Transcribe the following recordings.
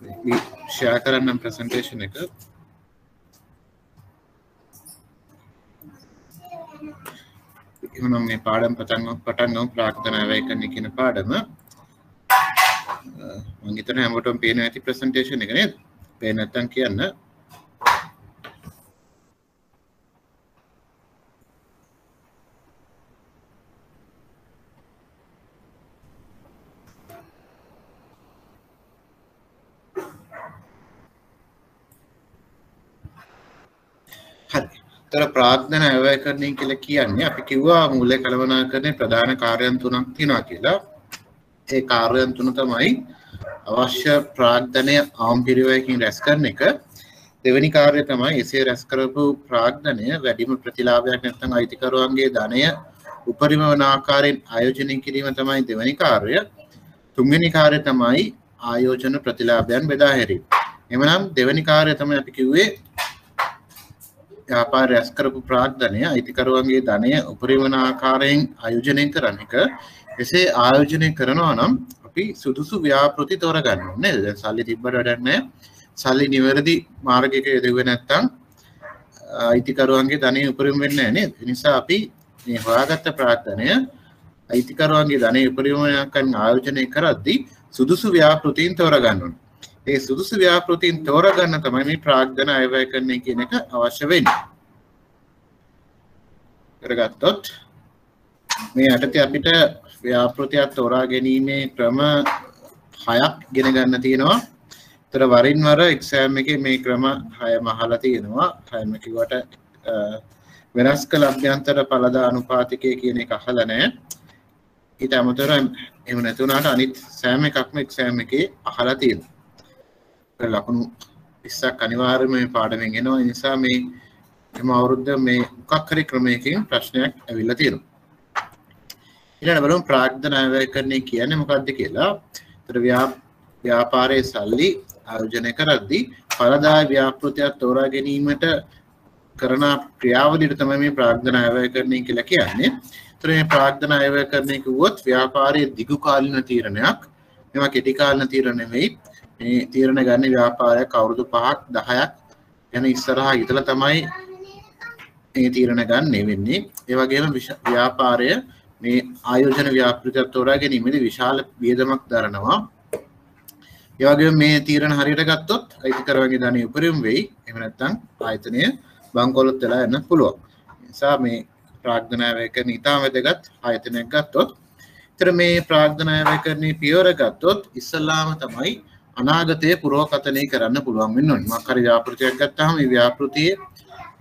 share කරන්නම් presentation එක. එහෙනම් මේ පාඩම පටන් ගමු ප්‍රාර්ථනා වේකන්නේ කියන පාඩම. මම හිතන්නේ හැමෝටම පේනවා ඇති presentation එක නේද? පේන්නේ නැත්නම් කියන්න. තර ප්‍රාර්ථනා අවයකරණය කියලා කියන්නේ අපි කිව්වා මූල කළමනාකරණයේ ප්‍රධාන කාර්යයන් තුනක් තියෙනවා කියලා. ඒ කාර්යයන් තුන තමයි අවශ්‍ය ප්‍රාර්ථනය ආම් පිරිවැයකින් රැස් කරන එක. දෙවෙනි කාර්යය තමයි එසේ රැස් කරපු ප්‍රාර්ථනය වැඩිම ප්‍රතිලාභයක් නැත්නම් අයිතිකරුවන්ගේ ධනය උපරිම වන ආකාරයෙන් ආයෝජනය කිරීම තමයි දෙවෙනි කාර්යය. තුන්වෙනි කාර්යය තමයි ආයෝජන ප්‍රතිලාභයන් බෙදා හැරීම. එමනම් දෙවෙනි කාර්යය තමයි අපි කිව්වේ ව්‍යාපාර රැස් කරපු ප්‍රාර්ථනය අයිතිකරුවන්ගේ ධනය උපරිම වන ආකාරයෙන් ආයෝජනය කරන එක. එසේ ආයෝජනය කරනවා නම් අපි සුදුසු ව්‍යාපෘති තෝරගන්න ඕනේ. දැන් සල්ලි තිබ්බට වැඩක් නැහැ. සල්ලි නිවැරදි මාර්ගයක යෙදුවේ නැත්නම් අයිතිකරුවන්ගේ ධනය උපරිම වෙන්නේ නැහැ නේද? ඒ නිසා අපි මේ හොයාගත්ත ප්‍රාර්ථනය අයිතිකරුවන්ගේ ධනය උපරිම වන ආකාරයෙන් ආයෝජනය කරද්දී සුදුසු ව්‍යාපෘතීන් තෝරගන්න ඕනේ. ඒ සුදුසු ව්‍යාපෘතීන් තෝරගන්න තමයි මේ ප්‍රාර්ථනා අයවැයකරණය කියන එක අවශ්‍ය වෙන්නේ. කරගත්තොත් මේ යටතේ අපිට ව්‍යාපෘතියක් තෝරා ගැනීමේ ක්‍රම 6ක් ඉගෙන ගන්න තියෙනවා. ඒතර වරින් වර එක්සෑම් එකේ මේ ක්‍රම 6ම අහලා තියෙනවා. 6ම කිව්වට වෙනස් කළ අභ්‍යන්තර ඵලදා අනුපාතිකය කියන එක අහලා නැහැ. ඊට අමතරව එහෙම නැතුණාට අනිත් සෑම එකක්ම එක්සෑම් එකේ අහලා තියෙනවා. ලකුණු 20ක් අනිවාර්යයෙන්ම මේ පාඩමෙන් එනවා. ඒ නිසා මේ එම අවුරුද්ද මේ මොකක් හරි ක්‍රමයකින් ප්‍රශ්නයක් ඇවිල්ලා තියෙනවා. ඊළඟ බලමු ප්‍රාර්ථනා අයවැයකරණය කියන්නේ මොකක්ද කියලා. ඒතර ව්‍යාපාරයේ සල්ලි ආයෝජනය කරද්දී ඵලදායී ව්‍යාපෘතියක් තෝරා ගැනීමට කරන ක්‍රියාවලියට තමයි මේ ප්‍රාර්ථනා අයවැයකරණය කියලා කියන්නේ. ඒතර මේ ප්‍රාර්ථනා අයවැයකරණය කිව්වොත් ව්‍යාපාරයේ දිගු කාලින තීරණයක්. මේවා කෙටි කාලින තීරණ නෙවෙයි. මේ තීරණ ගන්න ව්‍යාපාරයක් අවුරුදු 5ක් 10ක් යන ඉස්සරහා ඉතලා තමයි මේ තීරණ ගන්න වෙන්නේ. ඒ වගේම ව්‍යාපාරය මේ ආයෝජන ව්‍යාපෘතියක් තෝරා ගැනීමේදී විශාල වියදමක් දරනවා. ඒ වගේම මේ තීරණ හරියට ගත්තොත් අයිතිකරුවන්ගේ ධනෙ උපරිම වෙයි. එහෙම නැත්නම් ආයතනය බංකොලොත් වෙලා යන්න පුළුවන්. ඒ නිසා මේ ප්‍රාර්ථනා වේකරණ ඉතාම වැදගත් ආයතනයක් ගත්තොත්. ඒතර මේ ප්‍රාර්ථනා වේකරණේ පියවර ගත්තොත් ඉස්සල්ලාම තමයි අනාගතයේ පුරවකථනය කරන්න පුළුවන් වෙන්න ඕනේ. මොකක් හරි ව්‍යාපෘතියක් ගත්තාම මේ ව්‍යාපෘතියේ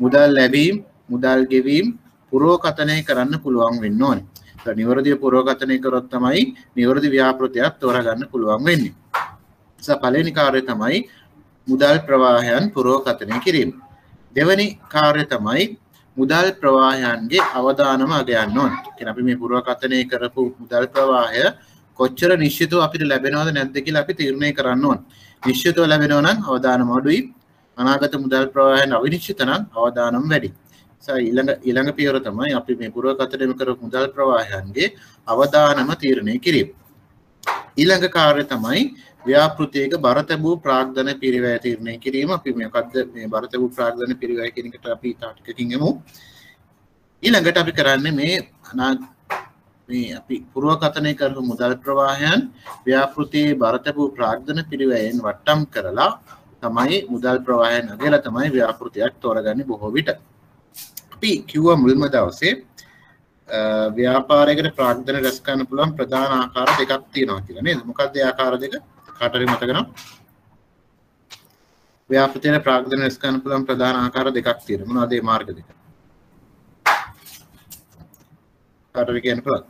මුදල් ලැබීම්, මුදල් ගෙවීම් පුරවකථනය කරන්න පුළුවන් වෙන්න ඕනේ. ඒක නිවැරදිව පුරවකථනය කරොත් තමයි නිවැරදි ව්‍යාපෘතියක් තෝරගන්න පුළුවන් වෙන්නේ. පළවෙනි කාර්යය තමයි මුදල් ප්‍රවාහයන් පුරවකථනය කිරීම. දෙවෙනි කාර්යය තමයි මුදල් ප්‍රවාහයන්ගේ අවදානම අගයන්න ඕනේ. කියන්නේ අපි මේ පුරවකථනය කරපු මුදල් ප්‍රවාහය කොච්චර නිශ්චිතව අපිට ලැබෙනවද නැද්ද කියලා අපි තීරණය කරන්න ඕනේ. නිශ්චිතව ලැබෙනවා නම් අවදානම අඩුයි. අනාගත මුදල් ප්‍රවාහයන් අවිනිශ්චිත නම් අවදානම වැඩි. ඊළඟ පියවර තමයි අපි මේ පුරවකථනය කරපු මුදල් ප්‍රවාහයන්ගේ අවදානම තීරණය කිරීම. ඊළඟ කාර්යය තමයි ව්‍යාපෘතියක බර තැබූ ප්‍රාග්ධන පිරිවැය තීරණය කිරීම. අපි මොකද්ද මේ බර තැබූ ප්‍රාග්ධන පිරිවැය කියන එකට අපි තාටිකකින් යමු. ඊළඟට අපි කරන්නේ මේ අපි පුරවකථනය කරපු මුදල් ප්‍රවාහයන් ව්‍යාපෘතියේ බර තැබූ ප්‍රාග්ධන පිරිවැයෙන් වට්ටම් කරලා තමයි මුදල් ප්‍රවාහයන් අගයලා තමයි ව්‍යාපෘතියක් තෝරගන්නේ බොහෝ විට. අපි කිව්වා මුල්ම දවසේ ව්‍යාපාරයකට ප්‍රාග්ධන රැස් කරන්න පුළුවන් ප්‍රධාන ආකාර දෙකක් තියෙනවා කියලා නේද? මොකක්ද ඒ ආකාර දෙක? කාට හරි මතක නම් ව්‍යාපෘතියේ ප්‍රාග්ධන රැස් කරන්න පුළුවන් ප්‍රධාන ආකාර දෙකක් තියෙනවා. මොනවද ඒ මාර්ග දෙක? කාට හරි කියන්න පුළුවන්?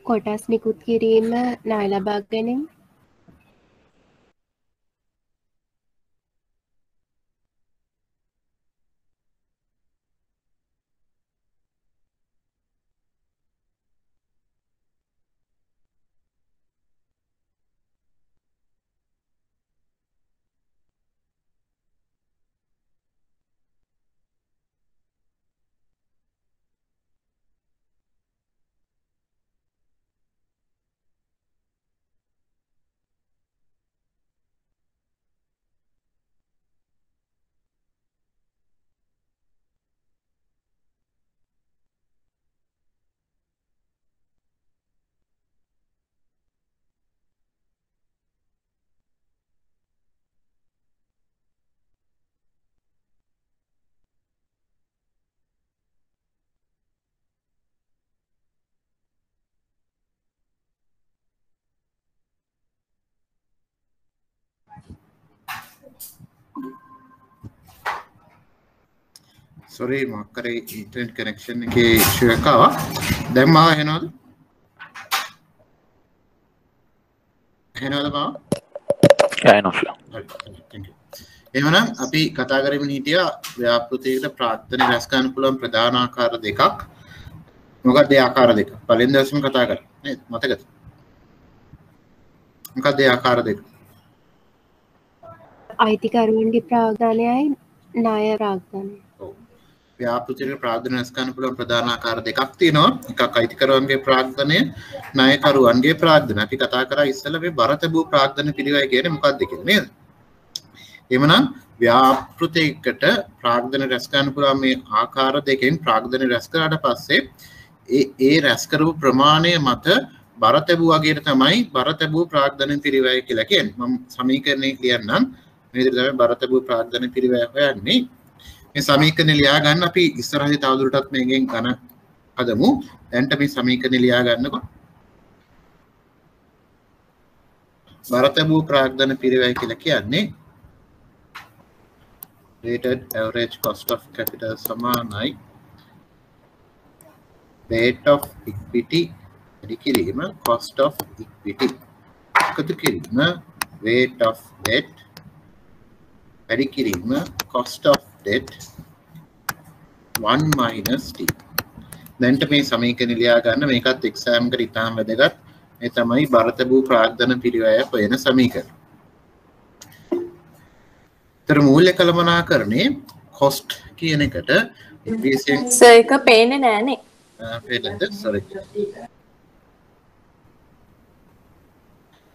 කොටස් නිකුත් කිරීම ණය ලබා ගැනීම sorry මොකක් කරේ internet connection එකේ issue එකක් ආවා. දැන් මාව ඇහෙනවද? ඇහෙනවද මාව? ඇහෙනවා. thank you. එහෙනම් අපි කතා කරමින් හිටියා ව්‍යාපෘතියකට ප්‍රාර්ථනා රැස් ගන්න පුළුවන් ප්‍රධාන ආකාර දෙකක්. මොකක්ද ඒ ආකාර දෙක? පළවෙනි දවසේම කතා කරා නේද? මතකද? මොකක්ද ඒ ආකාර දෙක? අයිතිකරුවන්ගේ ප්‍රාග්ධනයයි ණය ප්‍රාග්ධනය. ඔව්. ව්‍යාපෘතියකට ප්‍රාර්ථනා රැස් ගන්න පුළුවන් ප්‍රධාන ආකාර දෙකක් තියෙනවා. එකක් අයිතිකරුවන්ගේ ප්‍රාර්ථනය, ණයකරුවන්ගේ ප්‍රාර්ථන. අපි කතා කරා ඉස්සෙල්ලා මේ බරතබූ ප්‍රාර්ථන පිළිවෙල කියන්නේ මොකක්ද කියලා නේද? එමනම් ව්‍යාපෘතියකට ප්‍රාග්ධන රැස් ගන්න පුළුවන් මේ ආකාර දෙකෙන් ප්‍රාග්ධන රැස් කරාට පස්සේ ඒ රැස් කරපු ප්‍රමාණය මත බර තැබු වගේට තමයි බර තැබු ප්‍රාග්ධන පිරිවැය කියලා කියන්නේ. මම සමීකරණය ලියන්නම්. මේ විදිහට තමයි බර තැබු ප්‍රාග්ධන පිරිවැය හොයන්නේ. මේ සමීකරණය ලියා ගන්න අපි ඉස්සරහදී තවදුරටත් මේකෙන් ගණන් හදමු. දැන්ට මේ සමීකරණය ලියා ගන්නකො. බර තැබු ප්‍රාග්ධන පිරිවැය කියලා කියන්නේ weighted average cost of capital සමානයි weight of equity වැඩි කිරීම cost of equity එකතු කිරීම weight of debt වැඩි කිරීම cost of debt 1 minus t. දැන්ට මේ සමීකරණය ලියා ගන්න මේකත් එක්සෑම් එකට ඉතාම වැදගත්. මේ තමයි බරතබූ ප්‍රාග්ධන පිරිවැය හොයන සමීකරණ. තර මූල්‍ය කළමනාකරණේ cost කියන එකට ඉංග්‍රීසියෙන් සර් එක පේන්නේ නෑනේ. පේන්නද? sorry.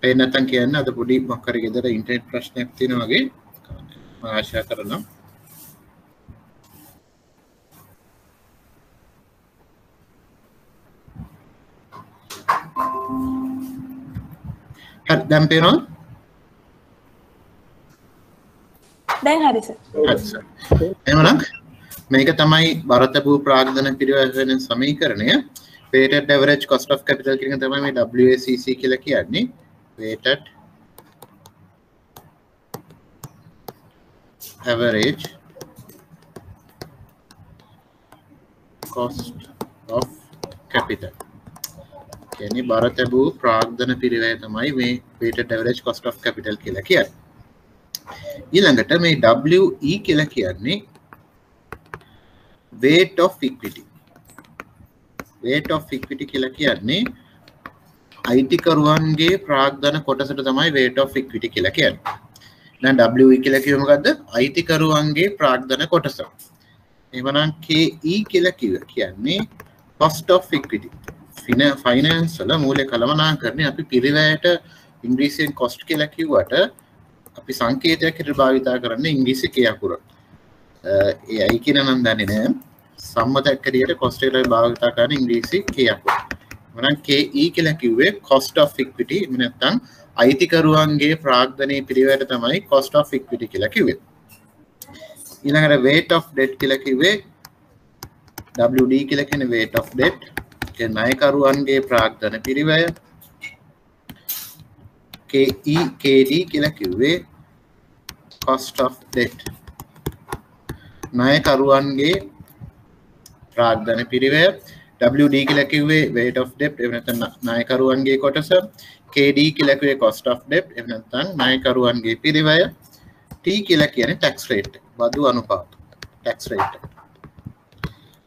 පේන්නේ නැත්නම් කියන්න අද පොඩි මොකක් හරි ගෙදර ඉන්ටර්නෙට් ප්‍රශ්නයක් තියෙනවා වගේ මම ආශා කරනවා. හරි දැන් පේනවද? දැන් හරි සර්. හරි සර්. එහෙනම් මේක තමයි බරතබූ ප්‍රාග්ධන පිරිවැය වෙන සමීකරණය. weighted average cost of capital කියන එක තමයි මේ WACC කියලා කියන්නේ. weighted average cost of capital. කියන්නේ බරතබූ ප්‍රාග්ධන පිරිවැය තමයි මේ weighted average cost of capital කියලා කියන්නේ. ඊළඟට මේ WE කියලා කියන්නේ weight of equity. weight of equity කියලා කියන්නේ අයිතිකරුවන්ගේ ප්‍රාග්ධන කොටසට තමයි weight of equity කියලා කියන්නේ. දැන් WE කියලා කිව්වෙ මොකද්ද? අයිතිකරුවන්ගේ ප්‍රාග්ධන කොටස. එහෙමනම් KE කියලා කියන්නේ cost of equity. finance වල මූල්‍ය කළමනාකරණය අපි පිරිවැයට ඉංග්‍රීසියෙන් cost කියලා කිව්වට අපි සංකේතයක් විදිහට භාවිතා කරන්නේ ඉංග්‍රීසි K අකුර. ඒ අයි කියන නම් දන්නේ නැහැ. සම්මතයක් හැටියට cost එකට භාවිතා කරන ඉංග්‍රීසි K අකුර. එහෙනම් KE කියලා කිව්වේ cost of equity. එහෙම නැත්නම් අයිතිකරුවන්ගේ ප්‍රාග්ධනයේ පිරිවැයට තමයි cost of equity කියලා කිව්වේ. ඊළඟට weight of debt කියලා කිව්වේ WD කියලා කියන්නේ weight of debt. A ණයකරුවන්ගේ ප්‍රාග්ධන පිරිවැය. KD කියලා කිව්වේ cost of debt. ණයකරුවන්ගේ ප්‍රාග්ධන පිරිවැය. WD කියලා කිව්වේ weight of debt. එහෙම නැත්නම් ණයකරුවන්ගේ කොටස. KD කියලා කිව්වේ cost of debt. එහෙම නැත්නම් ණයකරුවන්ගේ පිරිවැය. T කියලා කියන්නේ tax rate. බදු අනුපාත. tax rate.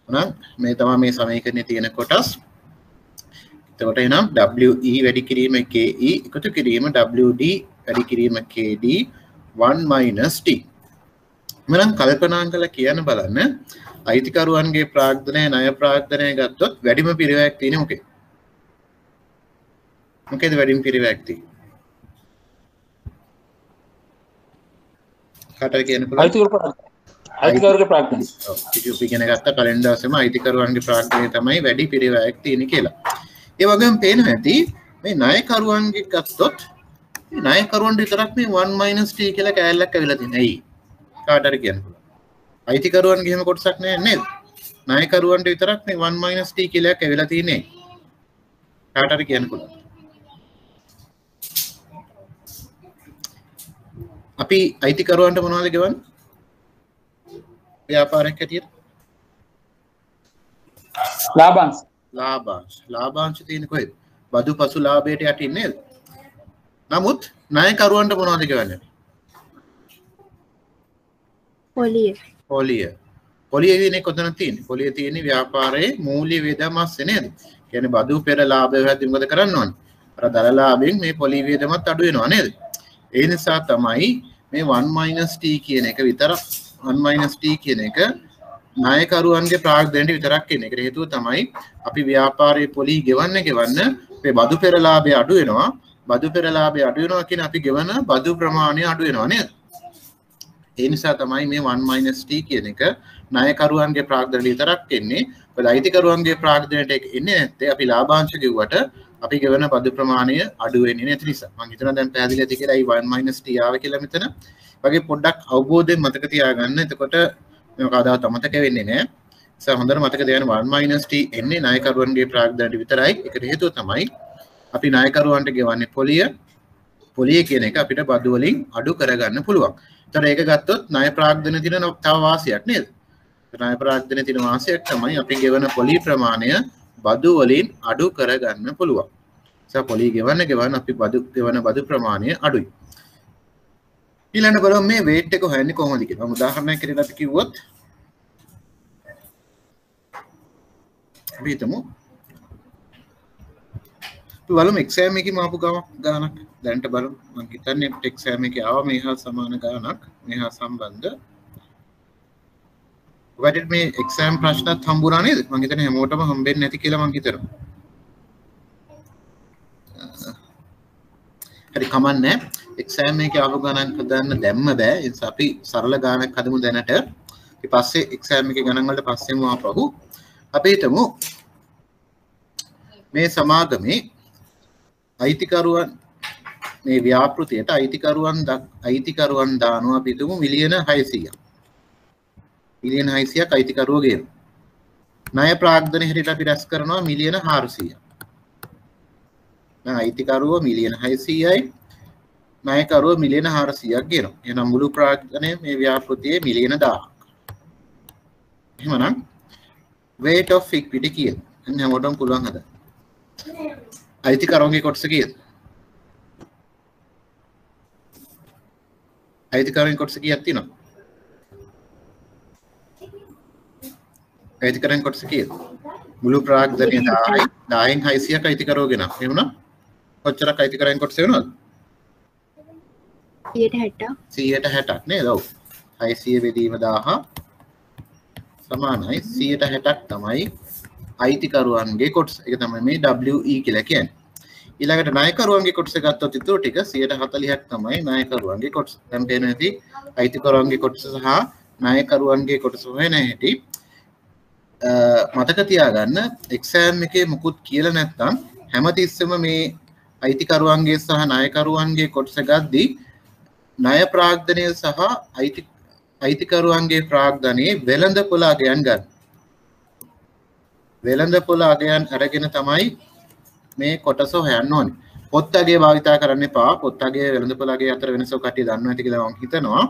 එහෙනම් මේ තමයි මේ සමීකරණයේ තියෙන කොටස්. එතකොට එහෙනම් WE වැඩි කිරීම KE එකතු කිරීම WD වැඩි කිරීම KD 1 minus T. මනම් කල්පනා කරලා කියන්න බලන්න අයිතිකරුවන්ගේ ප්‍රාග්ධනය ණය ප්‍රාග්ධනය ගත්තොත් වැඩිම පිරිවැයක් තියෙන්නේ මොකේද? මොකේද වැඩිම පිරිවැයක් තියෙන්නේ? කාටද කියන්න පුළුවන්? අයිතිකරුවන්ගේ ප්‍රාග්ධනය. ඔව්. අපි ඉගෙන ගත්ත කලින් දවසේම අයිතිකරුවන්ගේ ප්‍රාග්ධනය තමයි වැඩි පිරිවැයක් තියෙන්නේ කියලා. ඒ වගේම පේනවා ඇති මේ ණයකරුවන්ගේ ගත්තොත් මේ ණයකරුවන්ට විතරක් මේ 1 minus t කියලා කෑල්ලක් ඇවිල්ලා තියෙනවා. ඇයි? කාට හරි කියන්න පුළුවන්. අයිතිකරුවන්ගේ එහෙම කොටසක් නෑ නේද? ණයකරුවන්ට විතරක් මේ 1 minus t කියලා ඇවිල්ලා තියෙන්නේ. කාට හරි කියන්න පුළුවන්. අපි අයිතිකරුවන්ට මොනවද ගෙවන්නේ? ව්‍යාපාරයක් හැටියට ලාභාංශ තියෙන්නේ කොහෙද? බදු පසු ලාභයට යටින් නේද? නමුත් ණයකරුවන්ට මොනවද කියන්නේ? පොලිය තියෙන්නේ කොතන තියෙන්නේ? පොලිය තියෙන්නේ ව්‍යාපාරයේ මූල්‍ය වියදම් අස්සේ නේද? කියන්නේ බදු පෙර ලාභය හැදි මොකද කරන්න ඕනේ? අර දර ලාභයෙන් මේ පොලිය වියදමත් අඩු වෙනවා නේද? ඒ නිසා තමයි මේ 1 - t කියන එක විතර 1 - t කියන එක ණයකරුවන්ගේ ප්‍රාග්ධනයට විතරක් එන්නේ. ඒකට හේතුව තමයි අපි ව්‍යාපාරයේ පොලි ගෙවන්න මේ බදු පෙර ලාභය අඩු වෙනවා. බදු පෙර ලාභය අඩු වෙනවා කියන අපි ගෙවන බදු ප්‍රමාණය අඩු වෙනවා නේද? ඒ නිසා තමයි මේ 1 - t කියන එක ණයකරුවන්ගේ ප්‍රාග්ධනයට විතරක් එන්නේ. මොකද අයිතිකරුවන්ගේ ප්‍රාග්ධනයට එන්නේ නැත්තේ අපි ලාභාංශ ගෙවුවට අපි ගෙවන බදු ප්‍රමාණය අඩු වෙන්නේ නැති නිසා. මම හිතනවා දැන් පැහැදිලි ඇති කියලා. ඒ 1 - t ආවේ කියලා මෙතන. වගේ පොඩ්ඩක් අවබෝධයෙන් මතක තියාගන්න. එතකොට මේක කවදාවත් අමතක වෙන්නේ නැහැ. ඒ හොඳට මතක තියාගන්න 1 - t එන්නේ ණයකරුවන්ගේ ප්‍රාග්ධනයට විතරයි. ඒකට හේතුව තමයි අපි ණයකරුවන්ට ගෙවන්නේ පොලිය කියන එක අපිට බදු වලින් අඩු කරගන්න පුළුවන්. ඒතර ඒක ගත්තොත් ණය ප්‍රාග්ධන තියෙන තව වාසියක් නේද? ණය ප්‍රාග්ධන තියෙන වාසියක් තමයි අපි ගෙවන පොලි ප්‍රමාණය බදු වලින් අඩු කරගන්න පුළුවන්. නිසා පොලි ගෙවන්න අපි ගෙවන බදු ප්‍රමාණය අඩුයි. ඊළඟ බලමු මේ weight එක හොයන්නේ කොහොමද කියලා. මම උදාහරණයක් කියලා අපි කිව්වොත් අපි හිතමු බලමු එක්සෑම් එකේ මාපු ගානක් දැනට බලමු. මම හිතන්නේ එක්සෑම් එකේ ආව මේ හා සමාන ගානක් මේ හා සම්බන්ධ. ඔයාලට මේ එක්සෑම් ප්‍රශ්නත් හම්බුණා නේද? මම හිතන්නේ හැමෝටම හම්බෙන්නේ නැති කියලා මම හිතනවා. හරි කමන්නේ. එක්සෑම් එකේ ආව ගණන් හදන්න දැම්ම බෑ. ඒ නිසා අපි සරල ගානක් හදමු දැනට. ඊට පස්සේ එක්සෑම් එකේ ගණන් වලට පස්සෙම ආපහු අපි හිතමු මේ සමාගමේ අයිතිකරුවන් මේ ව්‍යාපෘතියට අයිතිකරුවන් දානවා අපි හිතමු මිලියන 600ක්. මිලියන 600ක් අයිතිකරුවෝ ගේනවා. ණය ප්‍රාග්ධන හැටියට අපි රැස් කරනවා මිලියන 400ක්. දැන් අයිතිකරුවෝ මිලියන 600යි ණයකරුවෝ මිලියන 400ක් ගේනවා. එහෙනම් මුළු ප්‍රාග්ධනය මේ ව්‍යාපෘතියේ මිලියන 1000ක්. එහෙමනම් weight of equity කීයද? එන්න හැමෝටම පුළුවන් හදන්න. අයිතිකරුවන්ගේ කොටස කීයද? අයිතිකරුවන්ගේ කොටස කීයක් තියෙනවද? අයිතිකරුවන්ගේ කොටස කීයද? මුළු ප්‍රාග්ධනය 10යි 10න් 600ක් අයිතිකරුවෝ ගෙනා. එහෙමනම් කොච්චරක් අයිතිකරුවන්ගේ කොටස වෙනවද? 160ක් නේද? ඔව්. 600 බෙදීම 1000 සමානයි 160ක් තමයි අයිතිකරුවන්ගේ කොටස. ඒක තමයි මේ WE කියලා කියන්නේ. ඊළඟට ණයකරුවන්ගේ කොටස ගත්තොත් ඊටු ටික 140ක් තමයි ණයකරුවන්ගේ කොටස. දැන් පේන ඇති අයිතිකරුවන්ගේ කොටස සහ ණයකරුවන්ගේ කොටස හොයන හැටි මතක තියාගන්න. එක්සෑම් එකේ මුකුත් කියලා නැත්නම් හැමතිස්සෙම මේ අයිතිකරුවන්ගේ සහ ණයකරුවන්ගේ කොටස ගද්දී ණය ප්‍රාග්ධනය සහ අයිතිකරුවන්ගේ ප්‍රාග්ධනයේ වෙළඳපොළ අගයන් ගන්න. වෙළඳපොළ අගයන් අරගෙන තමයි මේ කොටස හොයන්න ඕනේ. පොත් අගය භාවිතා කරන්න එපා. පොත් අගය වෙළඳපොළ අගය අතර වෙනස කට්ටිය දන්නවා ඇති කියලා මම හිතනවා.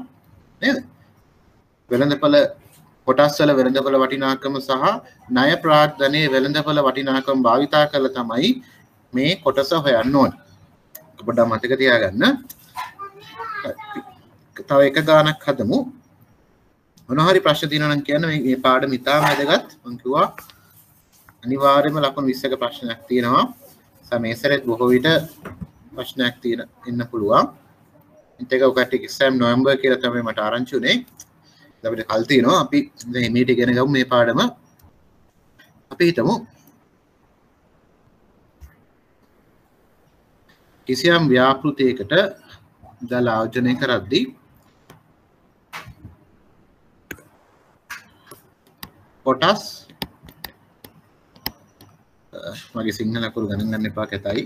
නේද? වෙළඳපොළ කොටස් වල වෙළඳපොළ වටිනාකම සහ ණය ප්‍රාග්ධනයේ වෙළඳපොළ වටිනාකම භාවිතා කරලා තමයි මේ කොටස හොයන්න ඕනේ. පොඩ්ඩක් මතක තියාගන්න. තව එක ගානක් හදමු. මොනවා හරි ප්‍රශ්න තියෙනවා නම් කියන්න. මේ පාඩම ඉතාම වැදගත්. මම කිව්වා අනිවාර්යයෙන්ම ලකුණු 20ක ප්‍රශ්නයක් තියෙනවා. මේ සැරේත් බොහෝ විට ප්‍රශ්නයක් ඉන්න පුළුවන්. ඒක ඔකට එක්සෑම් නොවැම්බර් කියලා තමයි මට ආරංචි උනේ. අපිට කල් තියෙනවා. අපි දැන් මේට ඉගෙන ගමු මේ පාඩම. අපි හිතමු කිසියම් ව්‍යාපෘතියකට දල ආයෝජනය කරද්දී කොටස් මගේ සිංහල අකුරු ගණන් ගන්න එපා කැතයි.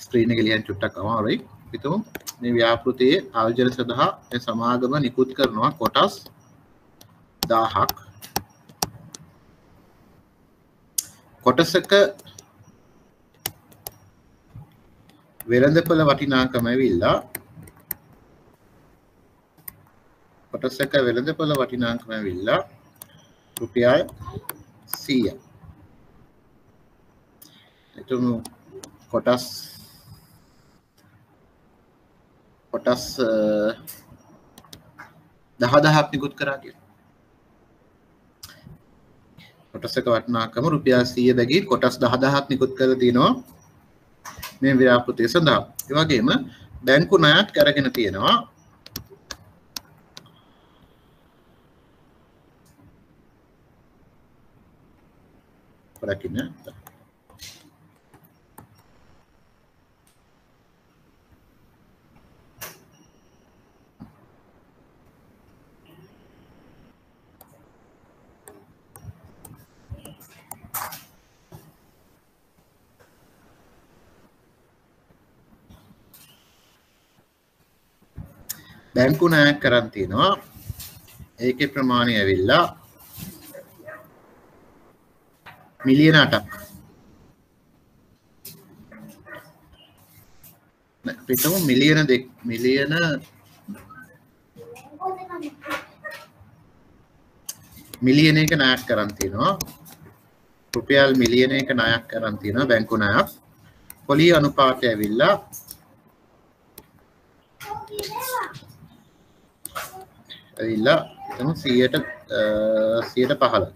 ස්ක්‍රීන් එක ලියන්න චුට්ටක් අමාරුයි. හිතමු මේ ව්‍යාපෘතියේ ආයෝජන සඳහා මේ සමාගම නිකුත් කරනවා කොටස් 1000ක්. කොටසක වෙළඳපොළ වටිනාකම ඇවිල්ලා රුපියල් 100ක්. එතුණු කොටස් 10000ක් නිකුත් කරා කියලා. කොටසක වටිනාකම රුපියල් 100 බැගින් කොටස් 10000ක් නිකුත් කරලා තිනවා මේ ව්‍යාපෘතිය සඳහා. ඒ වගේම බැංකු ණයක් අරගෙන තියෙනවා රකින්න බැංකු ණයක් කරන් තිනවා ඒකේ ප්‍රමාණය ඇවිල්ලා මිලියන 8ක් පිටම මිලියන 2 මිලියනයක ණයක් කරන් තිනවා රුපියල් මිලියනයක ණයක් කරන් තිනවා බැංකු ණයක් පොලි අනුපාතය ඇවිල්ලා එතන 100ට 15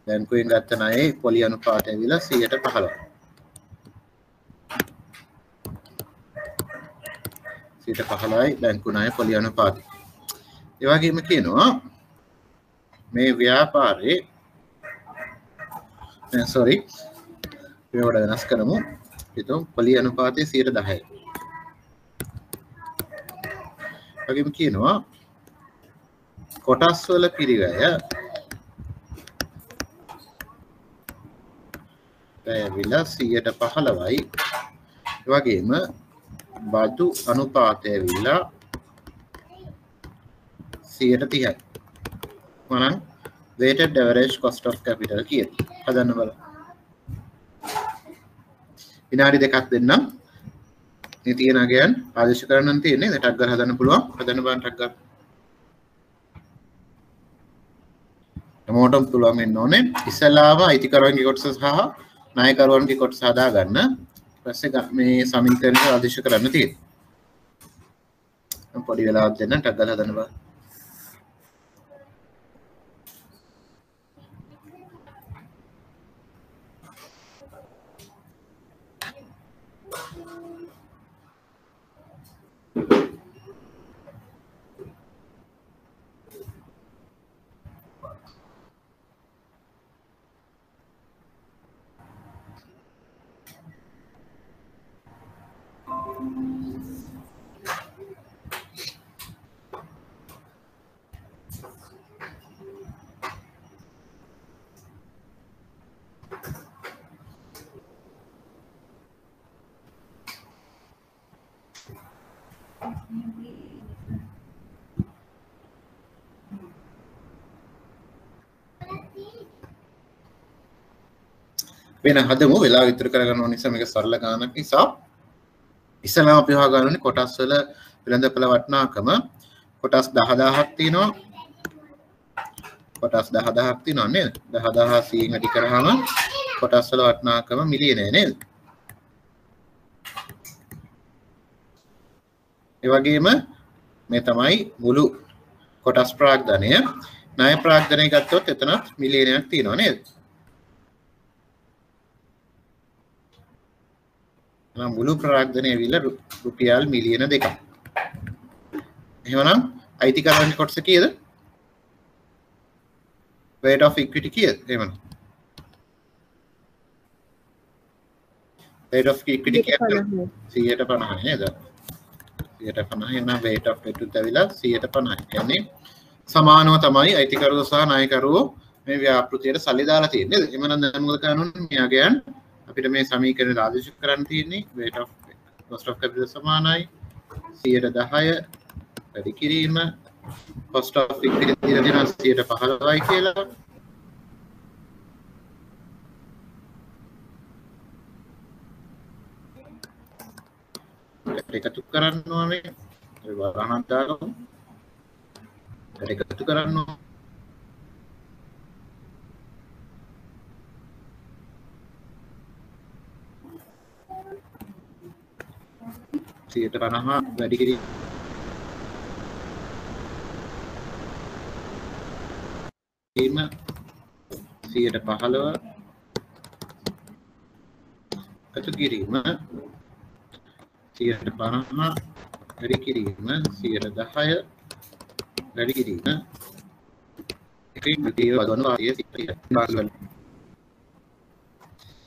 බැංකුවෙන් ගත්ත ණයේ පොලි අනුපාතය ඇවිල්ලා 100ට 15යි බැංකු ණය පොලි අනුපාතය. ඒ වගේම කියනවා මේ ව්‍යාපාරේ වෙනස් කරමු. හිතමු පොලි අනුපාතය 10%යි. වගේම කියනවා කොටස් වල පිරිවැය ඇවිල්ලා 115යි. ඒ වගේම බදු අනුපාතය ඇවිල්ලා 130යි. මනම් weighted average cost of capital කියන හදන්න බලන්න. විනාඩි දෙකක් දෙන්නම්. මේ තියෙන අගයන් ආදේශ කරන්න තියෙන්නේ. ටක් ගාලා හදන්න පුළුවන්. හදන්න බලන්න ටක් ගාලා. හැමෝටම පුළුවන් වෙන්න ඕනේ. ඉස්සලාම අයිතිකරුවන්ගේ කොටස සහ ණයකරුවන්ගේ කොටස හදා ගන්න. ඊපස්සේ මේ සමීකරණ ආදේශ කරන්න තියෙනවා. පොඩි වෙලාවක් දෙන්න ටක් ගාලා හදන්න බලන්න. වෙන හදමු වෙලාව විතර කරගන්න ඕන නිසා මේක සරල ගානක් නිසා ඉස්සලාම අපි හොයා ගන්න ඕනේ කොටස් වල වෙළඳපළ වටිනාකම කොටස් 10000ක් තියෙනවා කොටස් 10000ක් තියෙනවා නේද 10000 100න් අඩි කරාම කොටස් වල වටිනාකම මිලියනයි නේද ඒ වගේම මේ තමයි මුළු කොටස් ප්‍රාග්ධනය ණය ප්‍රාග්ධනය ගත්තොත් එතනත් මිලියනයක් තියෙනවා නේද මුළු ප්‍රාග්ධනය ඇවිල්ලා රුපියල් මිලියන 2ක්. එහෙමනම් අයිතිකරුවන්ගේ කොටස කීයද? weight of equity කීයද? එහෙමනම් weight of equity කියන්නේ 150 නේද? 150 එන weight of equity ඇවිල්ලා 150. කියන්නේ සමානව තමයි අයිතිකරුවෝ සහ ණයකරුවෝ මේ ව්‍යාපෘතියට සල්ලි දාලා තියෙන්නේ. එහෙමනම් දැන් මොකද කරන්න ඕනේ? මෙයාගයන් අපිට මේ සමීකරණ ආදේශ කරන්න තියෙන්නේ weight of cost of capital සමානයි 110 වැඩි කිරීම cost of equity දීලා දෙනවා 115යි කියලා එකතු කරන්න ඕනේ ඒ වරණක් දාගමු එකතු කරන්න ඕනේ 150 වැඩි කිරීම 115 එකතු කිරීම 150 වැඩි කිරීම 110 වැඩි කිරීම එකකින් දෙකේ වදන වාසිය 100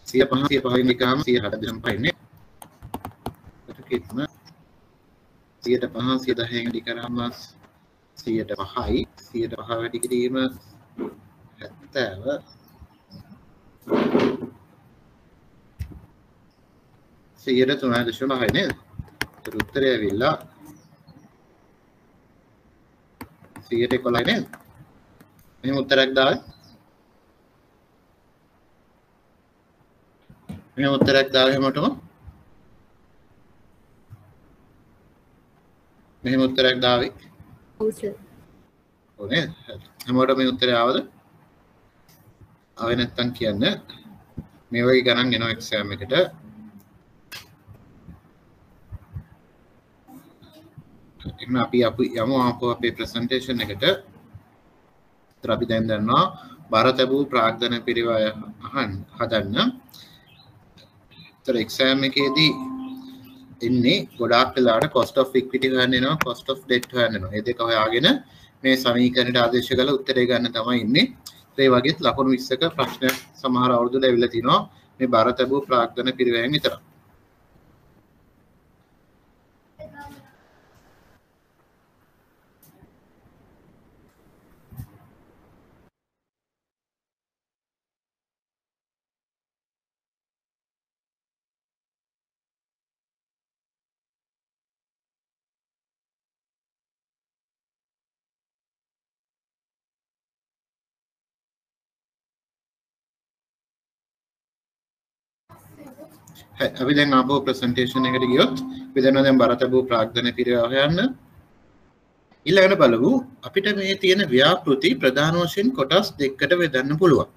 105 නිකාම 107.5 නේ එකතු කිරීම 105 110 වැඩි කරාම 105යි 105 වැඩි කිරීම 70 3.5 නේද? ඒතර උත්තරය ඇවිල්ලා 111 නේද? මෙහෙම උත්තරයක් දාන්න. මෙහෙම උත්තරයක් දාලා හැමෝටම මෙහෙම උත්තරයක් දාවේ. ඔව් සර්. ඕනේ. හැමෝටම මේ උත්තරය ආවද? ආවේ නැත්තම් කියන්න. මේ වගේ ගණන් එනවා එක්සෑම් එකට. එහෙනම් අපි යමු අපේ ප්‍රසන්ටේෂන් එකට. ඒතර අපි දැන් දන්නවා බාරතබූ ප්‍රාග්ධන පිරිවය හදන්න. ඒතර එක්සෑම් එකේදී ඉන්නේ ගොඩාක් වෙලාවට cost of equity හොයන්න එනවා, cost of debt හොයන්න එනවා. මේ දෙක හොයාගෙන මේ සමීකරණයට ආදේශ කරලා උත්තරේ ගන්න තමයි ඉන්නේ. ඒ වගේත් ලකුණු 20ක ප්‍රශ්න සමහර අවුරුදු ලැබිලා තිනවා මේ බාරතබූ ප්‍රාග්ධන පිරිවැයෙන් විතරයි. අපි දැන් ආපහු ප්‍රසන්ටේෂන් එකට ගියොත් අපි දන්නවා දැන් බාරතබූ ප්‍රාග්ධන පිරිවැය හොයන්න. ඊළඟට බලමු අපිට මේ තියෙන ව්‍යාපෘති ප්‍රධාන වශයෙන් කොටස් දෙකකට බෙදන්න පුළුවන්.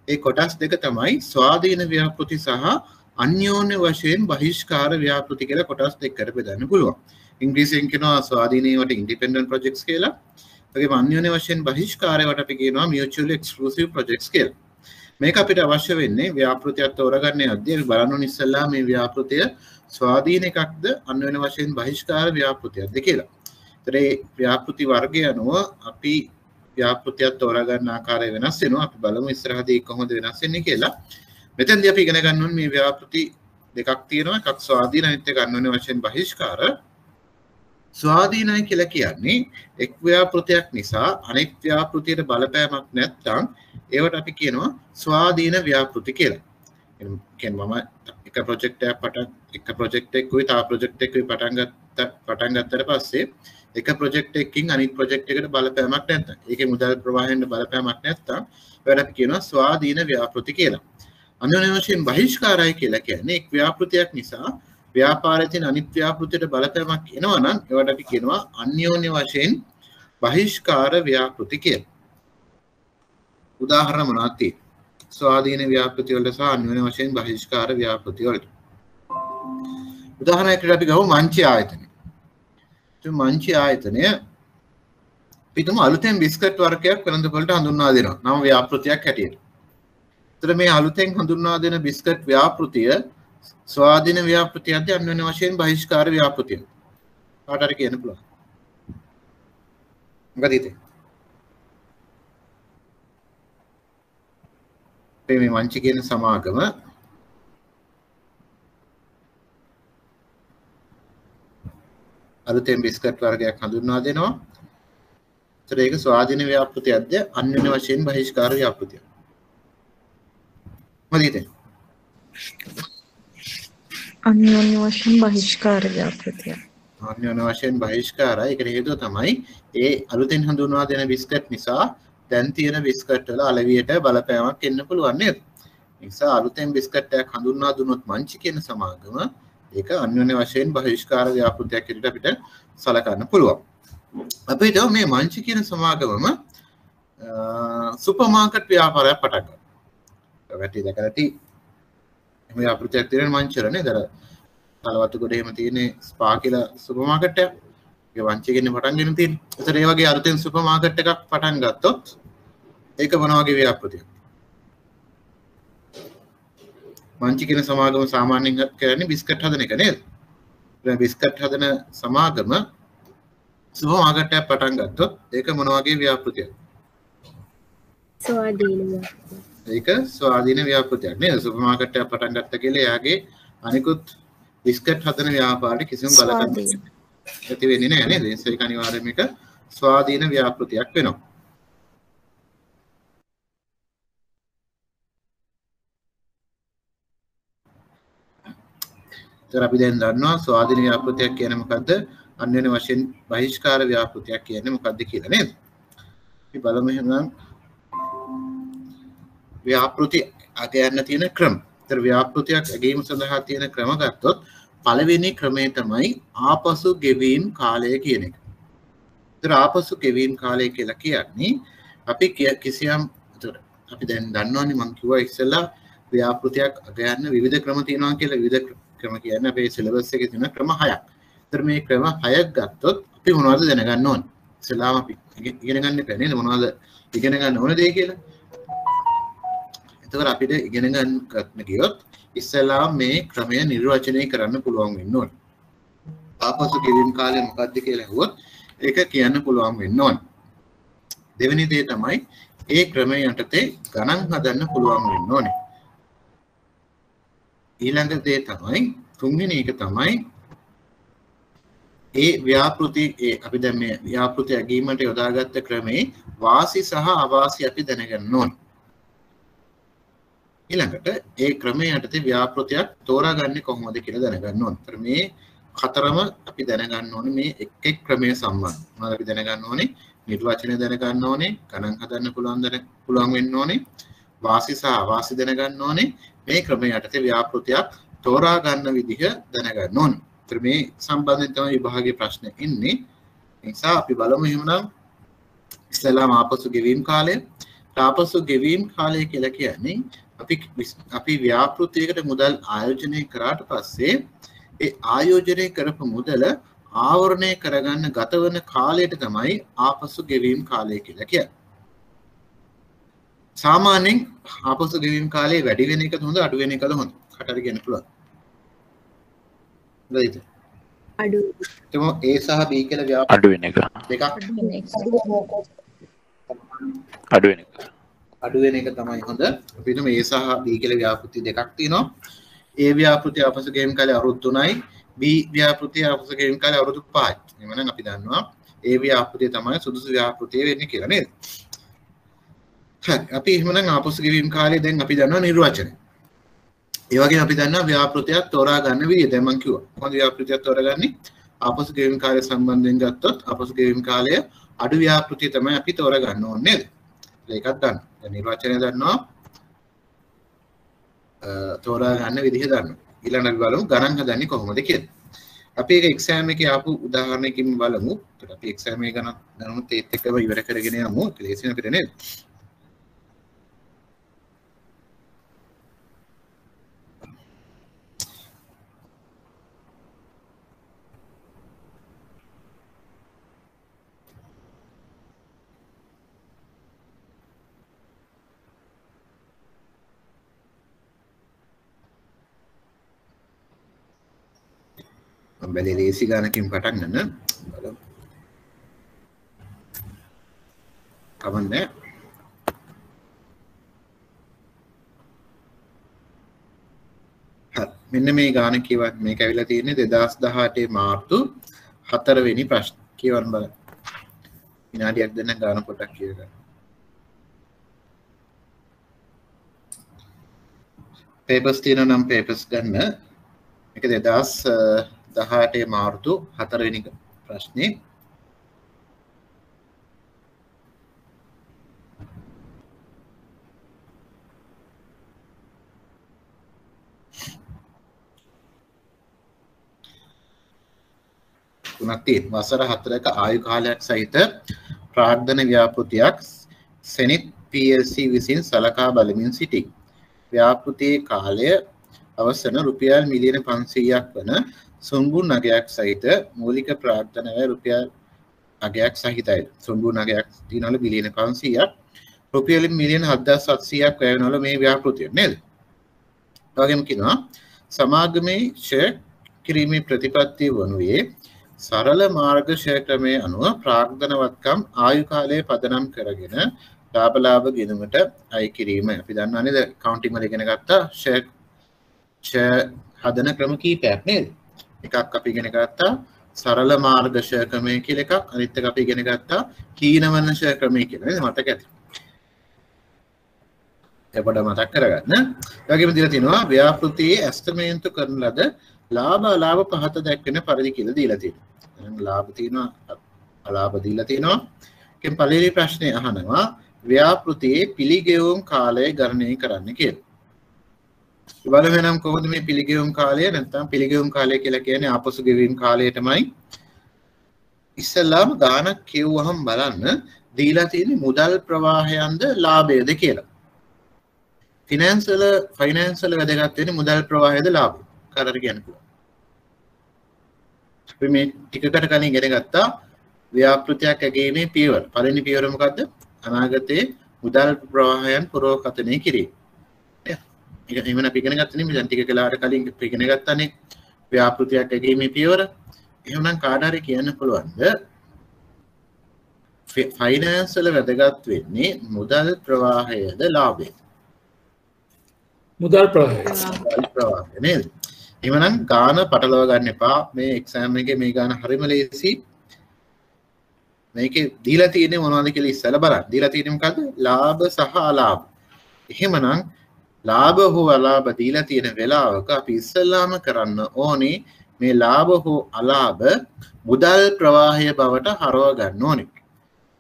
ඒ කොටස් දෙක තමයි ස්වාධීන ව්‍යාපෘති සහ අන්‍යෝන්‍ය වශයෙන් බහිෂ්කාර ව්‍යාපෘති කියලා කොටස් දෙකකට බෙදන්න පුළුවන්. ඉංග්‍රීසියෙන් කියනවා ස්වාධීනේවට ඉන්ඩිපෙන්ඩන්ට් ප්‍රොජෙක්ට්ස් කියලා. ඒගොම අන්‍යෝන්‍ය වශයෙන් බහිෂ්කාරයට අපි කියනවා mutually exclusive projects කියලා. මේක අපිට අවශ්‍ය වෙන්නේ ව්‍යාපෘතියක් තෝරගන්න යද්දී අපි බලන්න ඕනේ ඉස්සෙල්ලා මේ ව්‍යාපෘතිය ස්වාධීන එකක්ද අන්‍යෝන්‍ය වශයෙන් බහිෂ්කාර ව්‍යාපෘතියක්ද කියලා. ඒතර මේ ව්‍යාපෘති වර්ගය අනුව අපි ව්‍යාපෘතියක් තෝරගන්න ආකාරය වෙනස් වෙනවා. අපි බලමු ඉස්සරහදී කොහොමද වෙනස් වෙන්නේ කියලා. මෙතෙන්දී අපි ඉගෙන ගන්න ඕනේ මේ ව්‍යාපෘති දෙකක් තියෙනවා. එකක් ස්වාධීන අනිත් එක අන්‍යෝන්‍ය වශයෙන් බහිෂ්කාර. ස්වාධීනයි කියලා කියන්නේ එක් ව්‍යාපෘතියක් නිසා අනෙක් ව්‍යාපෘතියට බලපෑමක් නැත්නම් ඒවට අපි කියනවා ස්වාධීන ව්‍යාපෘති කියලා. කියන්නේ මම එක ප්‍රොජෙක්ට් එකකුයි තව ප්‍රොජෙක්ට් එකකුයි පටන් ගත්තට පස්සේ එක ප්‍රොජෙක්ට් එකකින් අනිත් ප්‍රොජෙක්ට් එකට බලපෑමක් නැත්නම් ඒකේ මුදල් ප්‍රවාහයෙන් බලපෑමක් නැත්නම් ඒවට අපි කියනවා ස්වාධීන ව්‍යාපෘති කියලා. අන්‍යෝන්‍ය වශයෙන් බහිෂ්කාරයි කියලා කියන්නේ එක් ව්‍යාපෘතියක් නිසා ව්‍යාපාරයේ තියෙන අනිත් ව්‍යාපෘතියට බලපෑමක් එනවා නම් ඒවට අපි කියනවා අන්‍යෝන්‍ය වශයෙන් බහිෂ්කාර ව්‍යාපෘති කියලා. උදාහරණ මොනවද තියෙන්නේ? ස්වාධීන ව්‍යාපෘති වලට සහ අන්‍යෝන්‍ය වශයෙන් බහිෂ්කාර ව්‍යාපෘති වලට. උදාහරණයකට අපි ගමු මංචි ආයතනය. මංචි ආයතනය පිටුම අලුතෙන් බිස්කට් වර්ගයක් වෙළඳපොළට හඳුන්වා දෙනවා. නම ව්‍යාපෘතියක් හැටියට. ඒතර මේ අලුතෙන් හඳුන්වා දෙන බිස්කට් ව්‍යාපෘතිය ස්වාධීන ව්‍යාපෘතියක්ද අන්‍යෝන්‍ය වශයෙන් බහිෂ්කාර ව්‍යාපෘතියක්ද? කාට හරි කියන්න පුළුවන්. මොකද හිතේ? මේ මංචි කියන සමාගම අලුතෙන් බිස්කට් වර්ගයක් හඳුන්වා දෙනවා. ඒතර ඒක ස්වාධීන ව්‍යාපෘතියක්ද අන්‍යෝන්‍ය වශයෙන් බහිෂ්කාර ව්‍යාපෘතියක්ද? මොකද හිතේ? අන්‍යෝන්‍ය වශයෙන් බහිෂ්කාර ව්‍යාපෘතිය. අන්‍යෝන්‍ය වශයෙන් බහිෂ්කාරයි. ඒකට හේතුව තමයි ඒ අලුතෙන් හඳුන්වා දෙන බිස්කට් නිසා දැන් තියෙන බිස්කට් වල අලෙවියට බලපෑමක් එන්න පුළුවන් නේද? ඒ නිසා අලුතෙන් බිස්කට් එකක් හඳුන්වා දුන්නොත් මංචි කියන සමාගම ඒක අන්‍යෝන්‍ය වශයෙන් බහිෂ්කාර ව්‍යාපෘතියක් විදිහට අපිට සලකන්න පුළුවන්. අපිට මේ මංචි කියන සමාගමම සුපර් මාකට් ව්‍යාපාරයක් පටන් ගන්නවා. වැටි දැකලා ඇති මේ ව්‍යාපෘතියක් තියෙන මංචි වල නේද? තලවතු ගොඩ එහෙම තියෙන ස්පා කියලා සුපර් මාකට් එකක්. ඒක වංචිකෙන් පටන් ගෙන තියෙන්නේ. ඒතර ඒ වගේ අලුතෙන් සුපර් මාකට් එකක් පටන් ගත්තොත් ඒක මොන වගේ ව්‍යාපෘතියක්? වංචිකෙන සමාගම සාමාන්‍යයෙන් කරන්නේ බිස්කට් හදන එක නේද? ඒ බිස්කට් හදන සමාගම සුපර් මාකට් එකක් පටන් ගත්තොත් ඒක මොන වගේ ව්‍යාපෘතියක්? ස්වාධීන ව්‍යාපෘතියක්. ඒක ස්වාධීන ව්‍යාපෘතියක් නේද? සුපර් මාකට් එකක් පටන් ගත්ත කියලා එයාගේ අනිකුත් බිස්කට් හදන ව්‍යාපාරේ කිසිම බලපෑමක් ඇති වෙන්නේ නැහැ නේද? ඒක අනිවාර්යයෙන්ම එක ස්වාධීන ව්‍යාපෘතියක් වෙනවා. ඒතර අපි දැන් දන්නවා ස්වාධීන ව්‍යාපෘතියක් කියන්නේ මොකද්ද? අන්‍යෝන්‍ය වශයෙන් බහිෂ්කාර ව්‍යාපෘතියක් කියන්නේ මොකද්ද කියලා නේද? අපි බලමු එහෙනම් ව්‍යාපෘති අගයන්න තියෙන ක්‍රම. ඒතර ව්‍යාපෘතියක් අගීම සඳහා තියෙන ක්‍රම ගත්තොත් පළවෙනි ක්‍රමය තමයි ආපසු ගෙවීම් කාලය කියන එක. ඒතර ආපසු ගෙවීම් කාලය කියලා කියන්නේ අපි කිසියම් අපි දැන් දන්නවනේ මම කිව්වා ඉස්සෙල්ලා ව්‍යාපෘතියක් අගයන්න විවිධ ක්‍රම තියෙනවා කියලා. විවිධ ක්‍රම කියන්නේ අපේ සිලබස් එකේ තියෙන ක්‍රම 6ක්. ඒතර මේ ක්‍රම 6ක් ගත්තොත් අපි මොනවද දැනගන්න ඕනේ? ඉස්සෙල්ලාම අපි ඉගෙන ගන්න එපා නේද? මොනවද ඉගෙන ගන්න ඕන දේ කියලා. එතකොට අපිට ඉගෙන ගන්න ගියොත් ඉස්සෙල්ලා මේ ක්‍රමය නිර්වචනය කරන්න පුළුවන් වෙන්න ඕනේ. ආපසු ගෙවීම් කාලය මොකක්ද කියලා අහුවොත් ඒක කියන්න පුළුවන් වෙන්න ඕනේ. දෙවෙනි දේ තමයි ඒ ක්‍රමය යටතේ ගණන් හදන්න පුළුවන් වෙන්න ඕනේ. ඊළඟ දේ තමයි තුන්වෙනි එක තමයි ඒ ව්‍යාපෘති අපි දැන් මේ ව්‍යාපෘති අගීමට යොදාගත්ත ක්‍රමේ වාසි සහ අවාසි අපි දැනගන්න ඕනේ. ඊළඟට ඒ ක්‍රමය යටතේ ව්‍යාපෘතියක් තෝරාගන්නේ කොහොමද කියලා දැනගන්න ඕනේ. ඒතර මේ හතරම අපි දැනගන්න ඕනේ මේ එක් එක් ක්‍රමයේ සම්බන්ධ. මොනවද අපි දැනගන්න ඕනේ? නිර්වචනය දැනගන්න ඕනේ, ගණන් හදන්න පුළුවන් වෙන්න ඕනේ, වාසි සහ අවාසි දැනගන්න ඕනේ. මේ ක්‍රමය යටතේ ව්‍යාපෘතියක් තෝරා ගන්න විදිහ දැනගන්න ඕනේ. ඒතර මේ සම්බන්ධයෙන් තමයි විභාගයේ ප්‍රශ්න එන්නේ. ඒ නිසා අපි බලමු එහෙමනම් ඉස්සෙල්ලාම ආපසු ගෙවීම් කාලය. ආපසු ගෙවීම් කාලය කියලා කියන්නේ අපි ව්‍යාපෘතියකට මුදල් ආයෝජනය කරාට පස්සේ ඒ ආයෝජනය කරපු මුදල ආවරණය කරගන්න ගතවන කාලයට තමයි ආපසු ගෙවීම් කාලය කියලා කියන්නේ. සාමාන්‍යයෙන් ආපසු ගෙවීම් කාලය වැඩි වෙන එකද හොඳ අඩු වෙන එකද හොඳ? කටට කියන්න පුළුවන්. හරිද? අඩු. එතකොට A සහ B කියලා ව්‍යාපෘති අඩු වෙන එක. දෙකක් අඩු වෙන එක. අඩු වෙන එක තමයි හොඳ. අපි හිතමු A සහ B කියලා ව්‍යාපෘති දෙකක් තියෙනවා. A ව්‍යාපෘතිය ආපසු ගෙවීම් කාලය අවුරුදු 3යි. B ව්‍යාපෘතිය ආපසු ගෙවීම් කාලය අවුරුදු 5යි. එhmenan අපි දන්නවා A ව්‍යාපෘතිය තමයි සුදුසු ව්‍යාපෘතිය වෙන්නේ කියලා නේද? හරි. අපි එහෙමනම් ආපසු ගෙවීම් කාලය දැන් අපි දන්නවා නිර්වචනය. ඒ වගේම අපි දන්නවා ව්‍යාපෘතියක් තෝරා ගන්න විදිය. දැන් මම කිව්වා. කොහොමද ව්‍යාපෘතියක් තෝරාගන්නේ? ආපසු ගෙවීම් කාලය සම්බන්ධයෙන් ගත්තොත් ආපසු ගෙවීම් කාලය අඩු ව්‍යාපෘතිය තමයි අපි තෝරා ගන්න ඕනේ නේද? ඒකත් ගන්න. දැන් නිර්වචනය දන්නවා. තෝරා ගන්න විදිහ දන්නවා. ඊළඟට අපි බලමු ගණන් හදන්නේ කොහොමද කියලා. අපි ඒක එක්සෑම් එකේ ආපු උදාහරණයකින් බලමු. ඒත් අපි එක්සෑම් එක ගණන් දැනුත් ඒත් එක්කම ඉවර කරගෙන යමු. ඒක ලේසියෙන් අපිට නේද? බැලේ ලේසි ගානකින් පටන් ගන්න බලමු. කවන්නේ හරි මෙන්න මේ ගාන කියවත් මේක ඇවිල්ලා තියෙන්නේ 2018 මාර්තු 4 වෙනි ප්‍රශ්න කියවන්න බලන්න. විනාඩියක් දෙන්න ගාන පොඩක් කියවගන්න. papers තියෙනවා නම් papers ගන්න. මේක 2018 මාර්තු 4 වෙනි ප්‍රශ්නේ. තුනක් තියෙන වසර 4ක ආයු කාලයක් සහිත ප්‍රාග්ධන ව්‍යාපෘතියක් සෙනිට් PLC විසින් සලකා බලමින් සිටී. ව්‍යාපෘතියේ කාලය අවසන රුපියල් මිලියන 500ක් වන සුන්බුන් අගයක් සහිත මූලික ප්‍රාර්ථන වැය රුපියල් අගයක් සහිතයි. සුන්බුන් අගයක් තියනවලු බිලියන 500ක් රුපියල් මිලියන 7700ක් වැය වෙනවලු මේ ව්‍යාපෘතිය නේද? වගේම කියනවා සමාගමේ ෂෙයා කිරීමේ ප්‍රතිපත්තිය වනුයේ සරල මාර්ග ෂෙයා ක්‍රමයේ අනුව ප්‍රාර්ථනවත්කම් ආයු කාලය පදනම් කරගෙන ලාභ ගෙනුමට අය කිරීම. අපි දන්නවා නේද කවුන්ටිං වල ඉගෙන ගත්තා ෂෙයා හදන ක්‍රම කීපයක් නේද? එකක් අපි ඉගෙන ගත්තා සරල මාර්ග ෂෙයා ක්‍රමය කියලා එකක්, අනිත් එක අපි ඉගෙන ගත්තා කීනවන ෂෙයා ක්‍රමය කියලා නේද? මතක ඇති. එපඩ මතක් කරගන්න. ඒ වගේම දීලා තිනවා ව්‍යාපෘතියේ ඇස්තමේන්තු කරන ලද ලාභ අලාභ පහත දැක්වෙන පරිදි කියලා දීලා තියෙනවා. දැන් ලාභ තියෙනවා අලාභ දීලා තියෙනවා. ඒකෙන් පළවෙනි ප්‍රශ්නේ අහනවා ව්‍යාපෘතියේ පිළිගෙවුම් කාලය ගණනය කරන්න කියලා. බලමු නම් කොහොමද මේ පිළිගෙවුම් කාලය නැත්නම් පිළිගෙවුම් කාලය කියලා කියන්නේ ආපසු ගෙවීම් කාලය තමයි. ඉස්සෙල්ලාම ගානක් කියවුවහම බලන්න දීලා තියෙන මුදල් ප්‍රවාහයන්ද ලාභයද කියලා. ෆයිනෑන්ස් වල වැදගත් වෙන්නේ මුදල් ප්‍රවාහයද ලාභය. කාටද කියන්න පුළුවන්. අපි මේ ටිකකට කලින් ඉගෙන ගත්තා ව්‍යාපෘතියක් ඇගීමේ පියවර. පළවෙනි පියවර මොකද්ද? අනාගතයේ මුදල් ප්‍රවාහයන් පුරෝකථනය කිරීම. ඒක එහෙම අපි ඉගෙන ගත්තනේ මේ දැන් ටික කලාවට කලින් ඉගෙන ගත්තානේ ව්‍යාපෘතියක් ඇගීමේ පියවර. එහෙනම් කාට හරි කියන්න පුළුවන්ද ෆයිනෑන්ස් වල වැදගත් වෙන්නේ මුදල් ප්‍රවාහයද ලාභයද? මුදල් ප්‍රවාහය. මුදල් ප්‍රවාහය නේද? එහෙනම් ගාන පටලව ගන්න එපා. මේ එක්සෑම් එකේ මේ ගාන හරිම ලේසි. මේකේ දීලා තියෙන්නේ මොනවද කියලා ඉස්සෙල්ලා බලන්න. දීලා තියෙන්නේ මොකද්ද? ලාභ සහ අලාභ. එහෙමනම් ලාභ හෝ අලාභ දීලා තියෙන වෙලාවක අපි ඉස්සෙල්ලාම කරන්න ඕනේ මේ ලාභ හෝ අලාභ මුදල් ප්‍රවාහය බවට හරව ගන්න ඕනේ.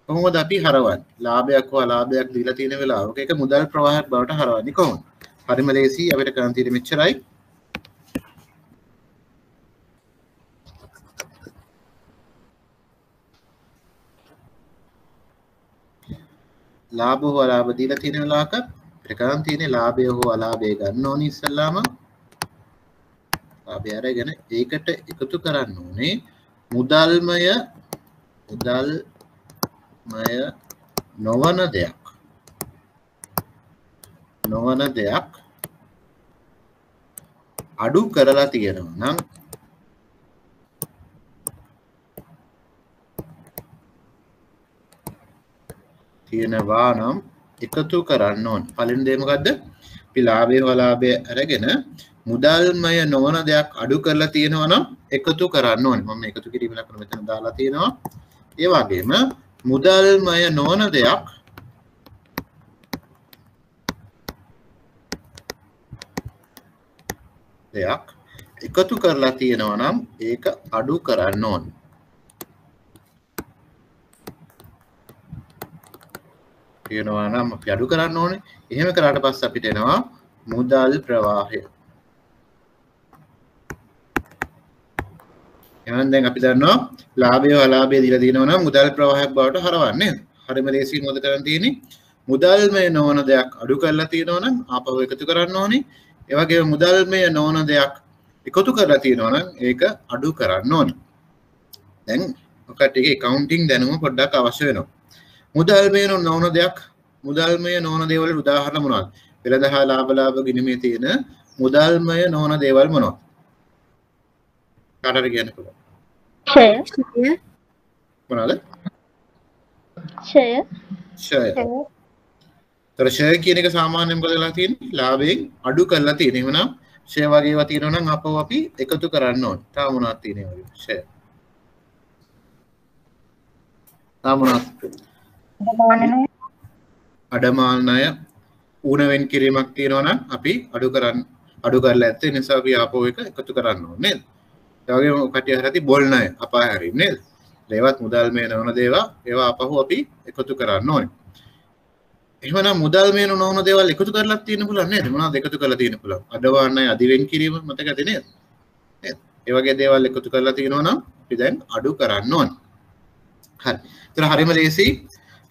කොහොමද අපි හරවන්නේ? ලාභයක් හෝ අලාභයක් දීලා තියෙන වෙලාවක ඒක මුදල් ප්‍රවාහයක් බවට හරවන්නේ කොහොමද? හරිම ලේසි. අපිට කරන්න තියෙන්නේ මෙච්චරයි. ලාභ හෝ අලාභ දීලා තියෙන වෙලාවක අපිට කරන්න තියෙන්නේ ලාභය හෝ අලාභය ගන්න ඕනේ ඉස්සෙල්ලාම. ලාභය අරගෙන ඒකට එකතු කරන්න ඕනේ මුදල්මය නොවන දෙයක් අඩු කරලා තියෙනවා නම් එකතු කරන්න ඕනේ. පළවෙනි දේ මොකද්ද? අපි ලාභය හෝ අලාභය අරගෙන මුදල්මය නොවන දෙයක් අඩු කරලා තියෙනවා නම් එකතු කරන්න ඕනේ. මම එකතු කිරීම ලකුණ මෙතන දාලා තියෙනවා. ඒ වගේම මුදල්මය නොවන දෙයක් එකතු කරලා තියෙනවා නම් ඒක අඩු කරන්න ඕනේ. කියනවා නම් අපි අඩු කරන්න ඕනේ. එහෙම කරාට පස්සේ අපිට එනවා මුදල් ප්‍රවාහය. එහෙනම් දැන් අපි දන්නවා ලාභය අලාභය දීලා තියෙනවා නම් මුදල් ප්‍රවාහයක් බවට හරවන්නේ. හරිම ලේසියෙන් මොකද කරන්න තියෙන්නේ? මුදල්මය නොවන දෙයක් අඩු කරලා තියෙනවා නම් ආපහු එකතු කරන්න ඕනේ. ඒ වගේම මුදල්මය නොවන දෙයක් එකතු කරලා තියෙනවා නම් ඒක අඩු කරන්න ඕනේ. දැන් ඔකට එක accounting දැනුම පොඩ්ඩක් අවශ්‍ය වෙනවා. මුදල්මය නොවන දේවල් උදාහරණ මොනවද? පෙරදහා ලාභ ගිණීමේ තියෙන මුදල්මය නොවන දේවල් මොනවද? කාටද කියන්න පුළුවන්? මොනවද? ෂෙයා. තර ෂෙයා කියන එක සාමාන්‍යයෙන් මොකද වෙලා තියෙන්නේ? ලාභයෙන් අඩු කරලා තියෙන. එහෙනම් ෂෙයා වගේ ඒවා තියෙනවා නම් අපව අපි එකතු කරන්න ඕනේ. තා මොනවද තියෙන්නේ වගේ? ෂෙයා. තා මොනවද? අඩමාන ණය ඌනවෙන් කිරීමක් තියෙනවා නම් අපි අඩු කරලා ඇත්තේ නිසා අපි ආපහු එක එකතු කරන්න ඕනේ නේද? ඒ වගේම කටිය හරි බොල් ණය අපාය හරින්නේ නේද? ඒවත් මුදල්මය නොවන දේවල් ඒවා ආපහු අපි එකතු කරන්න ඕනේ. එහෙමනම් මුදල්මය නොවන දේවල් එකතු කරලා තියෙන්න පුළුවන් නේද? මොනවද එකතු කරලා තියෙන්න පුළුවන්? අඩමාන ණය අදිවෙන් කිරීම මතකද නේද? නේද? ඒ වගේ දේවල් එකතු කරලා තියෙනවා නම් අපි දැන් අඩු කරන්න ඕනේ. හරි. ඒතර හරිම ලේසි.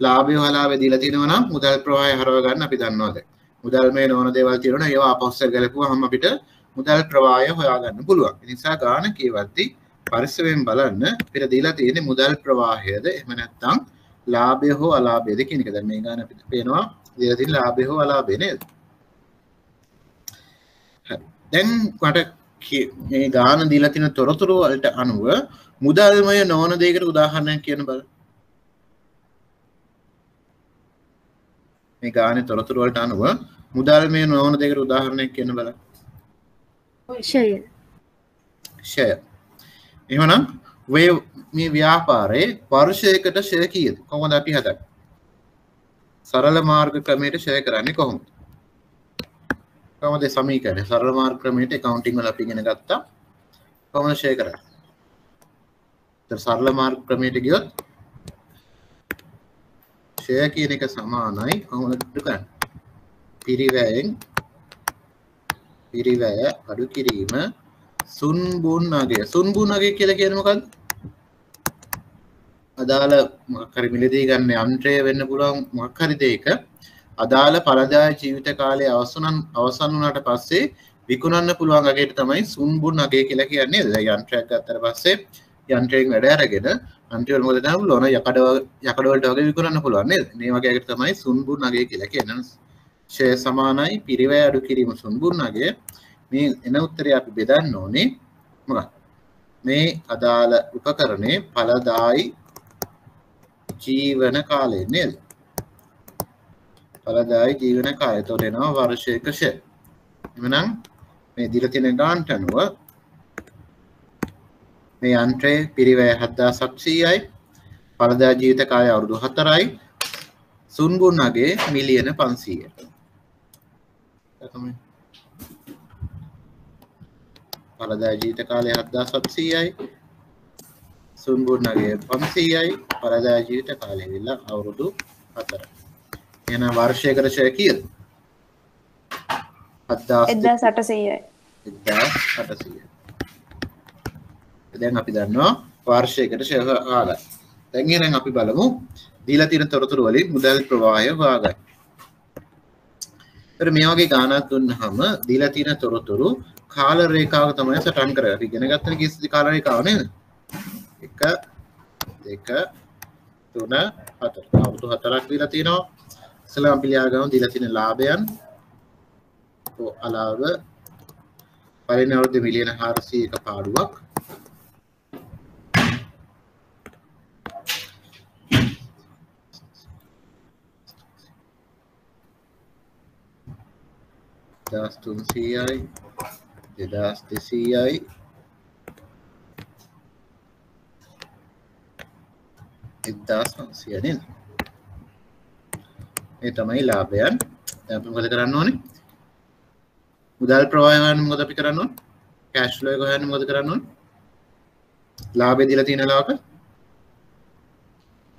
ලාභය අලාභය දීලා තියෙනවා නම් මුදල් ප්‍රවාහය හරව ගන්න අපි දන්නවා දැන්. මුදල්මය නොවන දේවල් තියෙනවා ඒවා අපොස්ස ගලපුවාම අපිට මුදල් ප්‍රවාහය හොයාගන්න පුළුවන්. ඒ නිසා ගාන කියවද්දී පරිස්සමෙන් බලන්න අපිට දීලා තියෙන්නේ මුදල් ප්‍රවාහයද එහෙම නැත්නම් ලාභය හෝ අලාභයද කියන එක. දැන් මේ ගාන අපිට පේනවා දීලා තියෙන ලාභය හෝ අලාභය නේද? හරි. දැන් මට මේ ගාන දීලා තියෙන තොරතුරු වලට අනුව මුදල්මය නොවන දෙයකට උදාහරණයක් කියන්න බලන්න. මේ ගානේ තොරතුරු වලට අනුව මුදල්මය නොවන දෙයකට උදාහරණයක් කියන්න බලන්න. ෂය. ෂය. එහෙනම් මේ ව්‍යාපාරයේ වර්ෂයකට ෂය කීයද? කොහොමද අපි හදන්නේ? සරල මාර්ග ක්‍රමයට ෂය කරන්නේ කොහොමද? කොහොමද සමීකරණය? සරල මාර්ග ක්‍රමයට accounting වල අපි ඉගෙන ගත්තා. කොහොමද ෂය කරන්නේ? සරල මාර්ග ක්‍රමයට ගියොත් ෂය කියන එක සමානයි කොහොමද කරන්නේ? පිරිවැයෙන් පිරිවැය අඩු කිරීම සුන්බුන් අගය. සුන්බුන් අගය කියලා කියන්නේ මොකද්ද? අදාළ මොකක් හරි මිලදී ගන්න යන්ත්‍රය වෙන්න පුළුවන් මොකක් හරි දෙයක අදාළ පළදාය ජීවිත කාලය අවසන් වුණාට පස්සේ විකුණන්න පුළුවන් අගයට තමයි සුන්බුන් අගය කියලා කියන්නේ. දැන් යන්ත්‍රයක් ගත්තට පස්සේ යන්ත්‍රයෙන් වැඩ අරගෙන අන්තිම මොකද දාන්න පුළුවන් යකඩ වලට වගේ විකුණන්න පුළුවන් නේද? මේ වගේ අගයට තමයි සුන්බුන් අගය කියලා කියන්නේ. ෂය සමානයි පිරිවැය අඩු කිරීම සුන්බුන් අගය. මේ එන උත්තරය අපි බෙදන්න ඕනේ මොකක්ද? මේ අදාළ උපකරණේ ඵලදායි ජීවන කාලය නේද? ඵලදායි ජීවන කාලය. එතකොට එනවා වර්ෂයක ෂය. එhmenan මේ දීලා තියෙන ගානට අනුව මේ යන්ත්‍රයේ පිරිවැය 7600යි ඵලදායි ජීවිත කාලය අවුරුදු 4යි සුන්බුන් අගේ මිලියන 500යි. තමයි ඵලදායි ජීවිත කාලය 7700යි සුන්බුන් අගේ 500යි ඵලදායි ජීවිත කාලය විලා අවුරුදු 4යි. එහෙනම් වර්ෂයකට ෂය කීයද? 1800යි. 1800යි. දැන් අපි දන්නවා වර්ෂයකට ෂය හොයාගන්න. දැන් එහෙනම් අපි බලමු දීලා තියෙන තොරතුරු වලින් මුදල් ප්‍රවාහය හොයාගන්න. ඒතර මේ වගේ ගානක් දුන්නාම දීලා තියෙන තොරතුරු කාල රේඛාවක තමයි සටහන් කරගන්නේ. අපි ඉගෙන ගන්න කිසි කාල රේඛාව නේද? 1 2 3 4. අවුරුදු 4ක් දීලා තියෙනවා. ඉස්සෙල්ලා අපි ලියාගමු දීලා තියෙන ලාභයන් අලාභ පළවෙනි අවුරුද්දේ මිලියන 400ක පාඩුවක්. Das 300යි 2200යි 1500 නේද? මේ තමයි ලාභයන්. දැන් අපි මොකද කරන්න ඕනේ? මුදල් ප්‍රවාහය හොයන්න මොකද අපි කරන්න ඕනේ? කැෂ් ෆ්ලෝ එක හොයන්න මොකද කරන්න ඕනේ? ලාභය දීලා තියෙන ලාභ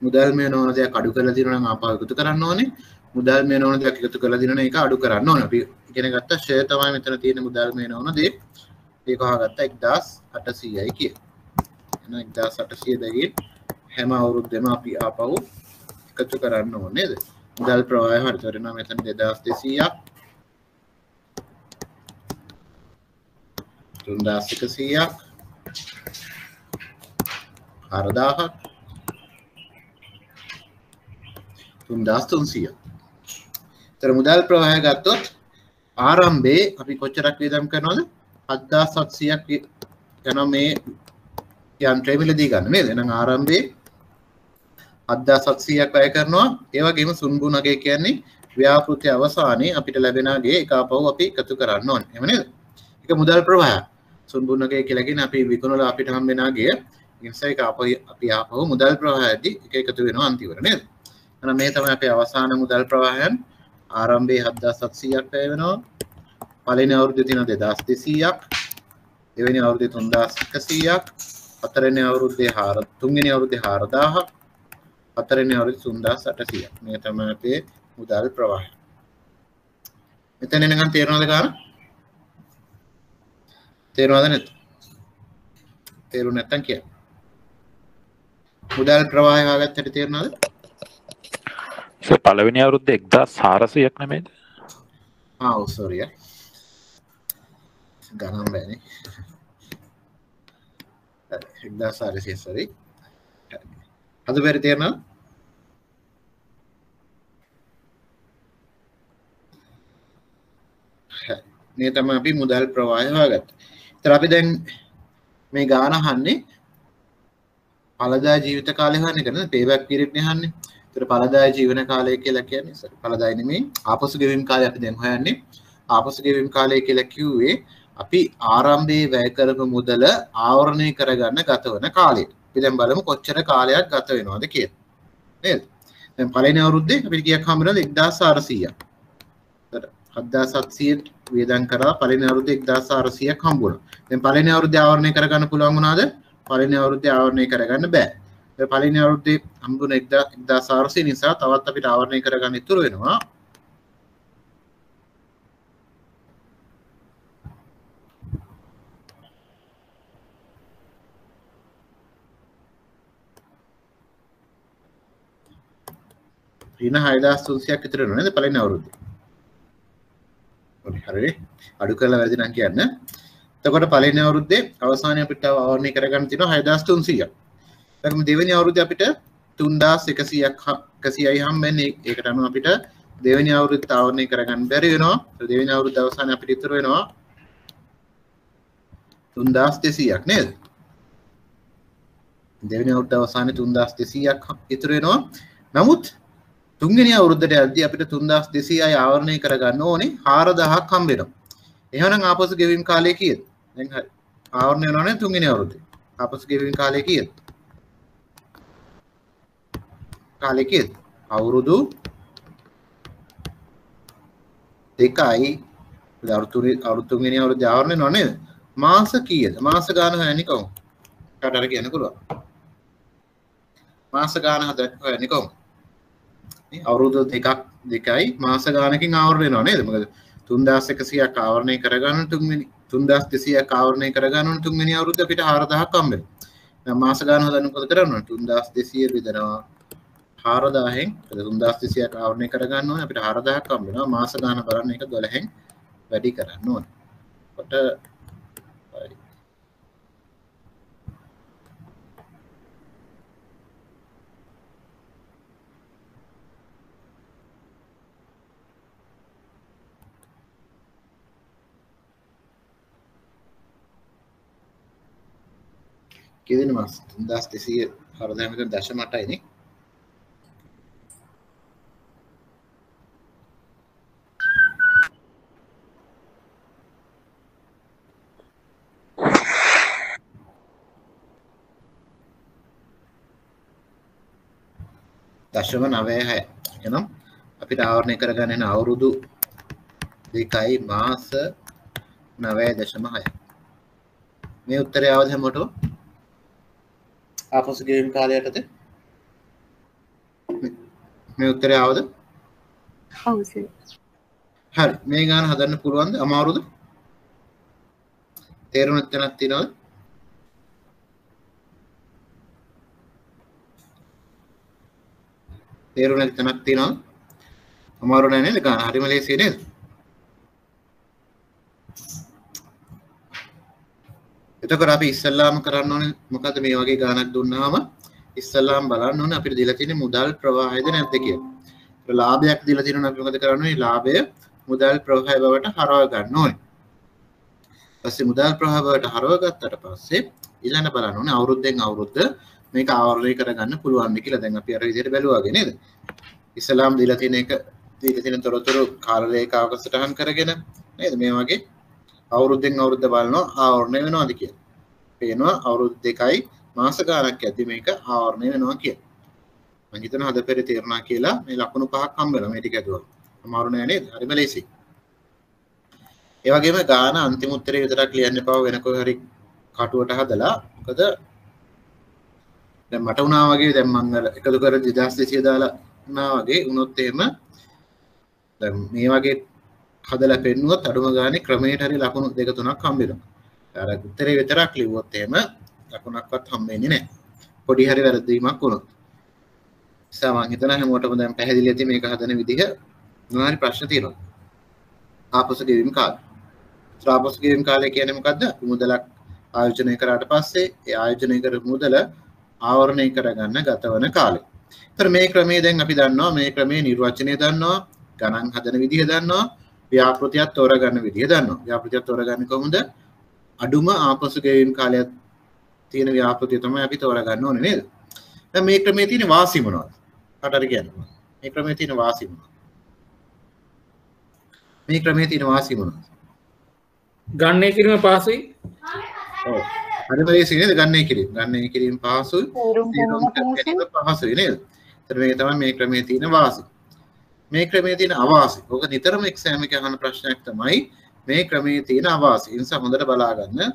මුදල් මේ නොවන දෙයක් අඩු කරලා තියෙනවා නම් ආපහු එකතු කරන්න ඕනේ. මුදල් මේ නොවන දෙයක් එකතු කරලා දිනන එක අඩු කරන්න ඕනේ. අපි ඉගෙන ගත්ත ෂෙයා තමයි මෙතන තියෙන මුදල් මේ නොවන දේ. ඒක හොයාගත්තා 1800යි කියලා. එහෙනම් 1800 දෙකින් හැම අවුරුද්දෙම අපි ආපහු එකතු කරන්න ඕනේ නේද? මුදල් ප්‍රවාහය හරියට වෙනවා මෙතන 2200ක් 3100ක් 4000ක් 3300ක්. තර මුදල් ප්‍රවාහය ගත්තොත් ආරම්භයේ අපි කොච්චරක් වියදම් කරනවද? 7700ක් යනවා මේ යන්ත්‍රය මිලදී ගන්න නේද? එහෙනම් ආරම්භයේ 7700ක් වැය කරනවා. ඒ වගේම සුන්බුන් අගය කියන්නේ ව්‍යාපෘති අවසානයේ අපිට ලැබෙන අගේ එක ආපහු අපි එකතු කරන්න ඕනේ. එහෙම නේද? ඒක මුදල් ප්‍රවාහය. සුන්බුන් අගය කියලා කියන්නේ අපි විකුණලා අපිට හම්බෙන අගය. ඒ නිසා ඒක අපි ආපහු මුදල් ප්‍රවාහයදී එක එකතු වෙනවා අන්තිමට නේද? එහෙනම් මේ තමයි අපේ අවසාන මුදල් ප්‍රවාහයන්. ආරම්භයේ 7700ක් වැය වෙනවා. පළවෙනි අවුරුද්දේ තියෙන 2200ක්. දෙවෙනි අවුරුද්දේ 3100ක්. හතරවෙනි අවුරුද්දේ 4000ක්. හතරවෙනි අවුරුද්දේ 3800ක්. මේ තමයි අපේ මුදල් ප්‍රවාහය. මෙතන එනකන් තේරෙනවද ගන්න? තේරෙනවද නැත්නම්? තේරුනේ නැත්නම් කියන්න. මුදල් ප්‍රවාහය හොයාගත්තට තේරෙනවද? පළවෙනි අවුරුද්දේ 1400ක් නෙමෙයිද? ඔව් සෝරි. ගණන් බෑනේ 1400 sorry අද බැරි තේරෙනවද මේ තමයි අපි මුදල් ප්‍රවාහය හොයාගත්තේ. ඒතර අපි දැන් මේ ගාන අහන්නේ ඵලදායී ජීවිත කාලය හොයන්නේ කරන පේබැක් පීරියඩ් නේ අහන්නේ. ඒතර ඵලදායී ජීවන කාලය කියලා කියන්නේ සර් ඵලදායී නෙමෙයි ආපසු ගෙවීම් කාලය අපි දැන් හොයන්නේ. ආපසු ගෙවීම් කාලය කියලා කිව්වේ අපි ආරම්භයේ වැය කරපු මුදල ආවරණය කරගන්න ගතවන කාලය. අපි දැන් බලමු කොච්චර කාලයක් ගත වෙනවද කියලා. නේද? දැන් පළවෙනි අවුරුද්දේ අපිට කීයක් හම්බ වෙනවද 1400ක්. 7700 වේදන් කරා පළවෙනි අවුරුද්දේ 1400ක් හම්බුණා. දැන් පළවෙනි අවුරුද්දේ ආවරණය කරගන්න පුළුවන් වුණාද? පළවෙනි අවුරුද්දේ ආවරණය කරගන්න බෑ. ඒ පළවෙනි අවුරුද්දේ හම්බුණ 1400 නිසා තවත් අපිට ආවරණය කරගන්න ඉතුරු වෙනවා. ඍණ 6300ක් විතර වෙනවා නේද පළවෙනි අවුරුද්දේ. හරි අඩු කරලා වැරදි නම් කියන්න. එතකොට පළවෙනි අවුරුද්දේ අවසානයේ අපිට ආවරණය කරගන්න තියෙනවා 6300ක්. ඊළඟ දෙවෙනි අවුරුද්දේ අපිට 3100ක් 100යි හම්බෙන්නේ. ඒකට අනුව අපිට දෙවෙනි අවුරුද්දේ ආවරණය කරගන්න බැරි වෙනවා. දෙවෙනි අවුරුද්ද අවසානයේ අපිට ඉතුරු වෙනවා 3200ක් නේද? දෙවෙනි අවුරුද්ද අවසානයේ 3200ක් ඉතුරු වෙනවා. නමුත් තුන්වෙනි අවුරුද්දට යද්දී අපිට 3200යි ආවරණය කරගන්න ඕනේ 4000ක් හම්බ වෙනවා. එහෙනම් ආපසු ගෙවීම් කාලය කීයද? දැන් හරි. ආවරණය වෙනවනේ තුන්වෙනි අවුරුද්දේ. ආපසු ගෙවීම් කාලය කීයද? කාලය කීයද? අවුරුදු 2යි අවුරුදු තුන්වෙනි අවුරුද්දේ ආවරණය වෙනව නේද? මාස කීයද? මාස ගාන හොයන්නේ කොහොමද? කාට හරි කියන්න පුළුවන්. මාස ගාන හොයන්නේ කොහොමද? අවුරුදු දෙකයි මාස ගානකින් ආවරණය වෙනවා නේද? මොකද 3100ක් ආවරණය කරගන්න තුන්වෙනි 3200ක් ආවරණය කරගන්න තුන්වෙනි අවුරුද්ද අපිට 4000ක් හම්බ වෙනවා. දැන් මාස ගාන හදන්න මොකද කරන්න ඕනේ? 3200 බෙදනවා 4000න් 3200ක් ආවරණය කරගන්න ඕනේ අපිට 4000ක් හම්බ වෙනවා. මාස ගාන බලන්න ඒක 12න් වැඩි කරන්න ඕනේ. කොට कितने मास 3200 4000 में 10.8 නේ දශම 9.6 එනම් අපිට ආවරණය කරගන්න යන අවුරුදු 2යි මාස 9.6 මේ උත්තරය ආවද හැමෝටම ආපසු ගෙවීම් කාලයටද මේ උත්තරය ආවද? ඔව් සර්. හරි මේ ගාන හදන්න පුළුවන්ද? අමාරුද? තේරුණත් තැනක් තියෙනවද? තේරුණත් තැනක් තියෙනවද? අමාරු නෑ නේද? ගාන හරිම ලේසියි නේද? එතකොට අපි ඉස්සල්ලාම කරන්න ඕනේ මොකද මේ වගේ ගානක් දුන්නාම ඉස්සල්ලාම බලන්න ඕනේ අපිට දීලා තියෙන මුදල් ප්‍රවාහයද නැද්ද කියලා. ඒක ලාභයක් දීලා තියෙනවා අපි මොකද කරන්න ඕනේ? ලාභය මුදල් ප්‍රවාහය බවට හරව ගන්න ඕනේ. ඊපස්සේ මුදල් ප්‍රවාහය බවට හරව ගත්තට පස්සේ ඊළඟ බලන්න ඕනේ අවුරුද්දෙන් අවුරුද්ද මේක ආවරණය කරගන්න පුළුවන්ද කියලා. දැන් අපි අර විදිහට බැලුවාගේ නේද? ඉස්සල්ලාම දීලා තියෙන එක දීලා තියෙන තොරතුරු කාල රේඛාවක සටහන් කරගෙන නේද? මේ වගේ අවුරුද්දෙන් අවුරුද්ද බලනවා ආවරණය වෙනවද කියලා. පේනවා අවුරුදු 2යි මාස ගානක් යද්දි මේක ආවරණය වෙනවා කියලා. මම හිතනවා අද පෙර තේරුණා කියලා මේ ලකුණු පහක් හම්බ වෙනවා මේ ටික ඇදුවා. අමාරු නෑ නේද? හරිම ලේසි. ඒ වගේම ගාන අන්තිම උත්තරේ විතරක් ලියන්න එපා වෙන කොහේ හරි කටුවට හදලා. මොකද දැන් මට වුණා වගේ දැන් මම එකතු කර 2200 දාලා වුණා වගේ වුණොත් එහෙම දැන් මේ වගේ හදලා පෙන්නුවොත් අඩුම ගානේ ක්‍රමයට හරි ලකුණු දෙක තුනක් හම්බ වෙනවා. අර උත්තරේ විතරක් ලිව්වොත් එහෙම ලකුණක්වත් හම්බ වෙන්නේ නැහැ. පොඩි හරි වැරදීමක් වුණොත්. නිසා මම හිතනවා හැමෝටම දැන් පැහැදිලි ඇති මේක හදන විදිහ. මොනවා හරි ප්‍රශ්න තියෙනවා. ආපසු ගෙවීම් කාලය. ආපසු ගෙවීම් කාලය කියන්නේ මොකද්ද? මුදලක් ආයෝජනය කරාට පස්සේ ඒ ආයෝජනය කරපු මුදල ආවරණය කරගන්න ගතවන කාලය. ඒතර මේ ක්‍රමයේ දැන් අපි දන්නවා මේ ක්‍රමයේ නිර්වචනය දන්නවා, ගණන් හදන විදිහ දන්නවා, ව්‍යාපෘතියක් තෝරගන්න විදිහ දන්නවා. ව්‍යාපෘතියක් තෝරගන්නේ කොහොමද? අඩුම ආපසු ගෙවීම් කාලයක් තියෙන ව්‍යාපෘතිය තමයි අපි තෝරගන්න ඕනේ නේද? දැන් මේ ක්‍රමයේ තියෙන වාසිය මොනවද? කාටද කියන්නේ? මේ ක්‍රමයේ තියෙන වාසිය මොනවද? මේ ක්‍රමයේ තියෙන වාසිය මොනවද? ගණනය කිරීම පහසුයි. ඔව්. හරිම ලේසි නේද ගණනය කිරීම. ගණනය කිරීම පහසුයි. පහසුයි නේද? ඒතර මේක තමයි මේ ක්‍රමයේ තියෙන වාසිය. මේ ක්‍රමයේ තියෙන අවාසිය. ඔක නිතරම එක්සෑම් එකේ අහන ප්‍රශ්නයක් තමයි මේ ක්‍රමයේ තියෙන අවාසිය. ඒ නිසා හොඳට බලා ගන්න.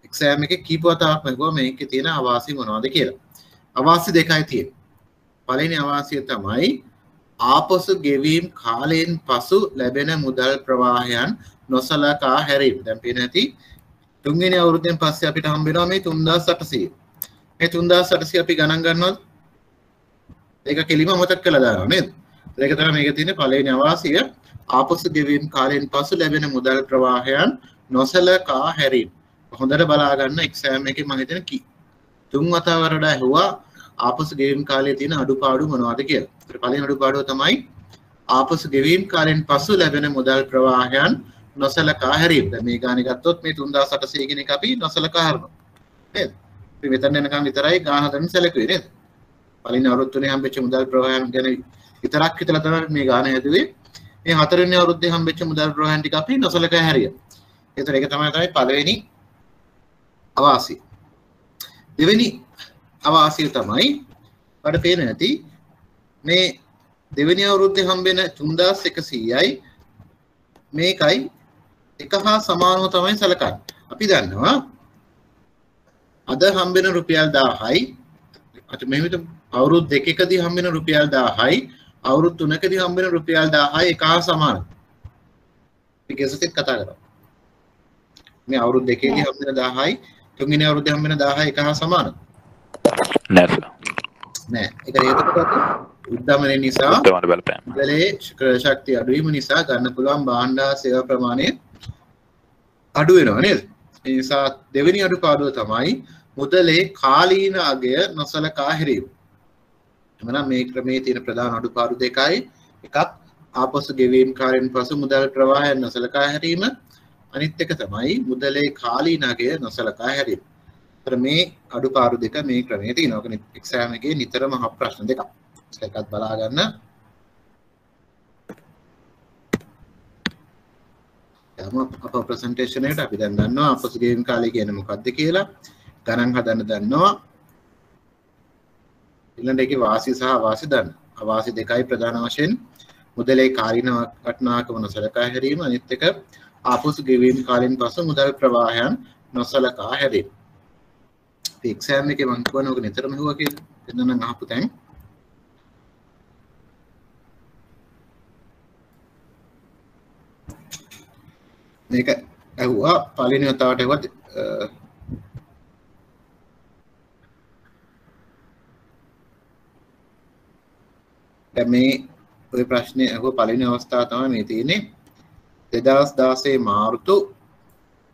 එක්සෑම් එකේ කීප වතාවක් මම කිව්වා මේකේ තියෙන අවාසිය මොනවද කියලා. අවාසිය දෙකයි තියෙන්නේ. පළවෙනි අවාසිය තමයි ආපසු ගෙවීම් කාලයෙන් පසු ලැබෙන මුදල් ප්‍රවාහයන් නොසලකා හැරීම. දැන් පේන ඇති තුන්වෙනි අවුරුද්දෙන් පස්සේ අපිට හම්බ වෙනවා මේ 3800. මේ 3800 අපි ගණන් ගන්නවද? ඒක කෙලිම අමතක කරලා දානවා නේද? ඒක තමයි මේකේ තියෙන පළවෙනි අවාසිය. ආපසු ගෙවීම් කාලයෙන් පසු ලැබෙන මුදල් ප්‍රවාහයන් නොසලකා හැරීම. හොඳට බලා ගන්න එක්සෑම් එකේ මම හිතන තුන් වතාවකට වඩා ඇහුවා ආපසු ගෙවීම් කාලයේ තියෙන අඩුපාඩු මොනවද කියලා. ඒතර පළවෙනි අඩුපාඩුව තමයි ආපසු ගෙවීම් කාලයෙන් පසු ලැබෙන මුදල් ප්‍රවාහයන් නොසලකා හැරීම. දැන් මේ ගානේ ගත්තොත් මේ 3800 කියන එක අපි නොසලකා හරිනවා. නේද? අපි මෙතන යනකම් විතරයි ගාන හදන්න සැලකුවේ නේද? පළවෙනි අවුරුද්දේ හම්බෙච්ච මුදල් ප්‍රවාහයන් ගැන විතරක් හිතලා තමයි මේ ගාන හැදුවේ. මේ හතරවෙනි අවුරුද්දේ හම්බෙච්ච මුදල් ප්‍රවාහයන් ටික අපි නොසලකා හැරියා. ඒතර ඒක තමයි පළවෙනි අවාසිය. දෙවෙනි අවාසිය තමයි අපිට පේන ඇති මේ දෙවෙනි අවුරුද්දේ හම්බෙන 3100යි මේකයි එක හා සමානව තමයි සලකන්නේ. අපි දන්නවා අද හම්බෙන රුපියල් 1000යි අත මෙහෙම අවුරුදු දෙකකදී හම්බෙන රුපියල් 1000යි අවුරුදු තුනකදී හම්බෙන රුපියල් 1000යි එක හා සමානයි. අපි කෙසෙත් කතා කරමු. මේ අවුරුදු දෙකේදී හම්බෙන 1000යි තුන්වෙනි අවුරුද්දේ හම්බෙන 1000යි එක හා සමානයි. නෑ සර්. නෑ. ඒක හේතුව මොකක්ද? උද්දමනය නිසා උද්දමන බලපෑම. මුදලේ ශක්තිය අඩු වීම නිසා ගන්න පුළුවන් භාණ්ඩ සේවා ප්‍රමාණය අඩු වෙනවා නේද? ඒ නිසා දෙවෙනි අඩුපාඩුව තමයි මුදලේ කාලීන අගය නොසලකා හැරීම. එමනම් මේ ක්‍රමයේ තියෙන ප්‍රධාන අඩුපාඩු දෙකයි. එකක් ආපසු ගෙවීම් කාලයෙන් පසු මුදල් ප්‍රවාහයන් නොසලකා හැරීම. අනිත් එක තමයි මුදලේ කාලීන අගය නොසලකා හැරීම. ඒතර මේ අඩුපාඩු දෙක මේ ක්‍රමයේ තියෙනවා. ඔක එක්සෑම් එකේ නිතරම අහ ප්‍රශ්න දෙකක්. එකත් බලා ගන්න. යම අප ප්‍රසන්ටේෂන් එකට අපි දැන් දන්නවා ආපසු ගෙවීම් කාලය කියන්නේ මොකක්ද කියලා. ගණන් හදන්න දන්නවා. ඊළඟ එකේ වාසි සහ අවාසි දන්න. අවාසි දෙකයි ප්‍රධාන වශයෙන් මුදලේ කාලීන වටිනාකම නොසලකා හැරීම. අනිත් එක ආපසු ගෙවීම් කාලයෙන් පසු මුදල් ප්‍රවාහයන් නොසලකා හැරීම. එක්සෑම් එකේ මම කියනවා ඔක නිතරම හුවා කියලා. එන්න නම් අහපු තැන්. මේක ඇහුවා පළවෙනි වතාවට ඇහුවත් දැන් මේ ඔය ප්‍රශ්නේ අහුව පළවෙනි අවස්ථාව තමයි මේ තියෙන්නේ 2016 මාර්තු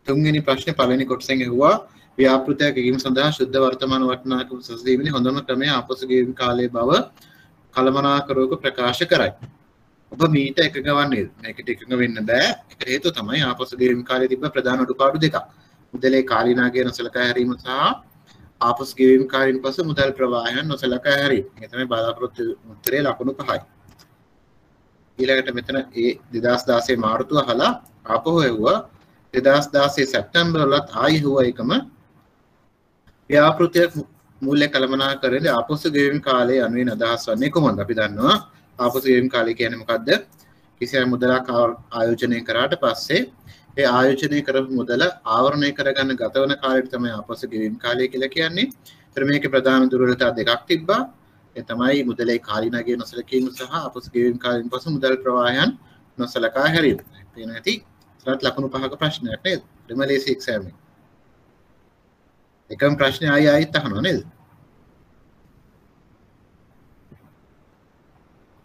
තුන්වෙනි ප්‍රශ්නේ පළවෙනි කොටසෙන් ඇහුවා ව්‍යාපෘතයක් ගෙවීම සඳහා ශුද්ධ වර්තමාන වටිනාකම සැසඳීමේ හොඳම ක්‍රමය ආපසු ගෙවීම කාලයේ බව කළමනාකරුවක ප්‍රකාශ කරයි. ඔබ මීට එකඟ වන්නේද? මේකට එකඟ වෙන්න බෑ. ඒක හේතුව තමයි ආපසු ගෙවීම කාලයේ තිබ්බ ප්‍රධාන අඩුපාඩු දෙකක්. මුදලේ කාලීනාගය නොසලකා හැරීම සහ ආපසු ගෙවීම කාලයෙන් පසු මුදල් ප්‍රවාහයන් නොසලකා හැරීම. මේ තමයි බලාපොරොත්තු උත්තරේ ලකුණු 5යි. ඊළඟට මෙතන ඒ 2016 මාර්තු අහලා ආපහු එවුවා 2016 සැප්තැම්බර් වලත් ආයෙ හුවා එකම ව්‍යාපෘතියක් මූල්‍ය කළමනාකරණය ආපසු ගෙවීම කාලයේ අනුවෙන් අදහස් වන්නේ කොහොමද? අපි දන්නවා ආපසු ගෙවීම කාලය කියන්නේ මොකද්ද? කිසියම් මුදලක් ආයෝජනය කරාට පස්සේ ඒ ආයෝජනය කරපු මුදල ආවරණය කරගන්න ගත වන කාලයට තමයි ආපසු ගෙවීම කාලය කියලා කියන්නේ. ඒතර මේකේ ප්‍රධාන දුර්වලතා දෙකක් තිබ්බා. ඒ තමයි මුදලේ කාලීනගය නොසලකීම සහ ආපසු ගෙවීම කාලයෙන් පසු මුදල් ප්‍රවාහයන් නොසලකා හැරීම. පේන ඇති සරත් ලකුණු 5ක ප්‍රශ්නයක් නේද? රිමලේසි එක්සෑම් එක. එකම ප්‍රශ්නේ ආයෙත් අහනවා නේද?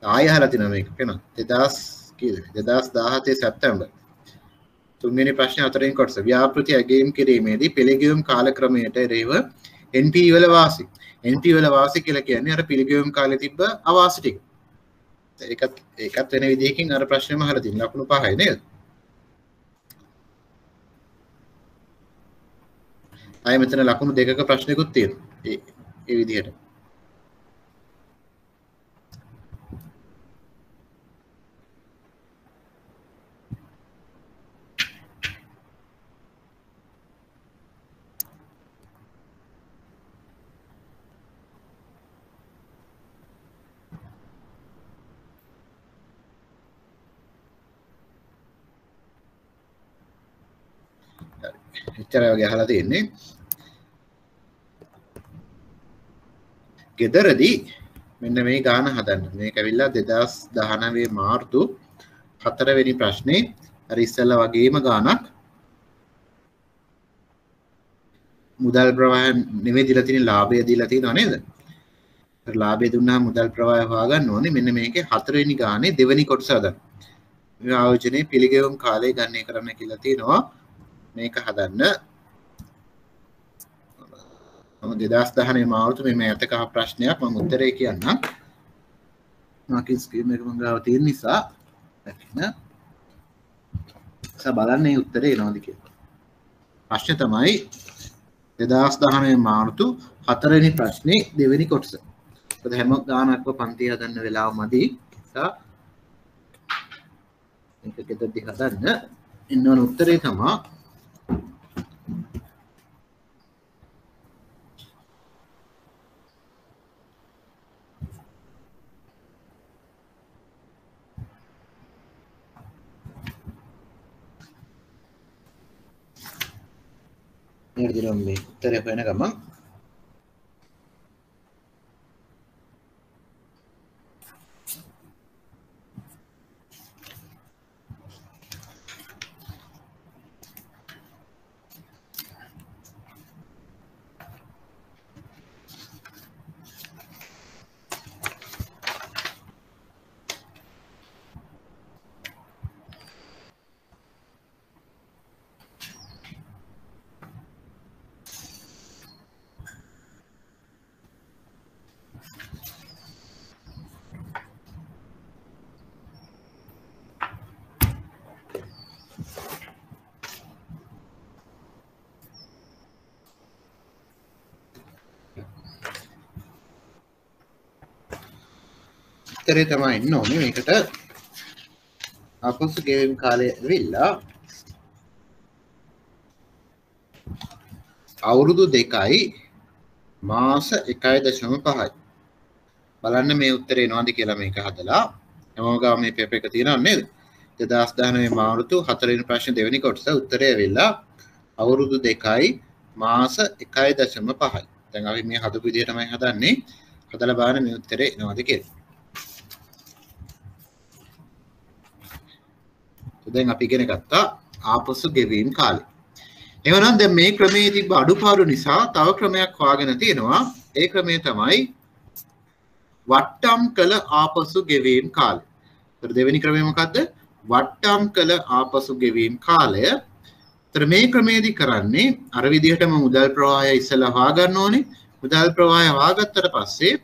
ආයෙ අහලා තිනවා මේක පේනවා 2017 සැප්තැම්බර් තුන්වෙනි ප්‍රශ්නේ හතරෙන් කොටස ව්‍යාපෘති අගයීම් කිරීමේදී පිළිගෙවුම් කාලක්‍රමයට එරෙහිව NP වල වාසි. NP වල වාසි කියලා කියන්නේ අර පිළිගෙවුම් කාලේ තිබ්බ අවාසි ටික. ඒකත් වෙන විදිහකින් අර ප්‍රශ්නේම අහලා තියෙන ලකුණු 5යි නේද? ආයෙ මෙතන ලකුණු දෙකක ප්‍රශ්නයකුත් තියෙනවා. ඒ විදිහට. එච්චරයි වගේ අහලා තියෙන්නේ. ගෙදරදී මෙන්න මේ ගාන හදන්න. මේක ඇවිල්ලා 2019 මාර්තු 4 වෙනි ප්‍රශ්නේ අර ඉස්සෙල්ලා වගේම ගානක්. මුදල් ප්‍රවාහය නෙමෙයි දීලා තියෙන ලාභය දීලා තියෙනව නේද? අර ලාභය දුන්නා මුදල් ප්‍රවාහය හොයාගන්න ඕනේ. මෙන්න මේකේ 4 වෙනි ගානේ දෙවෙනි කොටස හදන්න. මේ ආයෝජනයේ පිළිගෙවුම් කාලය ගණනය කරන්න කියලා තියෙනවා. මේක හදන්න 2019 මාර්තු මේ ඇතක ප්‍රශ්නයක් මම උත්තරේ කියන්නම්. මාකින් ස්ක්‍රීන් එක මම ගාව තියෙන නිසා බලන්න මේ උත්තරේ එනවද කියලා. ප්‍රශ්නේ තමයි 2019 මාර්තු 4 වෙනි ප්‍රශ්නේ දෙවෙනි කොටස. මොකද හැම ගානක්ම පන්ති හදන්න වෙලාව මදි. නිසා මේක ගෙදරදී හදන්න ඉන්න ඕන උත්තරේ තමයි निर्दिनों में उत्तरे होने का मांग උත්තරේ තමයි ඉන්න ඕනේ මේකට අපසු ගෙවීම් කාලය ඇවිල්ලා අවුරුදු 2යි මාස 1.5යි බලන්න මේ උත්තරේ එනවද කියලා මේක හදලා හැමෝම ගාම මේ පේපර් එක තියෙනව නේද 2019 මාර්තු 4 වෙනි ප්‍රශ්න දෙවෙනි කොටස උත්තරේ ඇවිල්ලා අවුරුදු 2යි මාස 1.5යි දැන් අපි මේ හදපු විදිහ තමයි හදන්නේ හදලා බලන්න මේ උත්තරේ එනවද කියලා දැන් අපි ඉගෙන ගත්තා ආපසු ගෙවීම් කාලය. එවනම් දැන් මේ ක්‍රමයේ තිබ්බ අඩුපාඩු නිසා තව ක්‍රමයක් හොයාගෙන තියෙනවා. ඒ ක්‍රමය තමයි වට්ටම් කළ ආපසු ගෙවීම් කාලය. ඒතර දෙවෙනි ක්‍රමය මොකද්ද? වට්ටම් කළ ආපසු ගෙවීම් කාලය. ඒතර මේ ක්‍රමයේදී කරන්නේ අර විදිහටම මුදල් ප්‍රවාහය ඉස්සෙල්ලා හොයාගන්න ඕනේ. මුදල් ප්‍රවාහය හොයාගත්තට පස්සේ